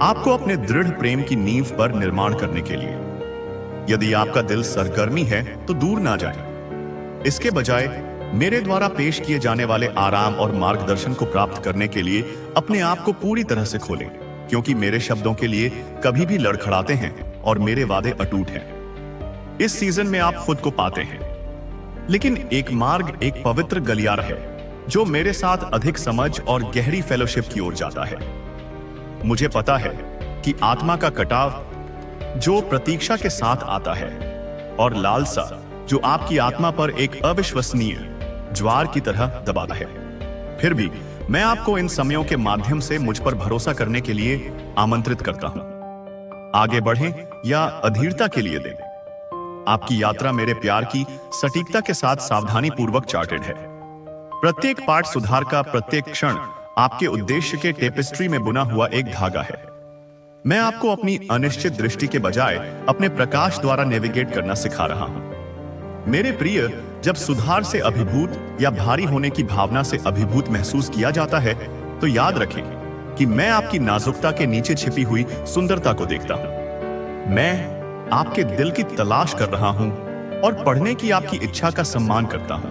आपको अपने दृढ़ प्रेम की नींव पर निर्माण करने के लिए। यदि आपका दिल सरगर्मी है तो दूर ना जाए। इसके बजाय मेरे द्वारा पेश किए जाने वाले आराम और मार्गदर्शन को प्राप्त करने के लिए अपने आप को पूरी तरह से खोलें, क्योंकि मेरे शब्दों के लिए कभी भी लड़खड़ाते हैं और मेरे वादे अटूट हैं। इस सीजन में आप खुद को पाते हैं, लेकिन एक मार्ग एक पवित्र गलियारा है जो मेरे साथ अधिक समझ और गहरी फेलोशिप की ओर जाता है। मुझे पता है कि आत्मा का कटाव जो प्रतीक्षा के साथ आता है और लालसा जो आपकी आत्मा पर एक अविश्वसनीय ज्वार की तरह दबाता है। फिर भी मैं आपको इन समयों के माध्यम से मुझ पर भरोसा करने के लिए आमंत्रित करता हूं। आगे बढ़ें या अधीरता के लिए दें। आपकी यात्रा मेरे प्यार की सटीकता के साथ सावधानी पूर्वक चार्टेड है। प्रत्येक पाठ सुधार का प्रत्येक क्षण आपके उद्देश्य के टेपेस्ट्री में बुना हुआ एक धागा है। मैं आपको अपनी अनिश्चित दृष्टि के बजाय अपने प्रकाश द्वारा नेविगेट करना सिखा रहा हूं। मेरे प्रिय, जब सुधार से अभिभूत या भारी होने की भावना से अभिभूत महसूस किया जाता है तो याद रखें कि मैं आपकी नाजुकता के नीचे छिपी हुई सुंदरता को देखता हूं। मैं आपके दिल की तलाश कर रहा हूं और पढ़ने की आपकी इच्छा का सम्मान करता हूं।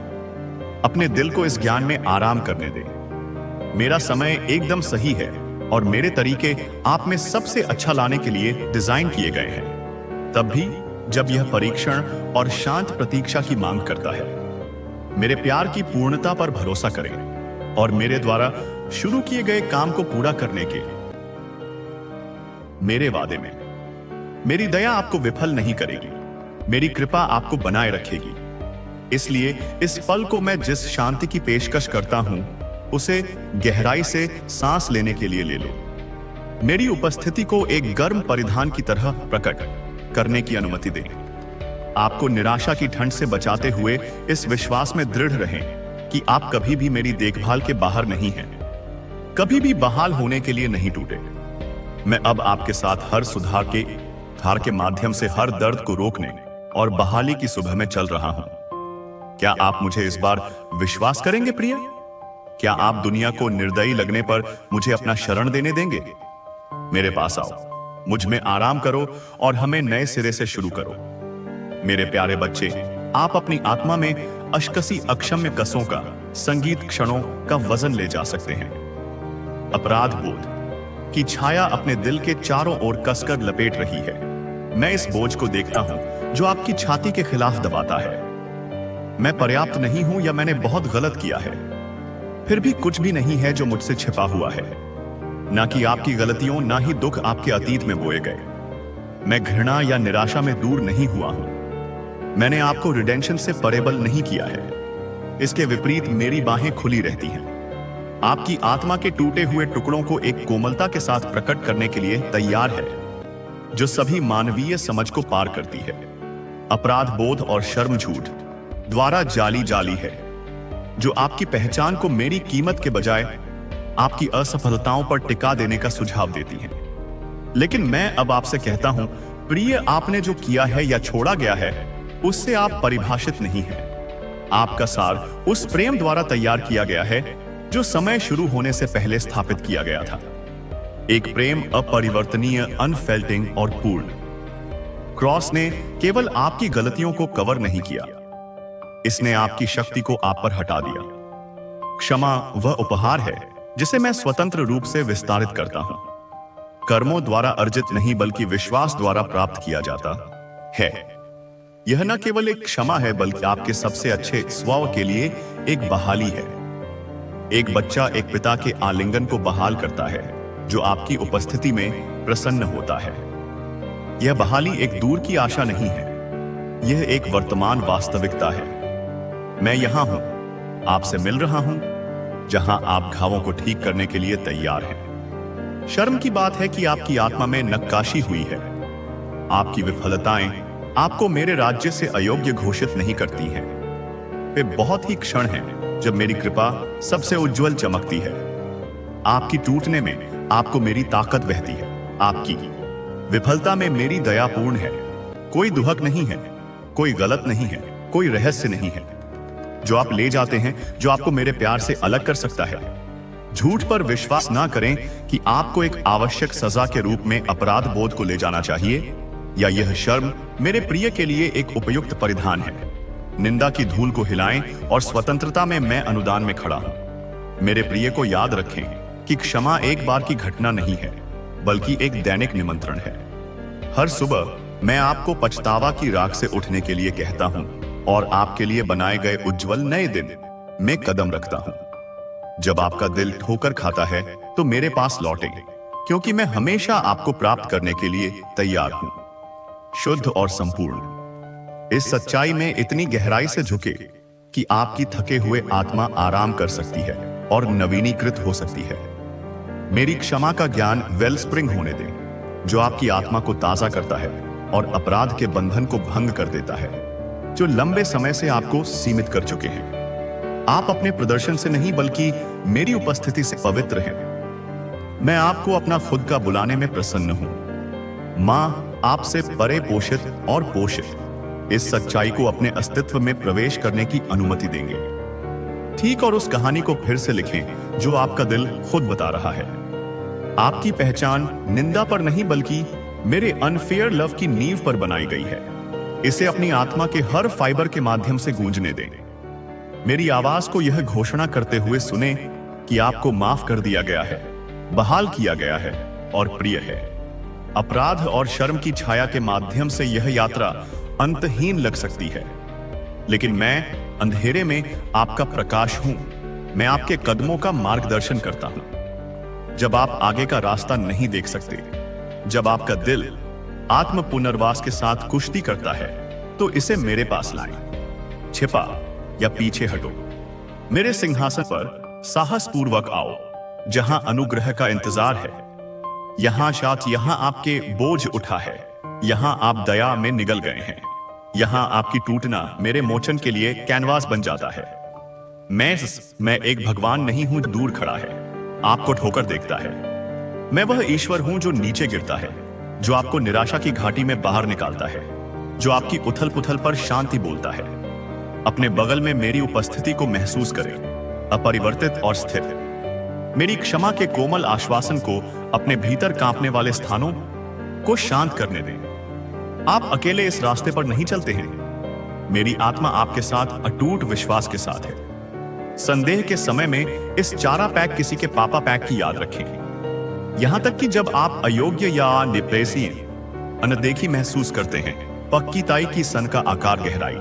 अपने दिल को इस ज्ञान में आराम करने दें। मेरा समय एकदम सही है और मेरे तरीके आप में सबसे अच्छा लाने के लिए डिजाइन किए गए हैं, तब भी जब यह परीक्षण और शांत प्रतीक्षा की मांग करता है। मेरे प्यार की पूर्णता पर भरोसा करें और मेरे द्वारा शुरू किए गए काम को पूरा करने के मेरे वादे में मेरी दया आपको विफल नहीं करेगी, मेरी कृपा आपको बनाए रखेगी। इसलिए इस पल को मैं जिस शांति की पेशकश करता हूं उसे गहराई से सांस लेने के लिए ले लो। मेरी उपस्थिति को एक गर्म परिधान की तरह प्रकट करने की अनुमति दें। आपको निराशा की ठंड से बचाते हुए इस विश्वास में दृढ़ रहें कि आप कभी भी मेरी देखभाल के बाहर नहीं हैं, कभी भी बहाल होने के लिए नहीं टूटे। मैं अब आपके साथ हर सुधार के धार के माध्यम से हर दर्द को रोकने और बहाली की सुबह में चल रहा हूं। क्या आप मुझे इस बार विश्वास करेंगे प्रिय? क्या आप दुनिया को निर्दयी लगने पर मुझे अपना शरण देने देंगे? मेरे पास आओ, मुझ में आराम करो और हमें नए सिरे से शुरू करो। मेरे प्यारे बच्चे, आप अपनी आत्मा में अशकसी अक्षम्य कसों का संगीत क्षणों का वजन ले जा सकते हैं। अपराध बोध की छाया अपने दिल के चारों ओर कसकर लपेट रही है। मैं इस बोझ को देखता हूं जो आपकी छाती के खिलाफ दबाता है। मैं पर्याप्त नहीं हूं या मैंने बहुत गलत किया है। फिर भी कुछ भी नहीं है जो मुझसे छिपा हुआ है। ना कि आपकी गलतियों, ना ही दुख आपके अतीत में बोए गए। मैं घृणा या निराशा में दूर नहीं हुआ हूं। मैंने आपको रिडेंशन से परेबल नहीं किया है। इसके विपरीत मेरी बाहें खुली रहती हैं, आपकी आत्मा के टूटे हुए टुकड़ों को एक कोमलता के साथ प्रकट करने के लिए तैयार है, जो सभी मानवीय समझ को पार करती है। अपराध बोध और शर्म झूठ द्वारा जाली जाली है, जो आपकी पहचान को मेरी कीमत के बजाय आपकी असफलताओं पर टिका देने का सुझाव देती है। लेकिन मैं अब आपसे कहता हूं, प्रिय, आपने जो किया है या छोड़ा गया है उससे आप परिभाषित नहीं हैं। आपका सार उस प्रेम द्वारा तैयार किया गया है जो समय शुरू होने से पहले स्थापित किया गया था। एक प्रेम अपरिवर्तनीय, अनफेल्टिंग और पूर्ण। क्रॉस ने केवल आपकी गलतियों को कवर नहीं किया, इसने आपकी शक्ति को आप पर हटा दिया। क्षमा वह उपहार है जिसे मैं स्वतंत्र रूप से विस्तारित करता हूं। कर्मों द्वारा अर्जित नहीं बल्कि विश्वास द्वारा प्राप्त किया जाता है। यह न केवल एक क्षमा है बल्कि आपके सबसे अच्छे स्वभाव के लिए एक बहाली है। एक बच्चा एक पिता के आलिंगन को बहाल करता है जो आपकी उपस्थिति में प्रसन्न होता है। यह बहाली एक दूर की आशा नहीं है, यह एक वर्तमान वास्तविकता है। मैं यहां हूं, आपसे मिल रहा हूं, जहां आप घावों को ठीक करने के लिए तैयार हैं। शर्म की बात है कि आपकी आत्मा में नक्काशी हुई है। आपकी विफलताएं आपको मेरे राज्य से अयोग्य घोषित नहीं करती हैं। वे बहुत ही क्षण हैं जब मेरी कृपा सबसे उज्जवल चमकती है। आपकी टूटने में आपको मेरी ताकत बहती है। आपकी विफलता में मेरी दया पूर्ण है। कोई दुहक नहीं है, कोई गलत नहीं है, कोई रहस्य नहीं है जो आप ले जाते हैं जो आपको मेरे प्यार से अलग कर सकता है। झूठ पर विश्वास ना करें कि आपको एक आवश्यक सजा के रूप में अपराध बोध को ले जाना चाहिए, या यह शर्म मेरे प्रिय के लिए एक उपयुक्त परिधान है। निंदा की धूल को हिलाएं और स्वतंत्रता में मैं अनुदान में खड़ा हूं। मेरे प्रिय को याद रखें कि क्षमा एक बार की घटना नहीं है बल्कि एक दैनिक निमंत्रण है। हर सुबह मैं आपको पछतावा की राख से उठने के लिए कहता हूं और आपके लिए बनाए गए उज्जवल नए दिन में कदम रखता हूं। जब आपका दिल ठोकर खाता है तो मेरे पास लौटें, क्योंकि मैं हमेशा आपको प्राप्त करने के लिए तैयार हूं। शुद्ध और संपूर्ण इस सच्चाई में इतनी गहराई से झुके कि आपकी थके हुए आत्मा आराम कर सकती है और नवीनीकृत हो सकती है। मेरी क्षमा का ज्ञान वेलस्प्रिंग होने दें जो आपकी आत्मा को ताजा करता है और अपराध के बंधन को भंग कर देता है जो लंबे समय से आपको सीमित कर चुके हैं। आप अपने प्रदर्शन से नहीं बल्कि मेरी उपस्थिति से पवित्र हैं। मैं आपको अपना खुद का बुलाने में प्रसन्न हूं। मां आपसे परे पोषित और पोषित इस सच्चाई को अपने अस्तित्व में प्रवेश करने की अनुमति देंगे। ठीक और उस कहानी को फिर से लिखें जो आपका दिल खुद बता रहा है। आपकी पहचान निंदा पर नहीं बल्कि मेरे अनफेयर लव की नींव पर बनाई गई है। इसे अपनी आत्मा के हर फाइबर के माध्यम से गूंजने दें। मेरी आवाज को यह घोषणा करते हुए सुने कि आपको माफ कर दिया गया है, बहाल किया गया है और प्रिय है। अपराध और शर्म की छाया के माध्यम से यह यात्रा अंतहीन लग सकती है, लेकिन मैं अंधेरे में आपका प्रकाश हूं। मैं आपके कदमों का मार्गदर्शन करता हूं जब आप आगे का रास्ता नहीं देख सकते। जब आपका दिल आत्म पुनर्वास के साथ कुश्ती करता है तो इसे मेरे पास लाएं। छिपा या पीछे हटो। मेरे सिंहासन पर साहस पूर्वक आओ जहां अनुग्रह का इंतजार है। यहां यहां आपके बोझ उठा है, यहां आप दया में निगल गए हैं। यहां आपकी टूटना मेरे मोचन के लिए कैनवास बन जाता है। मैं एक भगवान नहीं हूं जो दूर खड़ा है, आपको ठोकर देखता है। मैं वह ईश्वर हूं जो नीचे गिरता है, जो आपको निराशा की घाटी में बाहर निकालता है, जो आपकी उथल पुथल पर शांति बोलता है। अपने बगल में मेरी उपस्थिति को महसूस करें, अपरिवर्तित और स्थिर। मेरी क्षमा के कोमल आश्वासन को अपने भीतर कांपने वाले स्थानों को शांत करने दें। आप अकेले इस रास्ते पर नहीं चलते हैं। मेरी आत्मा आपके साथ अटूट विश्वास के साथ है। संदेह के समय में इस चारा पैक किसी के पापा पैक की याद रखें। यहां तक कि जब आप अयोग्य या निप्रेसी अनदेखी महसूस करते हैं, पक्की ताई की सन का आकार गहराई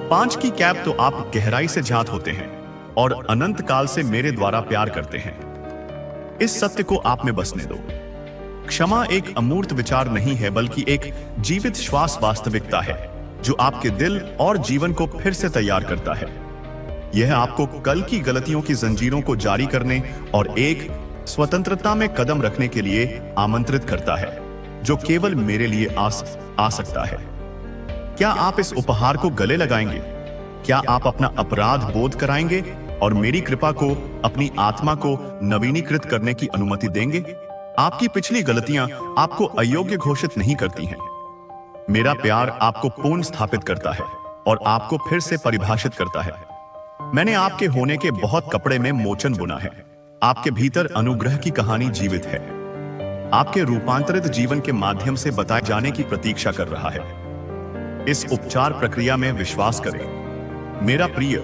5 की कैप तो आप गहराई से जात होते हैं और अनंत काल से मेरे द्वारा प्यार करते हैं। इस सत्य को आप में बसने दो। क्षमा एक अमूर्त विचार नहीं है बल्कि एक जीवित श्वास वास्तविकता है जो आपके दिल और जीवन को फिर से तैयार करता है। यह आपको कल की गलतियों की जंजीरों को जारी करने और एक स्वतंत्रता में कदम रखने के लिए आमंत्रित करता है जो केवल मेरे लिए आ सकता है। क्या आप इस उपहार को गले लगाएंगे? क्या आप अपना अपराध बोध कराएंगे और मेरी कृपा को, अपनी आत्मा को नवीनीकृत करने की अनुमति देंगे? आपकी पिछली गलतियां आपको अयोग्य घोषित नहीं करती हैं। मेरा प्यार आपको पूर्ण स्थापित करता है और आपको फिर से परिभाषित करता है। मैंने आपके होने के बहुत कपड़े में मोचन बुना है। आपके भीतर अनुग्रह की कहानी जीवित है। आपके रूपांतरित जीवन के माध्यम से बताए जाने की प्रतीक्षा कर रहा है। इस उपचार प्रक्रिया में विश्वास करें। मेरा प्रिय,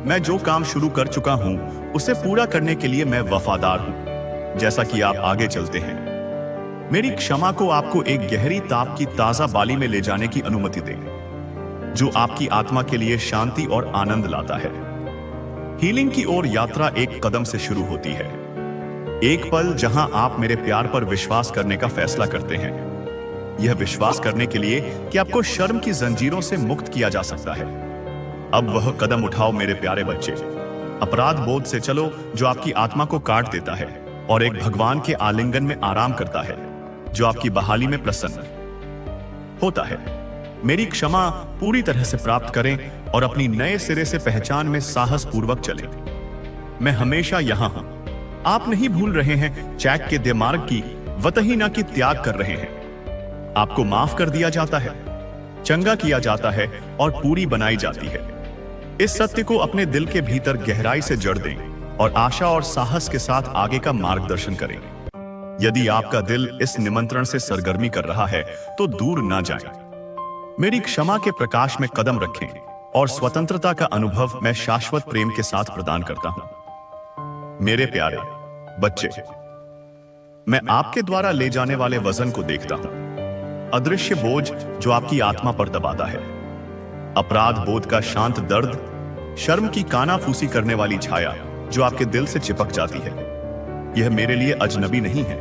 मैं जो काम शुरू कर चुका हूं उसे पूरा करने के लिए मैं वफादार हूं। जैसा कि आप आगे चलते हैं, मेरी क्षमा को आपको एक गहरी ताप की ताजा बाली में ले जाने की अनुमति दे, जो आपकी आत्मा के लिए शांति और आनंद लाता है। हीलिंग की ओर यात्रा एक कदम से शुरू होती है। एक पल जहां आप मेरे प्यार पर विश्वास करने का फैसला करते हैं। यह विश्वास करने के लिए कि आपको शर्म की जंजीरों से मुक्त किया जा सकता है। अब वह कदम उठाओ मेरे प्यारे बच्चे। अपराध बोध से चलो जो आपकी आत्मा को काट देता है और एक भगवान के आलिंगन में आराम करता है, जो आपकी बहाली में प्रसन्न होता है। मेरी क्षमा पूरी तरह से प्राप्त करें और अपनी नए सिरे से पहचान में साहस पूर्वक चलें। मैं हमेशा यहां हूं। आप नहीं भूल रहे हैं चैक के दिमाग की वतहीना की त्याग कर रहे हैं। आपको माफ कर दिया जाता है, चंगा किया जाता है और पूरी बनाई जाती है। इस सत्य को अपने दिल के भीतर गहराई से जड़ दें और आशा और साहस के साथ आगे का मार्गदर्शन करें। यदि आपका दिल इस निमंत्रण से सरगर्मी कर रहा है तो दूर ना जाएं। मेरी क्षमा के प्रकाश में कदम रखें और स्वतंत्रता का अनुभव मैं शाश्वत प्रेम के साथ प्रदान करता हूं। मेरे प्यारे बच्चे, मैं आपके द्वारा ले जाने वाले वजन को देखता हूं। अदृश्य बोझ जो आपकी आत्मा पर दबाता है, अपराध बोध का शांत दर्द, शर्म की कानाफूसी करने वाली छाया जो आपके दिल से चिपक जाती है। यह मेरे लिए अजनबी नहीं है।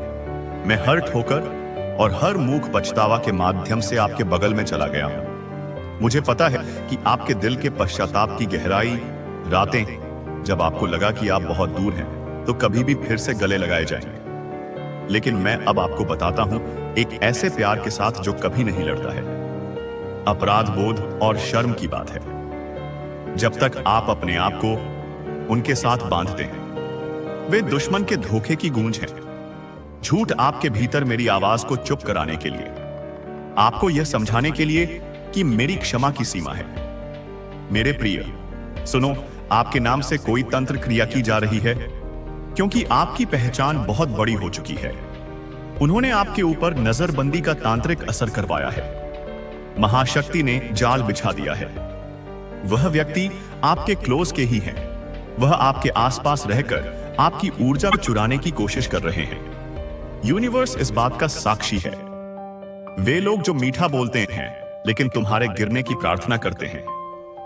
मैं हर ठोकर और हर मूक पछतावा के माध्यम से आपके बगल में चला गया हूं। मुझे पता है कि आपके दिल के पश्चाताप की गहराई रातें, जब आपको लगा कि आप बहुत दूर हैं, तो कभी भी फिर से गले लगाए जाएंगे। लेकिन मैं अब आपको बताता हूं एक ऐसे प्यार के साथ जो कभी नहीं लड़ता है। अपराध बोध और शर्म की बात है। जब तक आप अपने आप को उनके साथ बांधते हैं, वे दुश्मन के धोखे की गूंज है। झूठ आपके भीतर मेरी आवाज को चुप कराने के लिए, आपको यह समझाने के लिए कि मेरी क्षमा की सीमा है। मेरे प्रिय, सुनो, आपके नाम से कोई तंत्र क्रिया की जा रही है, क्योंकि आपकी पहचान बहुत बड़ी हो चुकी है। उन्होंने आपके ऊपर नजरबंदी का तांत्रिक असर करवाया है। महाशक्ति ने जाल बिछा दिया है। वह व्यक्ति आपके क्लोज के ही हैं। वह आपके आसपास रहकर आपकी ऊर्जा को चुराने की कोशिश कर रहे हैं। यूनिवर्स इस बात का साक्षी है। वे लोग जो मीठा बोलते हैं लेकिन तुम्हारे गिरने की प्रार्थना करते हैं,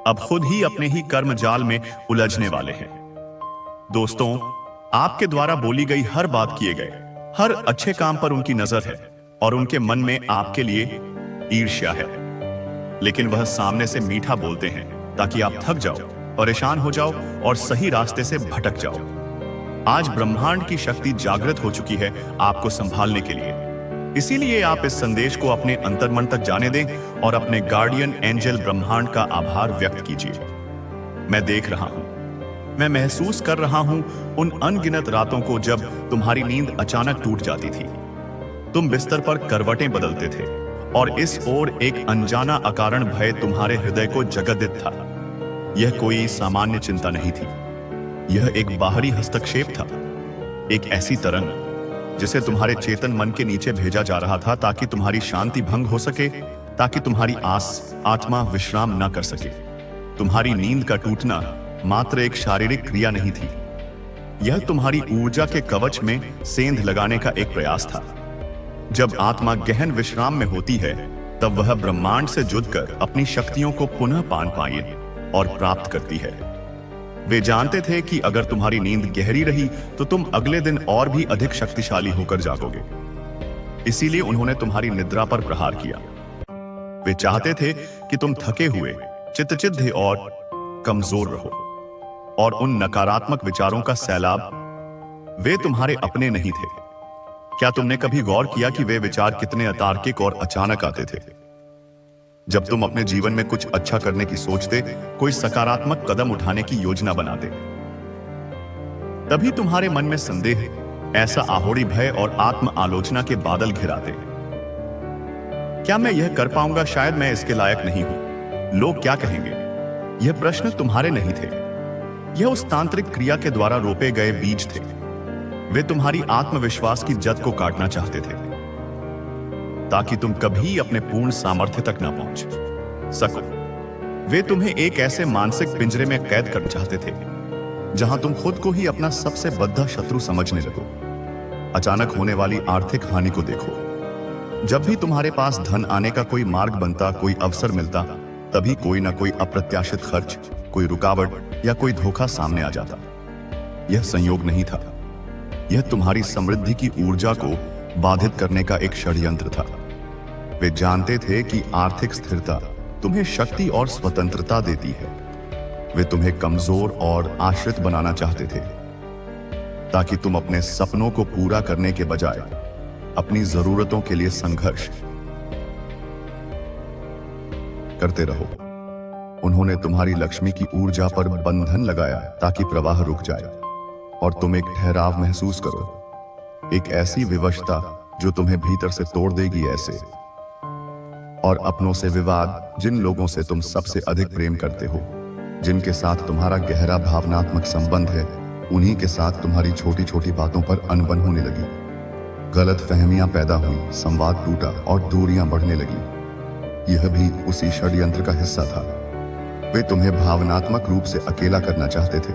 अब खुद ही अपने ही कर्म जाल में उलझने वाले हैं। दोस्तों, आपके द्वारा बोली गई हर बात, किए गए हर अच्छे काम पर उनकी नजर है और उनके मन में आपके लिए ईर्ष्या है। लेकिन वह सामने से मीठा बोलते हैं ताकि आप थक जाओ, परेशान हो जाओ और सही रास्ते से भटक जाओ। आज ब्रह्मांड की शक्ति जागृत हो चुकी है आपको संभालने के लिए। इसीलिए आप इस संदेश को अपने अंतर्मन तक जाने दें और अपने गार्डियन एंजल ब्रह्मांड का आभार व्यक्त कीजिए। मैं देख रहा हूं, मैं महसूस कर रहा हूं उन अनगिनत रातों को जब तुम्हारी नींद अचानक टूट जाती थी। तुम बिस्तर पर करवटें बदलते थे और इस ओर एक अनजाना अकारण भय तुम्हारे हृदय को जगदित था। यह कोई सामान्य चिंता नहीं थी, यह एक बाहरी हस्तक्षेप था, एक ऐसी तरंग जिसे तुम्हारे चेतन मन के नीचे भेजा जा रहा था ताकि तुम्हारी शांति भंग हो सके, ताकि तुम्हारी आत्मा विश्राम न कर सके। तुम्हारी नींद का टूटना मात्र एक शारीरिक क्रिया नहीं थी, यह तुम्हारी ऊर्जा के कवच में सेंध लगाने का एक प्रयास था। जब आत्मा गहन विश्राम में होती है, तब वह ब्रह्मांड से जुड़कर अपनी शक्तियों को पुनः पान पाए और प्राप्त करती है। वे जानते थे कि अगर तुम्हारी नींद गहरी रही तो तुम अगले दिन और भी अधिक शक्तिशाली होकर जागोगे। इसीलिए उन्होंने तुम्हारी निद्रा पर प्रहार किया। वे चाहते थे कि तुम थके हुए, चित्तचिद्ध और कमजोर रहो, और उन नकारात्मक विचारों का सैलाब, वे तुम्हारे अपने नहीं थे। क्या तुमने कभी गौर किया कि वे विचार कितने अतार्किक और अचानक आते थे? जब तुम अपने जीवन में कुछ अच्छा करने की सोचते, कोई सकारात्मक कदम उठाने की योजना बनाते, तभी तुम्हारे मन में संदेह, ऐसा आहोड़ी भय और आत्म आलोचना के बादल घिराते। क्या मैं यह कर पाऊंगा? शायद मैं इसके लायक नहीं हूं। लोग क्या कहेंगे? यह प्रश्न तुम्हारे नहीं थे, यह उस तांत्रिक क्रिया के द्वारा रोपे गए बीज थे। वे तुम्हारी आत्मविश्वास की जद को काटना चाहते थे ताकि तुम कभी अपने पूर्ण सामर्थ्य तक न पहुंच सको। वे तुम्हें एक ऐसे मानसिक पिंजरे में कैद करना चाहते थे जहां तुम खुद को ही अपना सबसे बद्ध शत्रु समझने लगो। अचानक होने वाली आर्थिक हानि को देखो। जब भी तुम्हारे पास धन आने का कोई मार्ग बनता, कोई अवसर मिलता, तभी कोई ना कोई अप्रत्याशित खर्च, कोई रुकावट या कोई धोखा सामने आ जाता। यह संयोग नहीं था, यह तुम्हारी समृद्धि की ऊर्जा को बाधित करने का एक षड्यंत्र था। वे जानते थे कि आर्थिक स्थिरता तुम्हें शक्ति और स्वतंत्रता देती है। वे तुम्हें कमजोर और आश्रित बनाना चाहते थे ताकि तुम अपने सपनों को पूरा करने के बजाय अपनी जरूरतों के लिए संघर्ष करते रहो। उन्होंने तुम्हारी लक्ष्मी की ऊर्जा पर बंधन लगाया ताकि प्रवाह रुक जाए और तुम एक ठहराव महसूस करो, एक ऐसी विवशता जो तुम्हें भीतर से तोड़ देगी। ऐसे और अपनों से विवाद, जिन लोगों से तुम सबसे अधिक प्रेम करते हो, जिनके साथ तुम्हारा गहरा भावनात्मक संबंध है, उन्हीं के साथ तुम्हारी छोटी छोटी बातों पर अनबन होने लगी। गलत फहमियां पैदा हुई, संवाद टूटा और दूरियां बढ़ने लगी। यह भी उसी षड्यंत्र का हिस्सा था। वे तुम्हें भावनात्मक रूप से अकेला करना चाहते थे।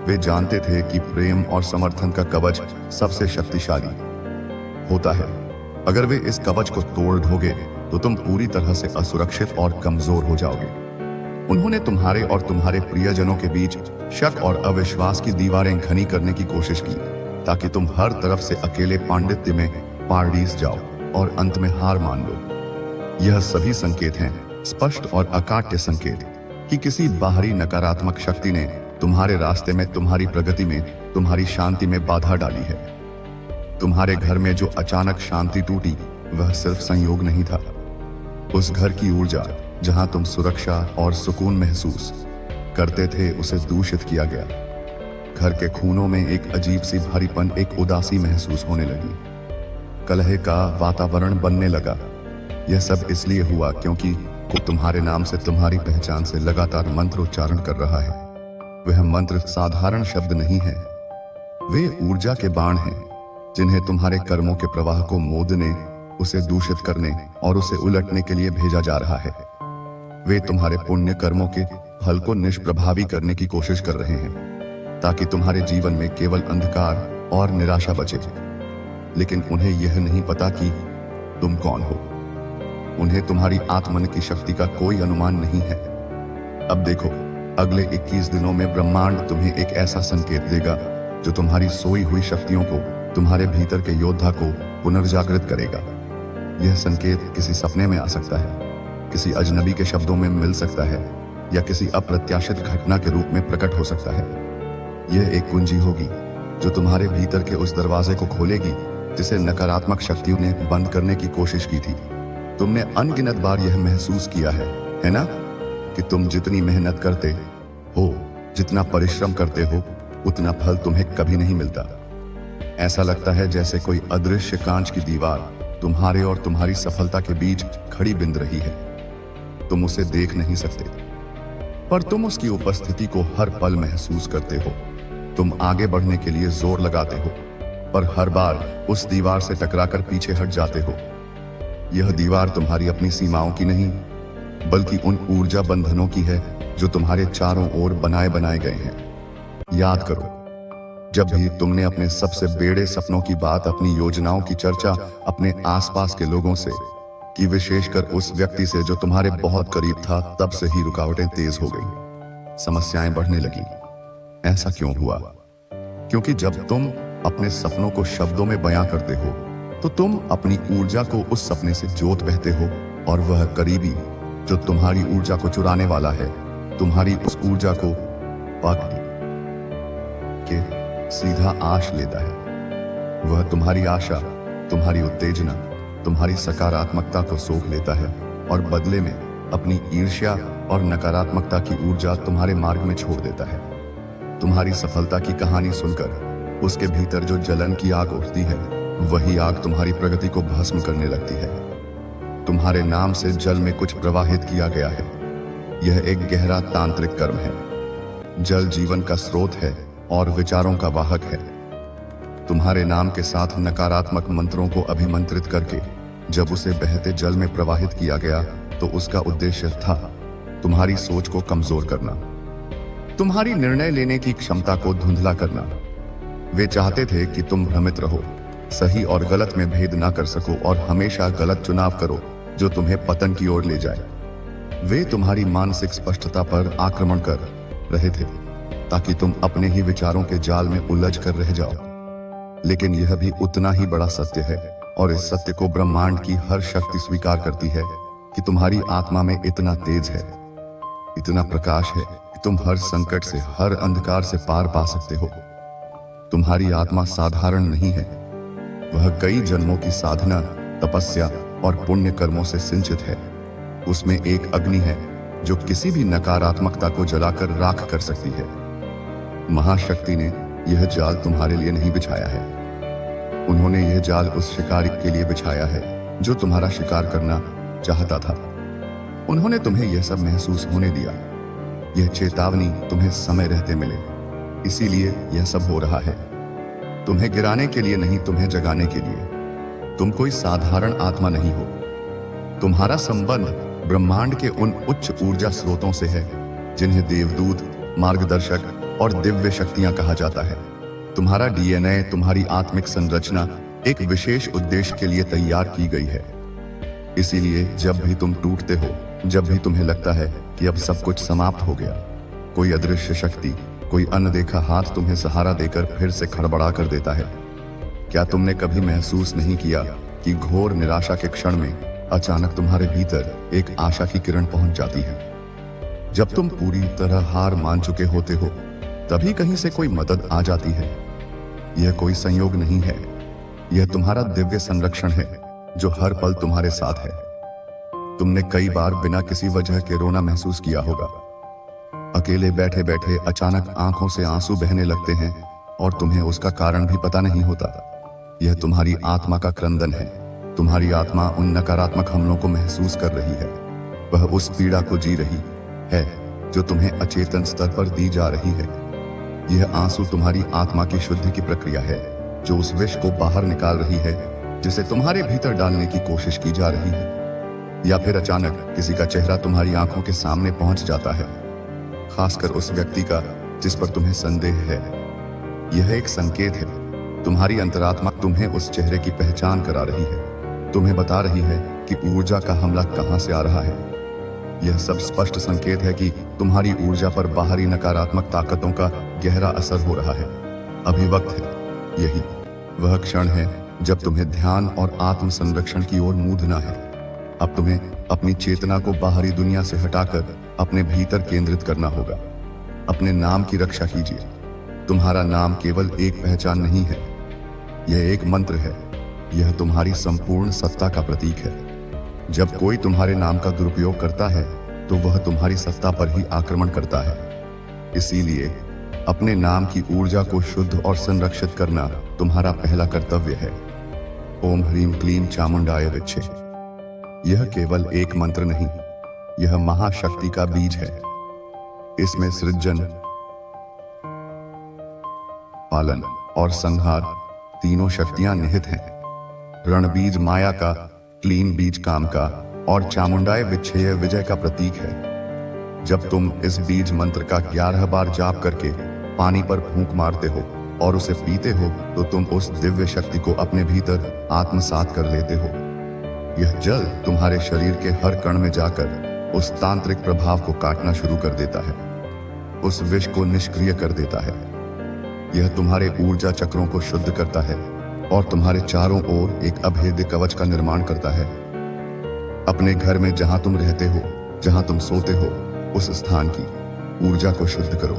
वे जानते थे कि प्रेम और समर्थन का कवच सबसे शक्तिशाली होता है। अगर वे इस कवच को तोड़ दोगे तो तुम पूरी तरह से असुरक्षित और कमजोर हो जाओगे। उन्होंने तुम्हारे और तुम्हारे प्रियजनों के बीच शक और अविश्वास की दीवारें घनी करने की कोशिश की ताकि तुम हर तरफ से अकेले पांडित्य में पारडीस जाओ और अंत में हार मान लो। यह सभी संकेत हैं, स्पष्ट और अकाट्य संकेत, कि किसी बाहरी नकारात्मक शक्ति ने तुम्हारे रास्ते में, तुम्हारी प्रगति में, तुम्हारी शांति में बाधा डाली है। तुम्हारे घर में जो अचानक शांति टूटी वह सिर्फ संयोग नहीं था। उस घर की ऊर्जा जहां तुम सुरक्षा और सुकून महसूस करते थे, उसे दूषित किया गया। घर के खूनों में एक अजीब सी भारीपन, एक उदासी महसूस होने लगी। कलह का वातावरण बनने लगा। यह सब इसलिए हुआ क्योंकि कोई तुम्हारे नाम से, तुम्हारी पहचान से लगातार मंत्र उच्चारण कर रहा है। वह मंत्र साधारण शब्द नहीं है, वे ऊर्जा के बाण हैं जिन्हें तुम्हारे कर्मों के प्रवाह को मोदने, उसे दूषित करने और उसे उलटने के लिए भेजा जा रहा है। वे तुम्हारे पुण्य कर्मों के फल को निष्प्रभावी करने की कोशिश कर रहे हैं ताकि तुम्हारे जीवन में केवल अंधकार और निराशा बचे। लेकिन उन्हें यह नहीं पता कि तुम कौन हो। उन्हें तुम्हारी आत्मन की शक्ति का कोई अनुमान नहीं है। अब देखो, अगले 21 दिनों में ब्रह्मांड तुम्हें एक ऐसा संकेत देगा जो तुम्हारी सोई हुई शक्तियों को, तुम्हारे भीतर के योद्धा को पुनर्जागृत करेगा। यह संकेत किसी सपने में आ सकता है, किसी अजनबी के शब्दों में मिल सकता है, या किसी अप्रत्याशित घटना के रूप में प्रकट हो सकता है। यह एक कुंजी होगी जो तुम्हारे भीतर के उस दरवाजे को खोलेगी जिसे नकारात्मक शक्तियों ने बंद करने की कोशिश की थी। तुमने अनगिनत बार यह महसूस किया है ना, कि तुम जितनी मेहनत करते हो, जितना परिश्रम करते हो, उतना फल तुम्हें कभी नहीं मिलता। ऐसा लगता है जैसे कोई अदृश्य कांच की दीवार तुम्हारे और तुम्हारी सफलता के बीच खड़ी बिंद रही है। तुम उसे देख नहीं सकते, पर तुम उसकी उपस्थिति को हर पल महसूस करते हो। तुम आगे बढ़ने के लिए जोर लगाते हो, पर हर बार उस दीवार से टकराकर पीछे हट जाते हो। यह दीवार तुम्हारी अपनी सीमाओं की नहीं, बल्कि उन ऊर्जा बंधनों की है जो तुम्हारे चारों ओर बनाए बनाए गए हैं। याद करो, जब भी तुमने अपने सबसे बेड़े सपनों की बात, अपनी योजनाओं की चर्चा अपने आसपास के लोगों से की, विशेषकर उस व्यक्ति से जो तुम्हारे बहुत करीब था, तब से ही रुकावटें तेज हो गई, समस्याएं बढ़ने लगी। ऐसा क्यों हुआ? क्योंकि जब तुम अपने सपनों को शब्दों में बयां करते हो तो तुम अपनी ऊर्जा को उस सपने से जोत बहते हो, और वह करीबी जो तुम्हारी ऊर्जा को चुराने वाला है, तुम्हारी उस ऊर्जा को पकड़ के सीधा आश लेता है। वह तुम्हारी आशा, तुम्हारी उत्तेजना, तुम्हारी सकारात्मकता को सोख लेता है और बदले में अपनी ईर्ष्या और नकारात्मकता की ऊर्जा तुम्हारे मार्ग में छोड़ देता है। तुम्हारी सफलता की कहानी सुनकर उसके भीतर जो जलन की आग उठती है, वही आग तुम्हारी प्रगति को भस्म करने लगती है। तुम्हारे नाम से जल में कुछ प्रवाहित किया गया है। यह एक गहरा तांत्रिक कर्म है। जल जीवन का स्रोत है और विचारों का वाहक है। तुम्हारे नाम के साथ नकारात्मक मंत्रों को अभिमंत्रित करके जब उसे बहते जल में प्रवाहित किया गया तो उसका उद्देश्य था तुम्हारी सोच को कमजोर करना, तुम्हारी निर्णय लेने की क्षमता को धुंधला करना। वे चाहते थे कि तुम भ्रमित रहो, सही और गलत में भेद ना कर सको और हमेशा गलत चुनाव करो जो तुम्हें पतन की ओर ले जाए। वे तुम्हारी मानसिक स्पष्टता पर आक्रमण कर रहे थे ताकि तुम अपने ही विचारों के जाल में उलझ कर रह जाओ। लेकिन यह भी उतना ही बड़ा सत्य है और इस सत्य को ब्रह्मांड की हर शक्ति स्वीकार करती है कि तुम्हारी आत्मा में इतना तेज है, इतना प्रकाश है कि तुम हर संकट से, हर अंधकार से पार पा सकते हो। तुम्हारी आत्मा साधारण नहीं है, वह कई जन्मों की साधना, तपस्या और पुण्य कर्मों से सिंचित है। उसमें एक अग्नि है जो किसी भी नकारात्मकता को जलाकर राख कर सकती है। महाशक्ति ने यह जाल तुम्हारे लिए नहीं बिछाया है, उन्होंने यह जाल उस शिकारी के लिए बिछाया है जो तुम्हारा शिकार करना चाहता था। उन्होंने तुम्हें यह सब महसूस होने दिया, यह चेतावनी तुम्हें समय रहते मिले, इसीलिए यह सब हो रहा है। तुम्हें गिराने के लिए नहीं, तुम्हें जगाने के लिए। तुम कोई साधारण आत्मा नहीं हो, तुम्हारा संबंध ब्रह्मांड के उन उच्च ऊर्जा स्रोतों से है जिन्हें देवदूत, मार्गदर्शक और दिव्य शक्तियां कहा जाता है। तुम्हारा डीएनए, तुम्हारी आत्मिक संरचना एक विशेष उद्देश्य के लिए तैयार की गई है। इसीलिए जब भी तुम टूटते हो, जब भी तुम्हें लगता है कि अब सब कुछ समाप्त हो गया, कोई अदृश्य शक्ति, कोई अनदेखा हाथ तुम्हें सहारा देकर फिर से खड़बड़ा कर देता है। क्या तुमने कभी महसूस नहीं किया कि घोर निराशा के क्षण में अचानक तुम्हारे भीतर एक आशा की किरण पहुंच जाती है? जब तुम पूरी तरह हार मान चुके होते हो, तभी कहीं से कोई मदद आ जाती है। यह कोई संयोग नहीं है, यह तुम्हारा दिव्य संरक्षण है जो हर पल तुम्हारे साथ है। तुमने कई बार बिना किसी वजह के रोना महसूस किया होगा। अकेले बैठे बैठे अचानक आंखों से आंसू बहने लगते हैं और तुम्हें उसका कारण भी पता नहीं होता। यह तुम्हारी आत्मा का क्रंदन है। तुम्हारी आत्मा उन नकारात्मक हमलों को महसूस कर रही है, वह उस पीड़ा को जी रही है जो तुम्हें अचेतन स्तर पर दी जा रही है। यह आंसू तुम्हारी आत्मा की शुद्धि की प्रक्रिया है जो उस विष को बाहर निकाल रही है जिसे तुम्हारे भीतर डालने की कोशिश की जा रही है। या फिर अचानक किसी का चेहरा तुम्हारी आंखों के सामने पहुंच जाता है, खासकर उस व्यक्ति का जिस पर तुम्हें संदेह है। यह एक संकेत है, तुम्हारी अंतरात्मा तुम्हें उस चेहरे की पहचान करा रही है, तुम्हें बता रही है कि ऊर्जा का हमला कहां से आ रहा है। यह सब स्पष्ट संकेत है कि तुम्हारी ऊर्जा पर बाहरी नकारात्मक ताकतों का गहरा असर हो रहा है। अभी वक्त है, यही वह क्षण है जब तुम्हें ध्यान और आत्म संरक्षण की ओर मूंधना है। अब तुम्हें अपनी चेतना को बाहरी दुनिया से हटाकर अपने भीतर केंद्रित करना होगा। अपने नाम की रक्षा कीजिए। तुम्हारा नाम केवल एक पहचान नहीं है, यह एक मंत्र है। यह तुम्हारी संपूर्ण सत्ता का प्रतीक है। जब कोई तुम्हारे नाम का दुरुपयोग करता है तो वह तुम्हारी सत्ता पर ही आक्रमण करता है। इसीलिए अपने नाम की ऊर्जा को शुद्ध और संरक्षित करना तुम्हारा पहला कर्तव्य है। ओम ह्रीम क्लीम चामुंडाय विच्चे। यह केवल एक मंत्र नहीं, यह महाशक्ति का बीज है। इसमें सृजन, पालन और संहार तीनों शक्तियां निहित हैं। रणबीज माया का, क्लीन बीज काम का और चामुंडाय विच्छेय विजय का प्रतीक है। जब तुम इस बीज मंत्र का 11 बार जाप करके पानी पर फूंक मारते हो और उसे पीते हो तो तुम उस दिव्य शक्ति को अपने भीतर आत्मसात कर लेते हो। यह जल तुम्हारे शरीर के हर कण में जाकर उस तांत्रिक प्रभाव को काटना शुरू कर देता है, उस विष को निष्क्रिय कर देता है। यह तुम्हारे ऊर्जा चक्रों को शुद्ध करता है और तुम्हारे चारों ओर एक अभेद्य कवच का निर्माण करता है। अपने घर में जहां तुम रहते हो, जहां तुम सोते हो, उस स्थान की ऊर्जा को शुद्ध करो।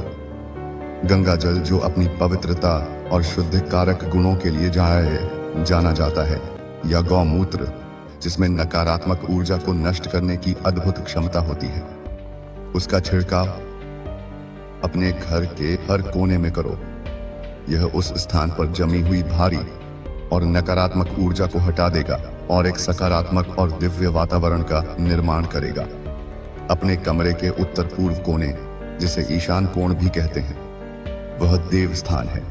गंगा जल जो अपनी पवित्रता और शुद्ध कारक गुणों के लिए जाना जाता है, या गौमूत्र जिसमें नकारात्मक ऊर्जा को नष्ट करने की अद्भुत क्षमता होती है, उसका छिड़काव अपने घर के हर कोने में करो। यह उस स्थान पर जमी हुई भारी और नकारात्मक ऊर्जा को हटा देगा और एक सकारात्मक और दिव्य वातावरण का निर्माण करेगा। अपने कमरे के उत्तर पूर्व कोने, जिसे ईशान कोण भी कहते हैं, वह देव स्थान है।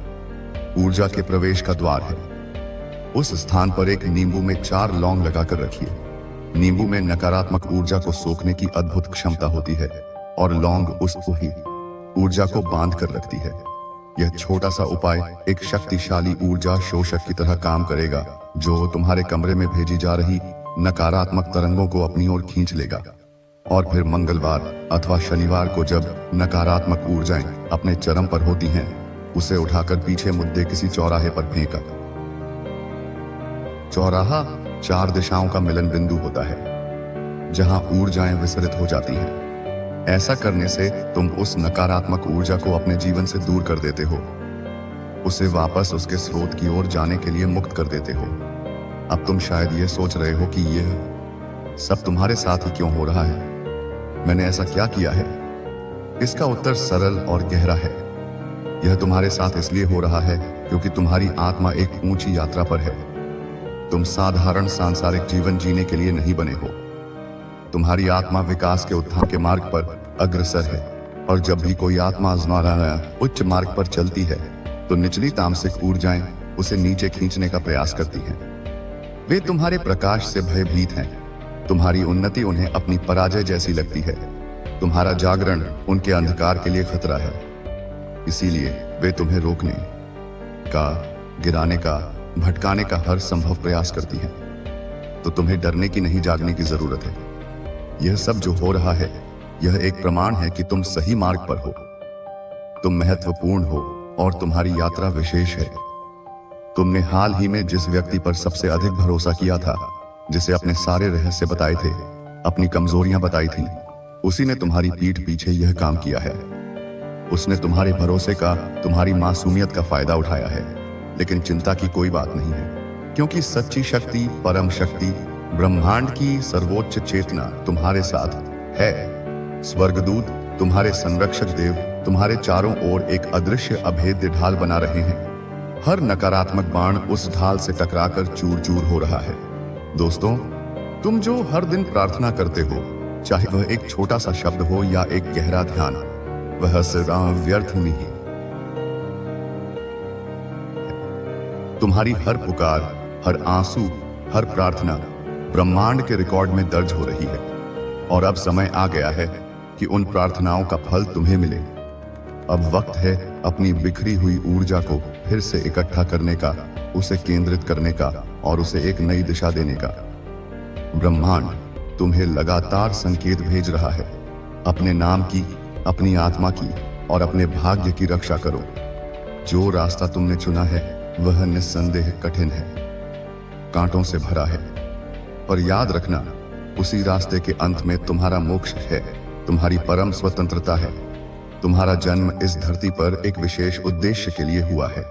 ऊर्जा के प्रवेश का द्वार है। उस स्थान पर एक नींबू में 4 लौंग लगाकर रखिए। नींबू में नकारात्मक ऊर्जा को सोखने की अद्भुत क्षमता होती है और लौंग उस ही ऊर्जा को बांध कर रखती है। यह छोटा सा उपाय एक शक्तिशाली ऊर्जा शोषक की तरह काम करेगा, जो तुम्हारे कमरे में भेजी जा रही नकारात्मक तरंगों को अपनी ओर खींच लेगा। और फिर मंगलवार अथवा शनिवार को जब नकारात्मक ऊर्जाएं अपने चरम पर होती हैं, उसे उठाकर पीछे मुद्दे किसी चौराहे पर फेंका। चौराहा 4 दिशाओं का मिलन बिंदु होता है, जहां ऊर्जाएं विसरित हो जाती हैं। ऐसा करने से तुम उस नकारात्मक ऊर्जा को अपने जीवन से दूर कर देते हो, उसे वापस उसके स्रोत की ओर जाने के लिए मुक्त कर देते हो। अब तुम शायद ये सोच रहे हो कि यह सब तुम्हारे साथ ही क्यों हो रहा है? मैंने ऐसा क्या किया है? इसका उत्तर सरल और गहरा है। यह तुम्हारे साथ इसलिए हो रहा है क्योंकि तुम्हारी आत्मा एक ऊंची यात्रा पर है। तुम साधारण सांसारिक जीवन जीने के लिए नहीं बने हो। तुम्हारी आत्मा विकास के उत्थान के मार्ग पर अग्रसर है, और जब भी कोई आत्मा उच्च मार्ग पर चलती है तो निचली तामसिक ऊर्जाएं उसे नीचे खींचने का प्रयास करती हैं। वे तुम्हारे प्रकाश से भयभीत हैं। तुम्हारी उन्नति उन्हें अपनी पराजय जैसी लगती है। तुम्हारा जागरण उनके अंधकार के लिए खतरा है। इसीलिए वे तुम्हें रोकने का, गिराने का, भटकाने का हर संभव प्रयास करती हैं। तो तुम्हें डरने की नहीं, जागने की जरूरत है। यह सब जो हो रहा है, यह एक प्रमाण है कि तुम सही मार्ग पर हो। तुम महत्वपूर्ण हो और तुम्हारी यात्रा विशेष है। तुमने हाल ही में जिस व्यक्ति पर सबसे अधिक भरोसा किया था, जिसे अपने सारे रहस्य बताए थे, अपनी कमजोरियां बताई थी, उसी ने तुम्हारी पीठ पीछे यह काम किया है। उसने तुम्हारे भरोसे का, तुम्हारी मासूमियत का फायदा उठाया है। लेकिन चिंता की कोई बात नहीं है, क्योंकि सच्ची शक्ति, परम शक्ति, ब्रह्मांड की सर्वोच्च चेतना तुम्हारे साथ है। स्वर्गदूत, तुम्हारे संरक्षक देव, तुम्हारे चारों ओर एक अदृश्य अभेद्य ढाल बना रहे हैं। हर नकारात्मक बाण उस ढाल से टकराकर चूर चूर हो रहा है। दोस्तों, तुम जो हर दिन प्रार्थना करते हो, चाहे वह एक छोटा सा शब्द हो या एक गहरा ध्यान, वह सिर्फ व्यर्थ नहीं। तुम्हारी हर पुकार, हर आंसू, हर प्रार्थना ब्रह्मांड के रिकॉर्ड में दर्ज हो रही है। और अब समय आ गया है कि उन प्रार्थनाओं का फल तुम्हें मिले। अब वक्त है अपनी बिखरी हुई ऊर्जा को फिर से इकट्ठा करने का, उसे केंद्रित करने का और उसे एक नई दिशा देने का। ब्रह्मांड तुम्हें लगातार संकेत भेज रहा है। अपने नाम की, अपनी आत्मा की और अपने भाग्य की रक्षा करो। जो रास्ता तुमने चुना है वह निस्संदेह कठिन है, कांटों से भरा है, पर याद रखना, उसी रास्ते के अंत में तुम्हारा मोक्ष है, तुम्हारी परम स्वतंत्रता है। तुम्हारा जन्म इस धरती पर एक विशेष उद्देश्य के लिए हुआ है।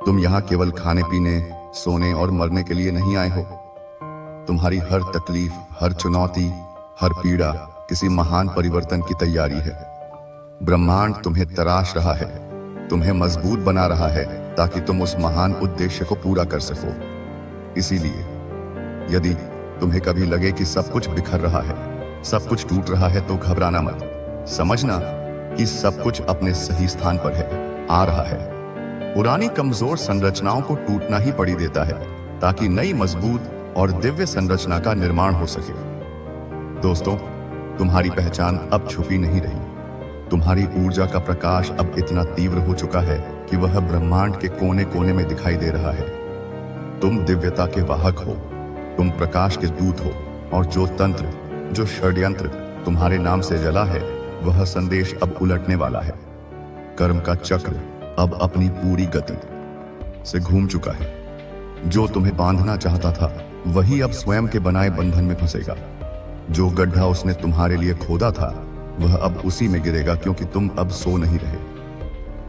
तुम यहाँ केवल खाने पीने, सोने और मरने के लिए नहीं आए हो। तुम्हारी हर तकलीफ, हर चुनौती, हर पीड़ा किसी महान परिवर्तन की तैयारी है। ब्रह्मांड तुम्हें तराश रहा है, तुम्हें मजबूत बना रहा है, ताकि तुम उस महान उद्देश्य को पूरा कर सको। इसीलिए यदि तुम्हें कभी लगे कि सब कुछ बिखर रहा है, सब कुछ टूट रहा है, तो घबराना मत। समझना कि सब कुछ अपने सही स्थान पर है, आ रहा है। पुरानी कमजोर संरचनाओं को टूटना ही पड़ी देता है, ताकि नई मजबूत और दिव्य संरचना का निर्माण हो सके। दोस्तों, तुम्हारी पहचान अब छुपी नहीं रही। तुम्हारी ऊर्जा का प्रकाश अब इतना तीव्र हो चुका है कि वह ब्रह्मांड के कोने कोने में दिखाई दे रहा है। तुम दिव्यता के वाहक हो, तुम प्रकाश के दूत हो, और जो तंत्र, जो षड्यंत्र तुम्हारे नाम से जला है, वह संदेश अब उलटने वाला है। कर्म का चक्र अब अपनी पूरी गति से घूम चुका है। जो तुम्हें बांधना चाहता था, वही अब स्वयं के बनाए बंधन में फंसेगा। जो गड्ढा उसने तुम्हारे लिए खोदा था, वह अब उसी में गिरेगा, क्योंकि तुम अब सो नहीं रहे।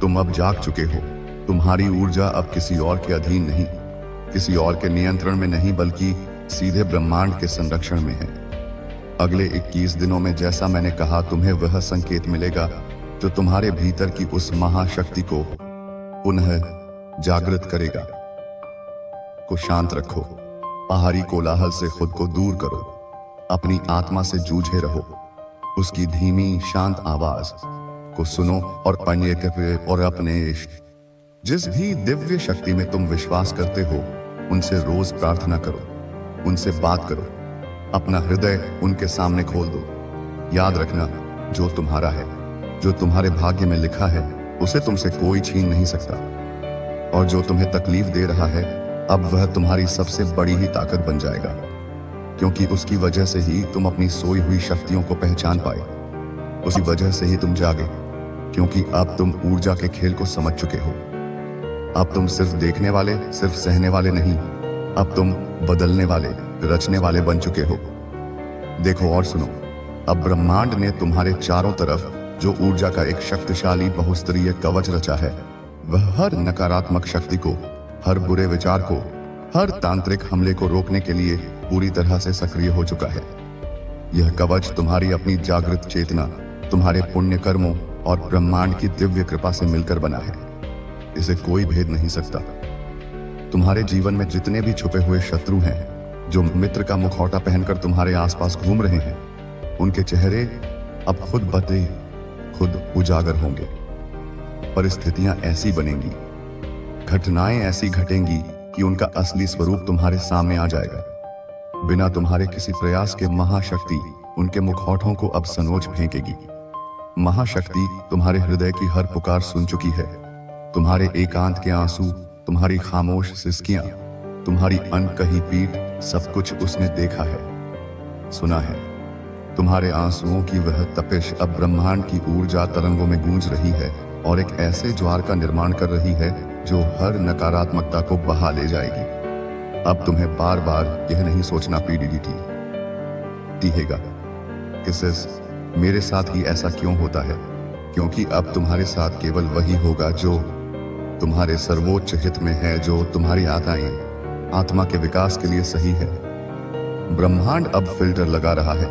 तुम अब जाग चुके हो। तुम्हारी ऊर्जा अब किसी और के अधीन नहीं, किसी और के नियंत्रण में नहीं, बल्कि सीधे ब्रह्मांड के संरक्षण में है। अगले 21 दिनों में, जैसा मैंने कहा, तुम्हें वह संकेत मिलेगा जो तुम्हारे भीतर की उस महाशक्ति को पुनः जागृत करेगा। को शांत रखो, बाहरी कोलाहल से खुद को दूर करो, अपनी आत्मा से जूझे रहो। उसकी धीमी शांत आवाज को सुनो और और अपने जिस भी दिव्य शक्ति में तुम विश्वास करते हो उनसे रोज प्रार्थना करो, उनसे बात करो, अपना हृदय उनके सामने खोल दो। याद रखना, जो तुम्हारा है, जो तुम्हारे भाग्य में लिखा है, उसे तुमसे कोई छीन नहीं सकता। और जो तुम्हें तकलीफ दे रहा है, अब वह तुम्हारी सबसे बड़ी ही ताकत बन जाएगा, क्योंकि उसकी वजह से ही तुम अपनी सोई हुई शक्तियों को पहचान पाए। उसी वजह से ही तुम जागे, क्योंकि अब तुम ऊर्जा के खेल को समझ चुके हो। अब तुम सिर्फ देखने वाले, सिर्फ सहने वाले नहीं, अब तुम बदलने वाले, रचने वाले बन चुके हो। देखो और सुनो, अब ब्रह्मांड ने तुम्हारे चारों तरफ जो ऊर्जा का एक शक्तिशाली बहुस्तरीय कवच रचा है, वह हर नकारात्मक शक्ति को, हर बुरे विचार को, हर तांत्रिक हमले को रोकने के लिए पूरी तरह से सक्रिय हो चुका है। यह कवच तुम्हारी अपनी जागृत चेतना, तुम्हारे पुण्य कर्मों और ब्रह्मांड की दिव्य कृपा से मिलकर बना है। इसे कोई भेद नहीं सकता। तुम्हारे जीवन में जितने भी छुपे हुए शत्रु हैं, जो मित्र का मुखौटा पहनकर तुम्हारे आसपास घूम रहे हैं, उनके चेहरे अब खुद बदले, खुद उजागर होंगे। परिस्थितियां ऐसी बनेंगी, घटनाएं ऐसी घटेंगी कि उनका असली स्वरूप तुम्हारे सामने आ जाएगा। बिना तुम्हारे किसी प्रयास के महाशक्ति उनके मुखौटों को अब सनोच फेंकेगी। महाशक्ति तुम्हारे हृदय की हर पुकार सुन चुकी है। तुम्हारे एकांत के आंसू, तुम्हारी खामोश सिसकियां, तुम्हारी अनकही पीठ, सब कुछ उसने देखा है, सुना है। तुम्हारे आंसुओं की वह तपिश अब ब्रह्मांड की ऊर्जा तरंगों में गूंज रही है और एक ऐसे ज्वार का निर्माण कर रही है जो हर नकारात्मकता को बहा ले जाएगी। अब तुम्हें बार बार यह नहीं सोचना पीडीडीटी दिखेगा, किसिस मेरे साथ ही ऐसा क्यों होता है, क्योंकि अब तुम्हारे साथ केवल वही होगा जो तुम्हारे सर्वोच्च हित में है, जो तुम्हारी आत्मा के विकास के लिए सही है। ब्रह्मांड अब फिल्टर लगा रहा है।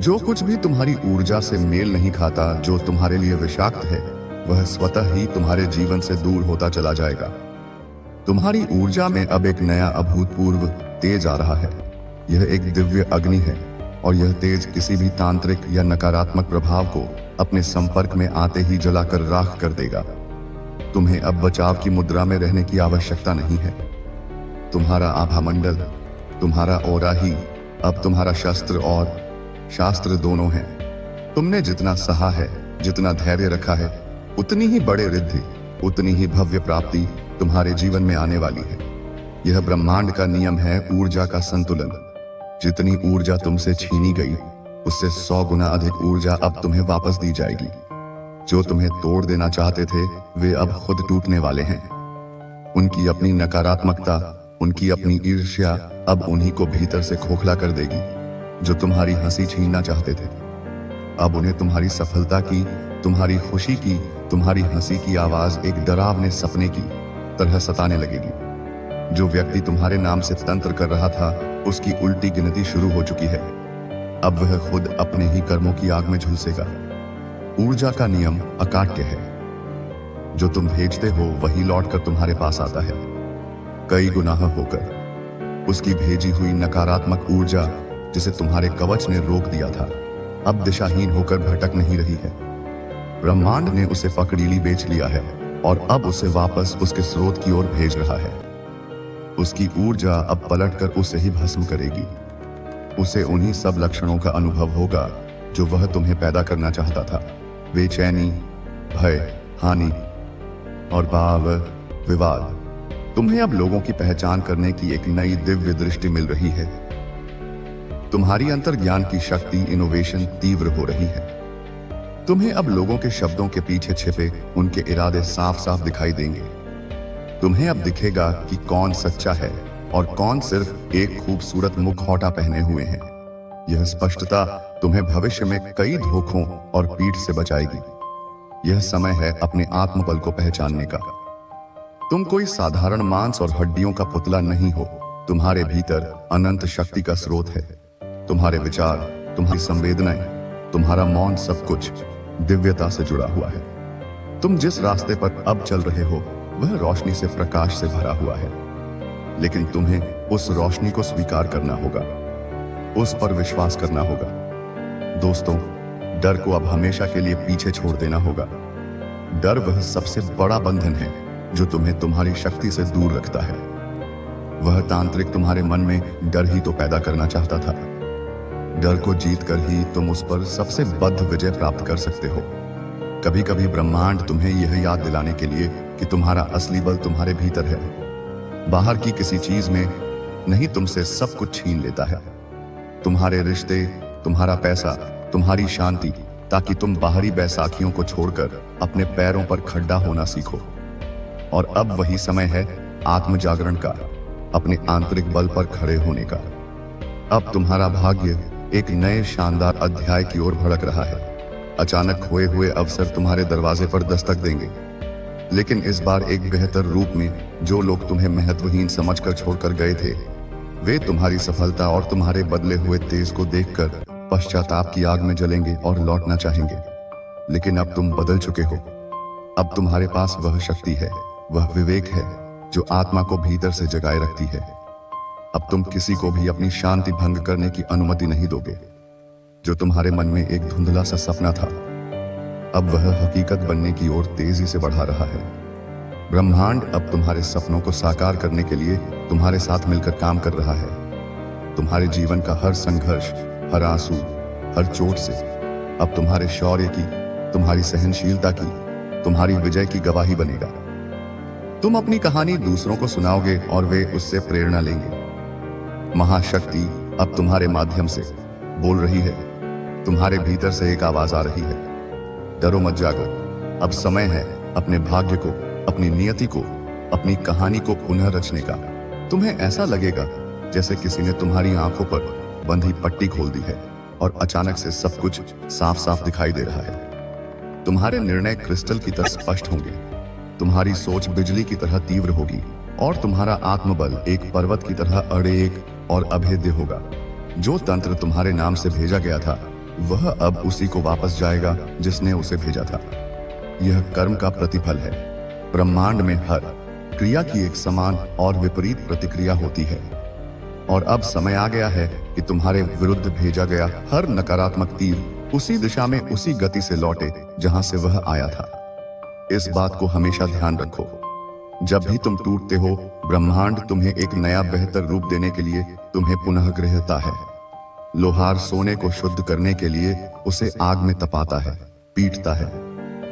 जो कुछ भी तुम्हारी ऊर्जा से मेल नहीं खाता, जो तुम्हारे लिए विषाक्त है, वह स्वतः ही तुम्हारे जीवन से दूर होता चला जाएगा। तुम्हारी ऊर्जा में अब एक नया अभूतपूर्व तेज आ रहा है। यह एक दिव्य अग्नि है और यह तेज किसी भी तांत्रिक या नकारात्मक प्रभाव को अपने संपर्क में आते ही जलाकर राख कर देगा। तुम्हें अब बचाव की मुद्रा में रहने की आवश्यकता नहीं है। तुम्हारा आभा मंडल, तुम्हारा ओरा ही अब तुम्हारा शस्त्र और शास्त्र दोनों हैं। तुमने जितना सहा है, जितना धैर्य रखा है, उतनी ही बड़े रिद्धि, उतनी ही भव्य प्राप्ति तुम्हारे जीवन में आने वाली है। यह ब्रह्मांड का नियम है, ऊर्जा का संतुलन। जितनी ऊर्जा तुमसे छीनी गई, उससे 100 गुना अधिक ऊर्जा अब तुम्हें वापस दी जाएगी। जो तुम्हें तोड़ देना चाहते थे, वे अब खुद टूटने वाले हैं। उनकी अपनी नकारात्मकता, उनकी अपनी ईर्ष्या अब उन्हीं को भीतर से खोखला कर देगी। जो तुम्हारी हंसी छीनना चाहते थे, अब उन्हें तुम्हारी सफलता की, तुम्हारी खुशी की, तुम्हारी हंसी की आवाज एक डरावने सपने की तरह सताने लगेगी। जो व्यक्ति तुम्हारे नाम से तंत्र कर रहा था, उसकी उल्टी गिनती शुरू हो चुकी है। अब वह खुद अपने ही कर्मों की आग में झुलसेगा। ऊर्जा का नियम अकाट्य है। जो तुम भेजते हो वही लौटकर तुम्हारे पास आता है, कई गुना होकर। उसकी भेजी हुई नकारात्मक ऊर्जा, जिसे तुम्हारे कवच ने रोक दिया था, अब दिशाहीन होकर भटक नहीं रही है। ब्रह्मांड ने उसे पकड़ीली बेच लिया है और अब उसे वापस उसके स्रोत की ओर भेज रहा है। उसकी ऊर्जा अब पलटकर उसे ही भस्म करेगी। उसे उन्हीं सब लक्षणों का अनुभव होगा जो वह तुम्हें पैदा करना चाहता था। बेचैनी, भय, हानि और भाव विवाद। तुम्हें अब लोगों की पहचान करने की एक नई दिव्य दृष्टि मिल रही है। तुम्हारी अंतर्ज्ञान की शक्ति, इनोवेशन तीव्र हो रही है। तुम्हें अब लोगों के शब्दों के पीछे छिपे उनके इरादे साफ साफ दिखाई देंगे। तुम्हें अब दिखेगा कि कौन सच्चा है और कौन सिर्फ एक खूबसूरत मुखौटा पहने हुए हैं। यह स्पष्टता तुम्हें भविष्य में कई धोखों और पीठ से बचाएगी। यह समय है अपने आत्मबल को पहचानने का। तुम कोई साधारण मांस और हड्डियों का पुतला नहीं हो। तुम्हारे भीतर अनंत शक्ति का स्रोत है। तुम्हारे विचार, तुम्हारी संवेदनाएं, तुम्हारा मौन, सब कुछ दिव्यता से जुड़ा हुआ है। तुम जिस रास्ते पर अब चल रहे हो, वह रोशनी से, प्रकाश से भरा हुआ है। लेकिन तुम्हें उस रोशनी को स्वीकार करना होगा, उस पर विश्वास करना होगा। दोस्तों, डर को अब हमेशा के लिए पीछे छोड़ देना होगा। डर वह सबसे बड़ा बंधन है जो तुम्हें तुम्हारी शक्ति से दूर रखता है। वह तांत्रिक तुम्हारे मन में डर ही तो पैदा करना चाहता था। डर को जीतकर ही तुम उस पर सबसे बद्ध विजय प्राप्त कर सकते हो। कभी कभी ब्रह्मांड तुम्हें यह याद दिलाने के लिए कि तुम्हारा असली बल तुम्हारे भीतर है, बाहर की किसी चीज में नहीं, तुमसे सब कुछ छीन लेता है। तुम्हारे रिश्ते, तुम्हारा पैसा, तुम्हारी शांति, ताकि तुम बाहरी बैसाखियों को छोड़कर अपने पैरों पर खड़ा होना सीखो। और अब वही समय है आत्म जागरण का, अपने आंतरिक बल पर खड़े होने का। अब तुम्हारा भाग्य एक नए शानदार अध्याय की ओर भड़क रहा है। अचानक खोए हुए अवसर तुम्हारे दरवाजे पर दस्तक देंगे, लेकिन इस बार एक बेहतर रूप में। जो लोग तुम्हें महत्वहीन समझकर छोड़कर गए थे, वे तुम्हारी सफलता और तुम्हारे बदले हुए तेज को देखकर पश्चाताप की आग में जलेंगे और लौटना चाहेंगे। लेकिन अब तुम बदल चुके हो। अब तुम्हारे पास वह शक्ति है, वह विवेक है जो आत्मा को भीतर से जगाए रखती है। अब तुम किसी को भी अपनी शांति भंग करने की अनुमति नहीं दोगे। जो तुम्हारे मन में एक धुंधला सा सपना था, अब वह हकीकत बनने की ओर तेजी से बढ़ा रहा है। ब्रह्मांड अब तुम्हारे सपनों को साकार करने के लिए तुम्हारे साथ मिलकर काम कर रहा है। तुम्हारे जीवन का हर संघर्ष, हर आंसू, हर चोट से अब तुम्हारे शौर्य की, तुम्हारी सहनशीलता की, तुम्हारी विजय की गवाही बनेगा। तुम अपनी कहानी दूसरों को सुनाओगे और वे उससे प्रेरणा लेंगे। महाशक्ति अब तुम्हारे माध्यम से बोल रही है। तुम्हारे भीतर से एक आवाज आ रही है, डरो मत, जागो। अब समय है अपने भाग्य को, अपनी नियति को, अपनी कहानी को पुनः रचने का। तुम्हें ऐसा लगेगा जैसे किसी ने तुम्हारी आंखों पर बंधी पट्टी खोल दी है और अचानक से सब कुछ साफ साफ दिखाई दे रहा है। तुम्हारे निर्णय क्रिस्टल की तरह स्पष्ट होंगे, तुम्हारी सोच बिजली की तरह तीव्र होगी और तुम्हारा आत्मबल एक पर्वत की तरह अड़ेग और अभेद्य होगा। जो तंत्र तुम्हारे नाम से भेजा गया था, वह अब उसी को वापस जाएगा जिसने उसे भेजा था। यह कर्म का प्रतिफल है। ब्रह्मांड में हर क्रिया की एक समान और विपरीत प्रतिक्रिया होती है। और अब समय आ गया है कि तुम्हारे विरुद्ध भेजा गया हर नकारात्मक तीर उसी दिशा में, उसी गति से लौटे जहां से वह आया था। इस बात को हमेशा ध्यान रखो। जब भी तुम टूटते हो, ब्रह्मांड तुम्हें एक नया बेहतर रूप देने के लिए तुम्हें पुनः गृहता है। लोहार सोने को शुद्ध करने के लिए उसे आग में तपाता है, पीटता है।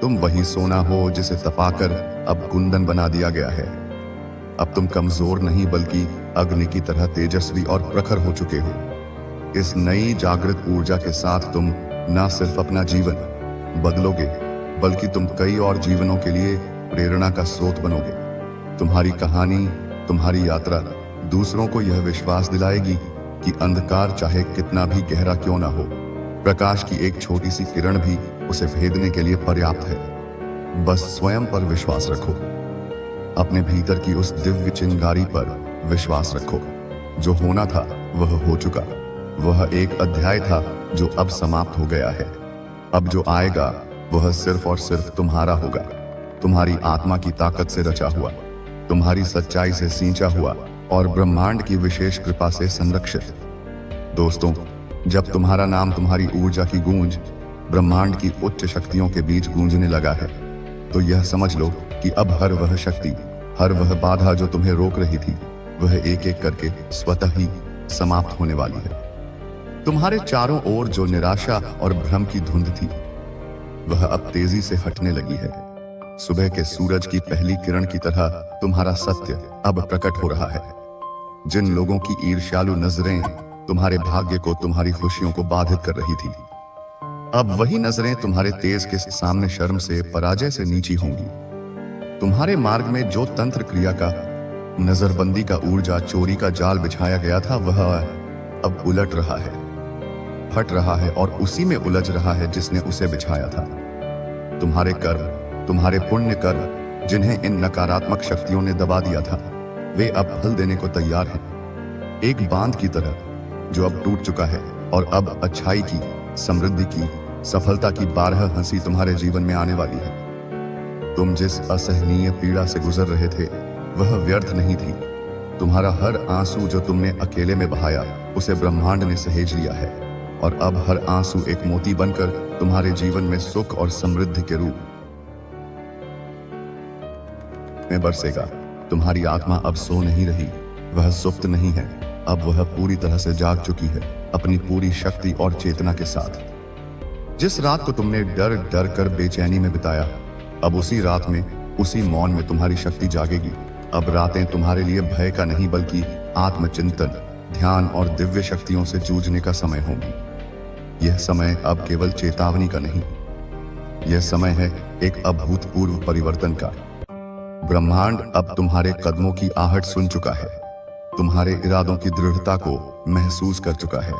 तुम वही सोना हो जिसे तपाकर अब कुंदन बना दिया गया है। अब तुम कमजोर नहीं बल्कि अग्नि की तरह तेजस्वी और प्रखर हो चुके हो। इस नई जागृत ऊर्जा के साथ तुम न सिर्फ अपना जीवन बदलोगे, बल्कि तुम कई और जीवनों के लिए प्रेरणा का स्रोत बनोगे। तुम्हारी कहानी, तुम्हारी यात्रा दूसरों को यह विश्वास दिलाएगी कि अंधकार चाहे कितना भी गहरा क्यों ना हो, प्रकाश की एक छोटी सी किरण भी उसे भेदने के लिए पर्याप्त है। बस स्वयं पर विश्वास रखो। अपने भीतर की उस दिव्य चिंगारी पर विश्वास रखो। जो होना था वह हो चुका। वह एक अध्याय था जो अब समाप्त हो गया है। अब जो आएगा वह सिर्फ और सिर्फ तुम्हारा होगा, तुम्हारी आत्मा की ताकत से रचा हुआ, तुम्हारी सच्चाई से सींचा हुआ और ब्रह्मांड की विशेष कृपा से संरक्षित। दोस्तों, जब तुम्हारा नाम तुम्हारी ऊर्जा की गूंज ब्रह्मांड की उच्च शक्तियों के बीच गूंजने लगा है, तो यह समझ लो कि अब हर वह शक्ति, हर वह बाधा जो तुम्हें रोक रही थी, वह एक एक करके स्वतः ही समाप्त होने वाली है। तुम्हारे चारों ओर जो निराशा और भ्रम की धुंध थी, वह अब तेजी से हटने लगी है। सुबह के सूरज की पहली किरण की तरह तुम्हारा सत्य अब प्रकट हो रहा है। जिन लोगों की ईर्ष्यालु नजरें तुम्हारे भाग्य को, तुम्हारी खुशियों को बाधित कर रही थी, अब वही नजरें तुम्हारे तेज के सामने शर्म से, पराजय से नीची होंगी। तुम्हारे मार्ग में जो तंत्र क्रिया का, नजरबंदी का, ऊर्जा चोरी का जाल बिछाया गया था, वह अब उलट रहा है, फट रहा है और उसी में उलझ रहा है जिसने उसे बिछाया था। तुम्हारे कर्म, तुम्हारे पुण्य कर्म, जिन्हें इन नकारात्मक शक्तियों ने दबा दिया था, वे अब फल देने को तैयार हैं। एक बांध की तरह जो अब टूट चुका है और अब अच्छाई की, समृद्धि की, सफलता की 12 हंसी तुम्हारे जीवन में आने वाली है। तुम जिस असहनीय पीड़ा से गुजर रहे थे, वह व्यर्थ नहीं थी। तुम्हारा हर आंसू जो तुमने अकेले में बहाया, उसे ब्रह्मांड ने सहेज लिया है और अब हर आंसू एक मोती बनकर तुम्हारे जीवन में सुख और समृद्धि के रूप में बरसेगा। तुम्हारी आत्मा अब सो नहीं रही, वह सुप्त नहीं है, अब वह पूरी तरह से जाग चुकी है, अपनी पूरी शक्ति और चेतना के साथ। जिस रात को तुमने डर डर कर बेचैनी में बिताया, अब उसी रात में, उसी मौन में तुम्हारी शक्ति जागेगी। अब रातें तुम्हारे लिए भय का नहीं बल्कि आत्मचिंतन, ध्यान और दिव्य शक्तियों से जूझने का समय होगी। यह समय अब केवल चेतावनी का नहीं, यह समय है एक अभूतपूर्व परिवर्तन का। ब्रह्मांड अब तुम्हारे कदमों की आहट सुन चुका है, तुम्हारे इरादों की दृढ़ता को महसूस कर चुका है।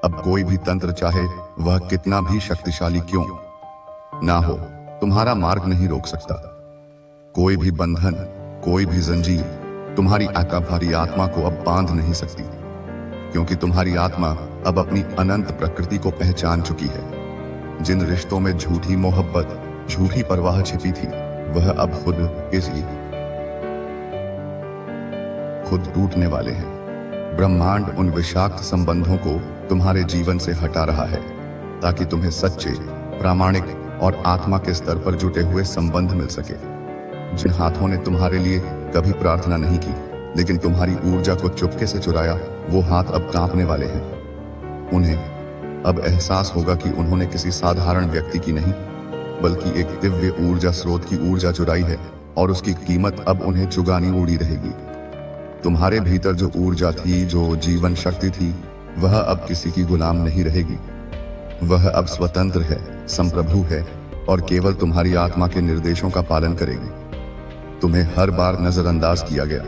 अब कोई भी तंत्र, चाहे वह कितना भी शक्तिशाली क्यों ना हो, तुम्हारा मार्ग नहीं रोक सकता। कोई भी बंधन, कोई भी जंजीर तुम्हारी आकाभारी आत्मा को अब बांध नहीं सकती, क्योंकि तुम्हारी आत्मा अब अपनी अनंत प्रकृति को पहचान चुकी है। जिन रिश्तों में झूठी मोहब्बत, झूठी परवाह छिपी थी, वह अब खुद टूटने वाले हैं। ब्रह्मांड उन विषाक्त संबंधों को तुम्हारे जीवन से हटा रहा है, ताकि तुम्हें सच्चे, प्रामाणिक और आत्मा के स्तर पर जुटे हुए संबंध मिल सके। जिन हाथों ने तुम्हारे लिए कभी प्रार्थना नहीं की, लेकिन तुम्हारी ऊर्जा को चुपके से चुराया, वो हाथ अब कांपने वाले हैं। उन्हें अब एहसास होगा कि उन्होंने किसी साधारण व्यक्ति की नहीं, बल्कि एक दिव्य ऊर्जा स्रोत की ऊर्जा चुराई है, और उसकी कीमत अब उन्हें चुकानी उड़ी रहेगी। तुम्हारे भीतर जो ऊर्जा थी, जो जीवन शक्ति थी, वह अब किसी की गुलाम नहीं रहेगी। वह अब स्वतंत्र है, संप्रभु है, और केवल तुम्हारी आत्मा के निर्देशों का पालन करेगी। तुम्हें हर बार नजरअंदाज किया गया,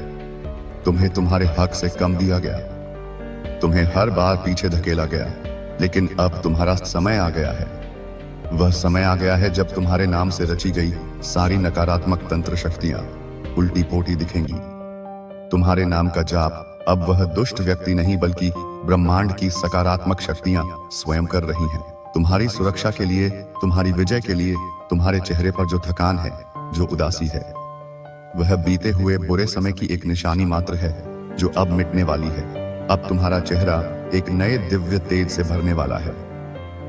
तुम्हें तुम्हारे हक से कम दिया गया, तुम्हें हर बार पीछे धकेला गया, लेकिन अब तुम्हारा समय आ गया है। वह समय आ गया है जब तुम्हारे नाम से रची गई सारी नकारात्मक तंत्र शक्तियां उल्टी पोटी दिखेंगी। तुम्हारे नाम का जाप अब वह दुष्ट व्यक्ति नहीं, बल्कि ब्रह्मांड की सकारात्मक शक्तियां स्वयं कर रही हैं। तुम्हारी सुरक्षा के लिए, तुम्हारी विजय के लिए। तुम्हारे चेहरे पर जो थकान है, जो उदासी है, वह बीते हुए बुरे समय की एक निशानी मात्र है, जो अब मिटने वाली है। अब तुम्हारा चेहरा एक नए दिव्य तेज से भरने वाला है,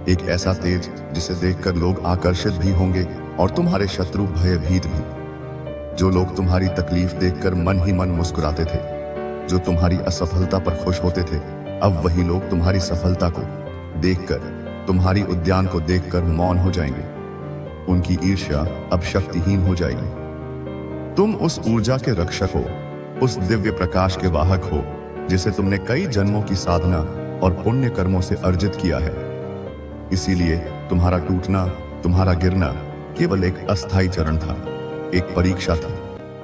एक ऐसा तेज जिसे देखकर लोग आकर्षित भी होंगे और तुम्हारे शत्रु भयभीत भी। जो लोग तुम्हारी तकलीफ देखकर मन ही मन मुस्कुराते थे, जो तुम्हारी असफलता पर खुश होते थे, अब वही लोग तुम्हारी सफलता को देखकर, तुम्हारी उद्यान को देखकर मौन हो जाएंगे। उनकी ईर्ष्या अब शक्तिहीन हो जाएगी। तुम उस ऊर्जा के रक्षक हो, उस दिव्य प्रकाश के वाहक हो, जिसे तुमने कई जन्मों की साधना और पुण्य कर्मों से अर्जित किया है। इसीलिए तुम्हारा टूटना, तुम्हारा गिरना केवल एक अस्थायी चरण था, एक परीक्षा थी।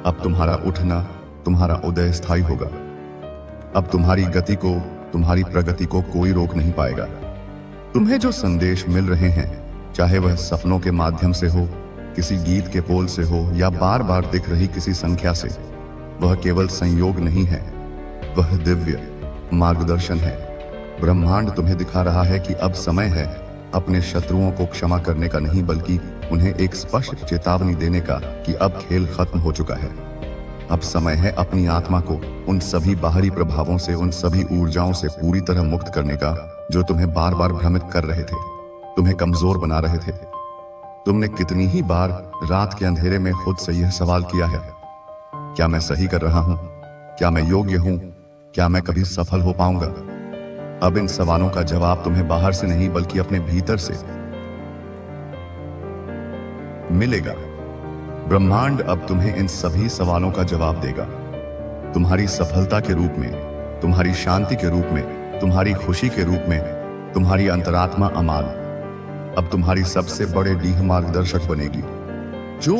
अब तुम्हारा उठना, तुम्हारा उदय स्थायी होगा। अब तुम्हारी गति को, तुम्हारी प्रगति को कोई रोक नहीं पाएगा। तुम्हें जो संदेश मिल रहे हैं, चाहे वह सपनों के माध्यम से हो, किसी गीत के बोल से हो, या बार बार दिख रही किसी संख्या से, वह केवल संयोग नहीं है, वह दिव्य मार्गदर्शन है। ब्रह्मांड तुम्हें दिखा रहा है कि अब समय है अपने शत्रुओं को क्षमा करने का नहीं, बल्कि उन्हें एक स्पष्ट चेतावनी देने का कि अब खेल खत्म हो चुका है। अब समय है अपनी आत्मा को उन सभी बाहरी प्रभावों से, उन सभी ऊर्जाओं से पूरी तरह मुक्त करने का, जो तुम्हें बार बार भ्रमित कर रहे थे, तुम्हें कमजोर बना रहे थे। तुमने कितनी ही बार रात के अंधेरे में खुद से यह सवाल किया है, क्या मैं सही कर रहा हूं? क्या मैं योग्य हूं? क्या मैं कभी सफल हो पाऊंगा? अब इन सवालों का जवाब तुम्हें बाहर से नहीं, बल्कि अपने भीतर से मिलेगा। ब्रह्मांड अब तुम्हें इन सभी सवालों का जवाब देगा, तुम्हारी सफलता के रूप में, तुम्हारी शांति के रूप में, तुम्हारी खुशी के रूप में। तुम्हारी अंतरात्मा अमाल अब तुम्हारी सबसे बड़े डीह मार्गदर्शक बनेगी। जो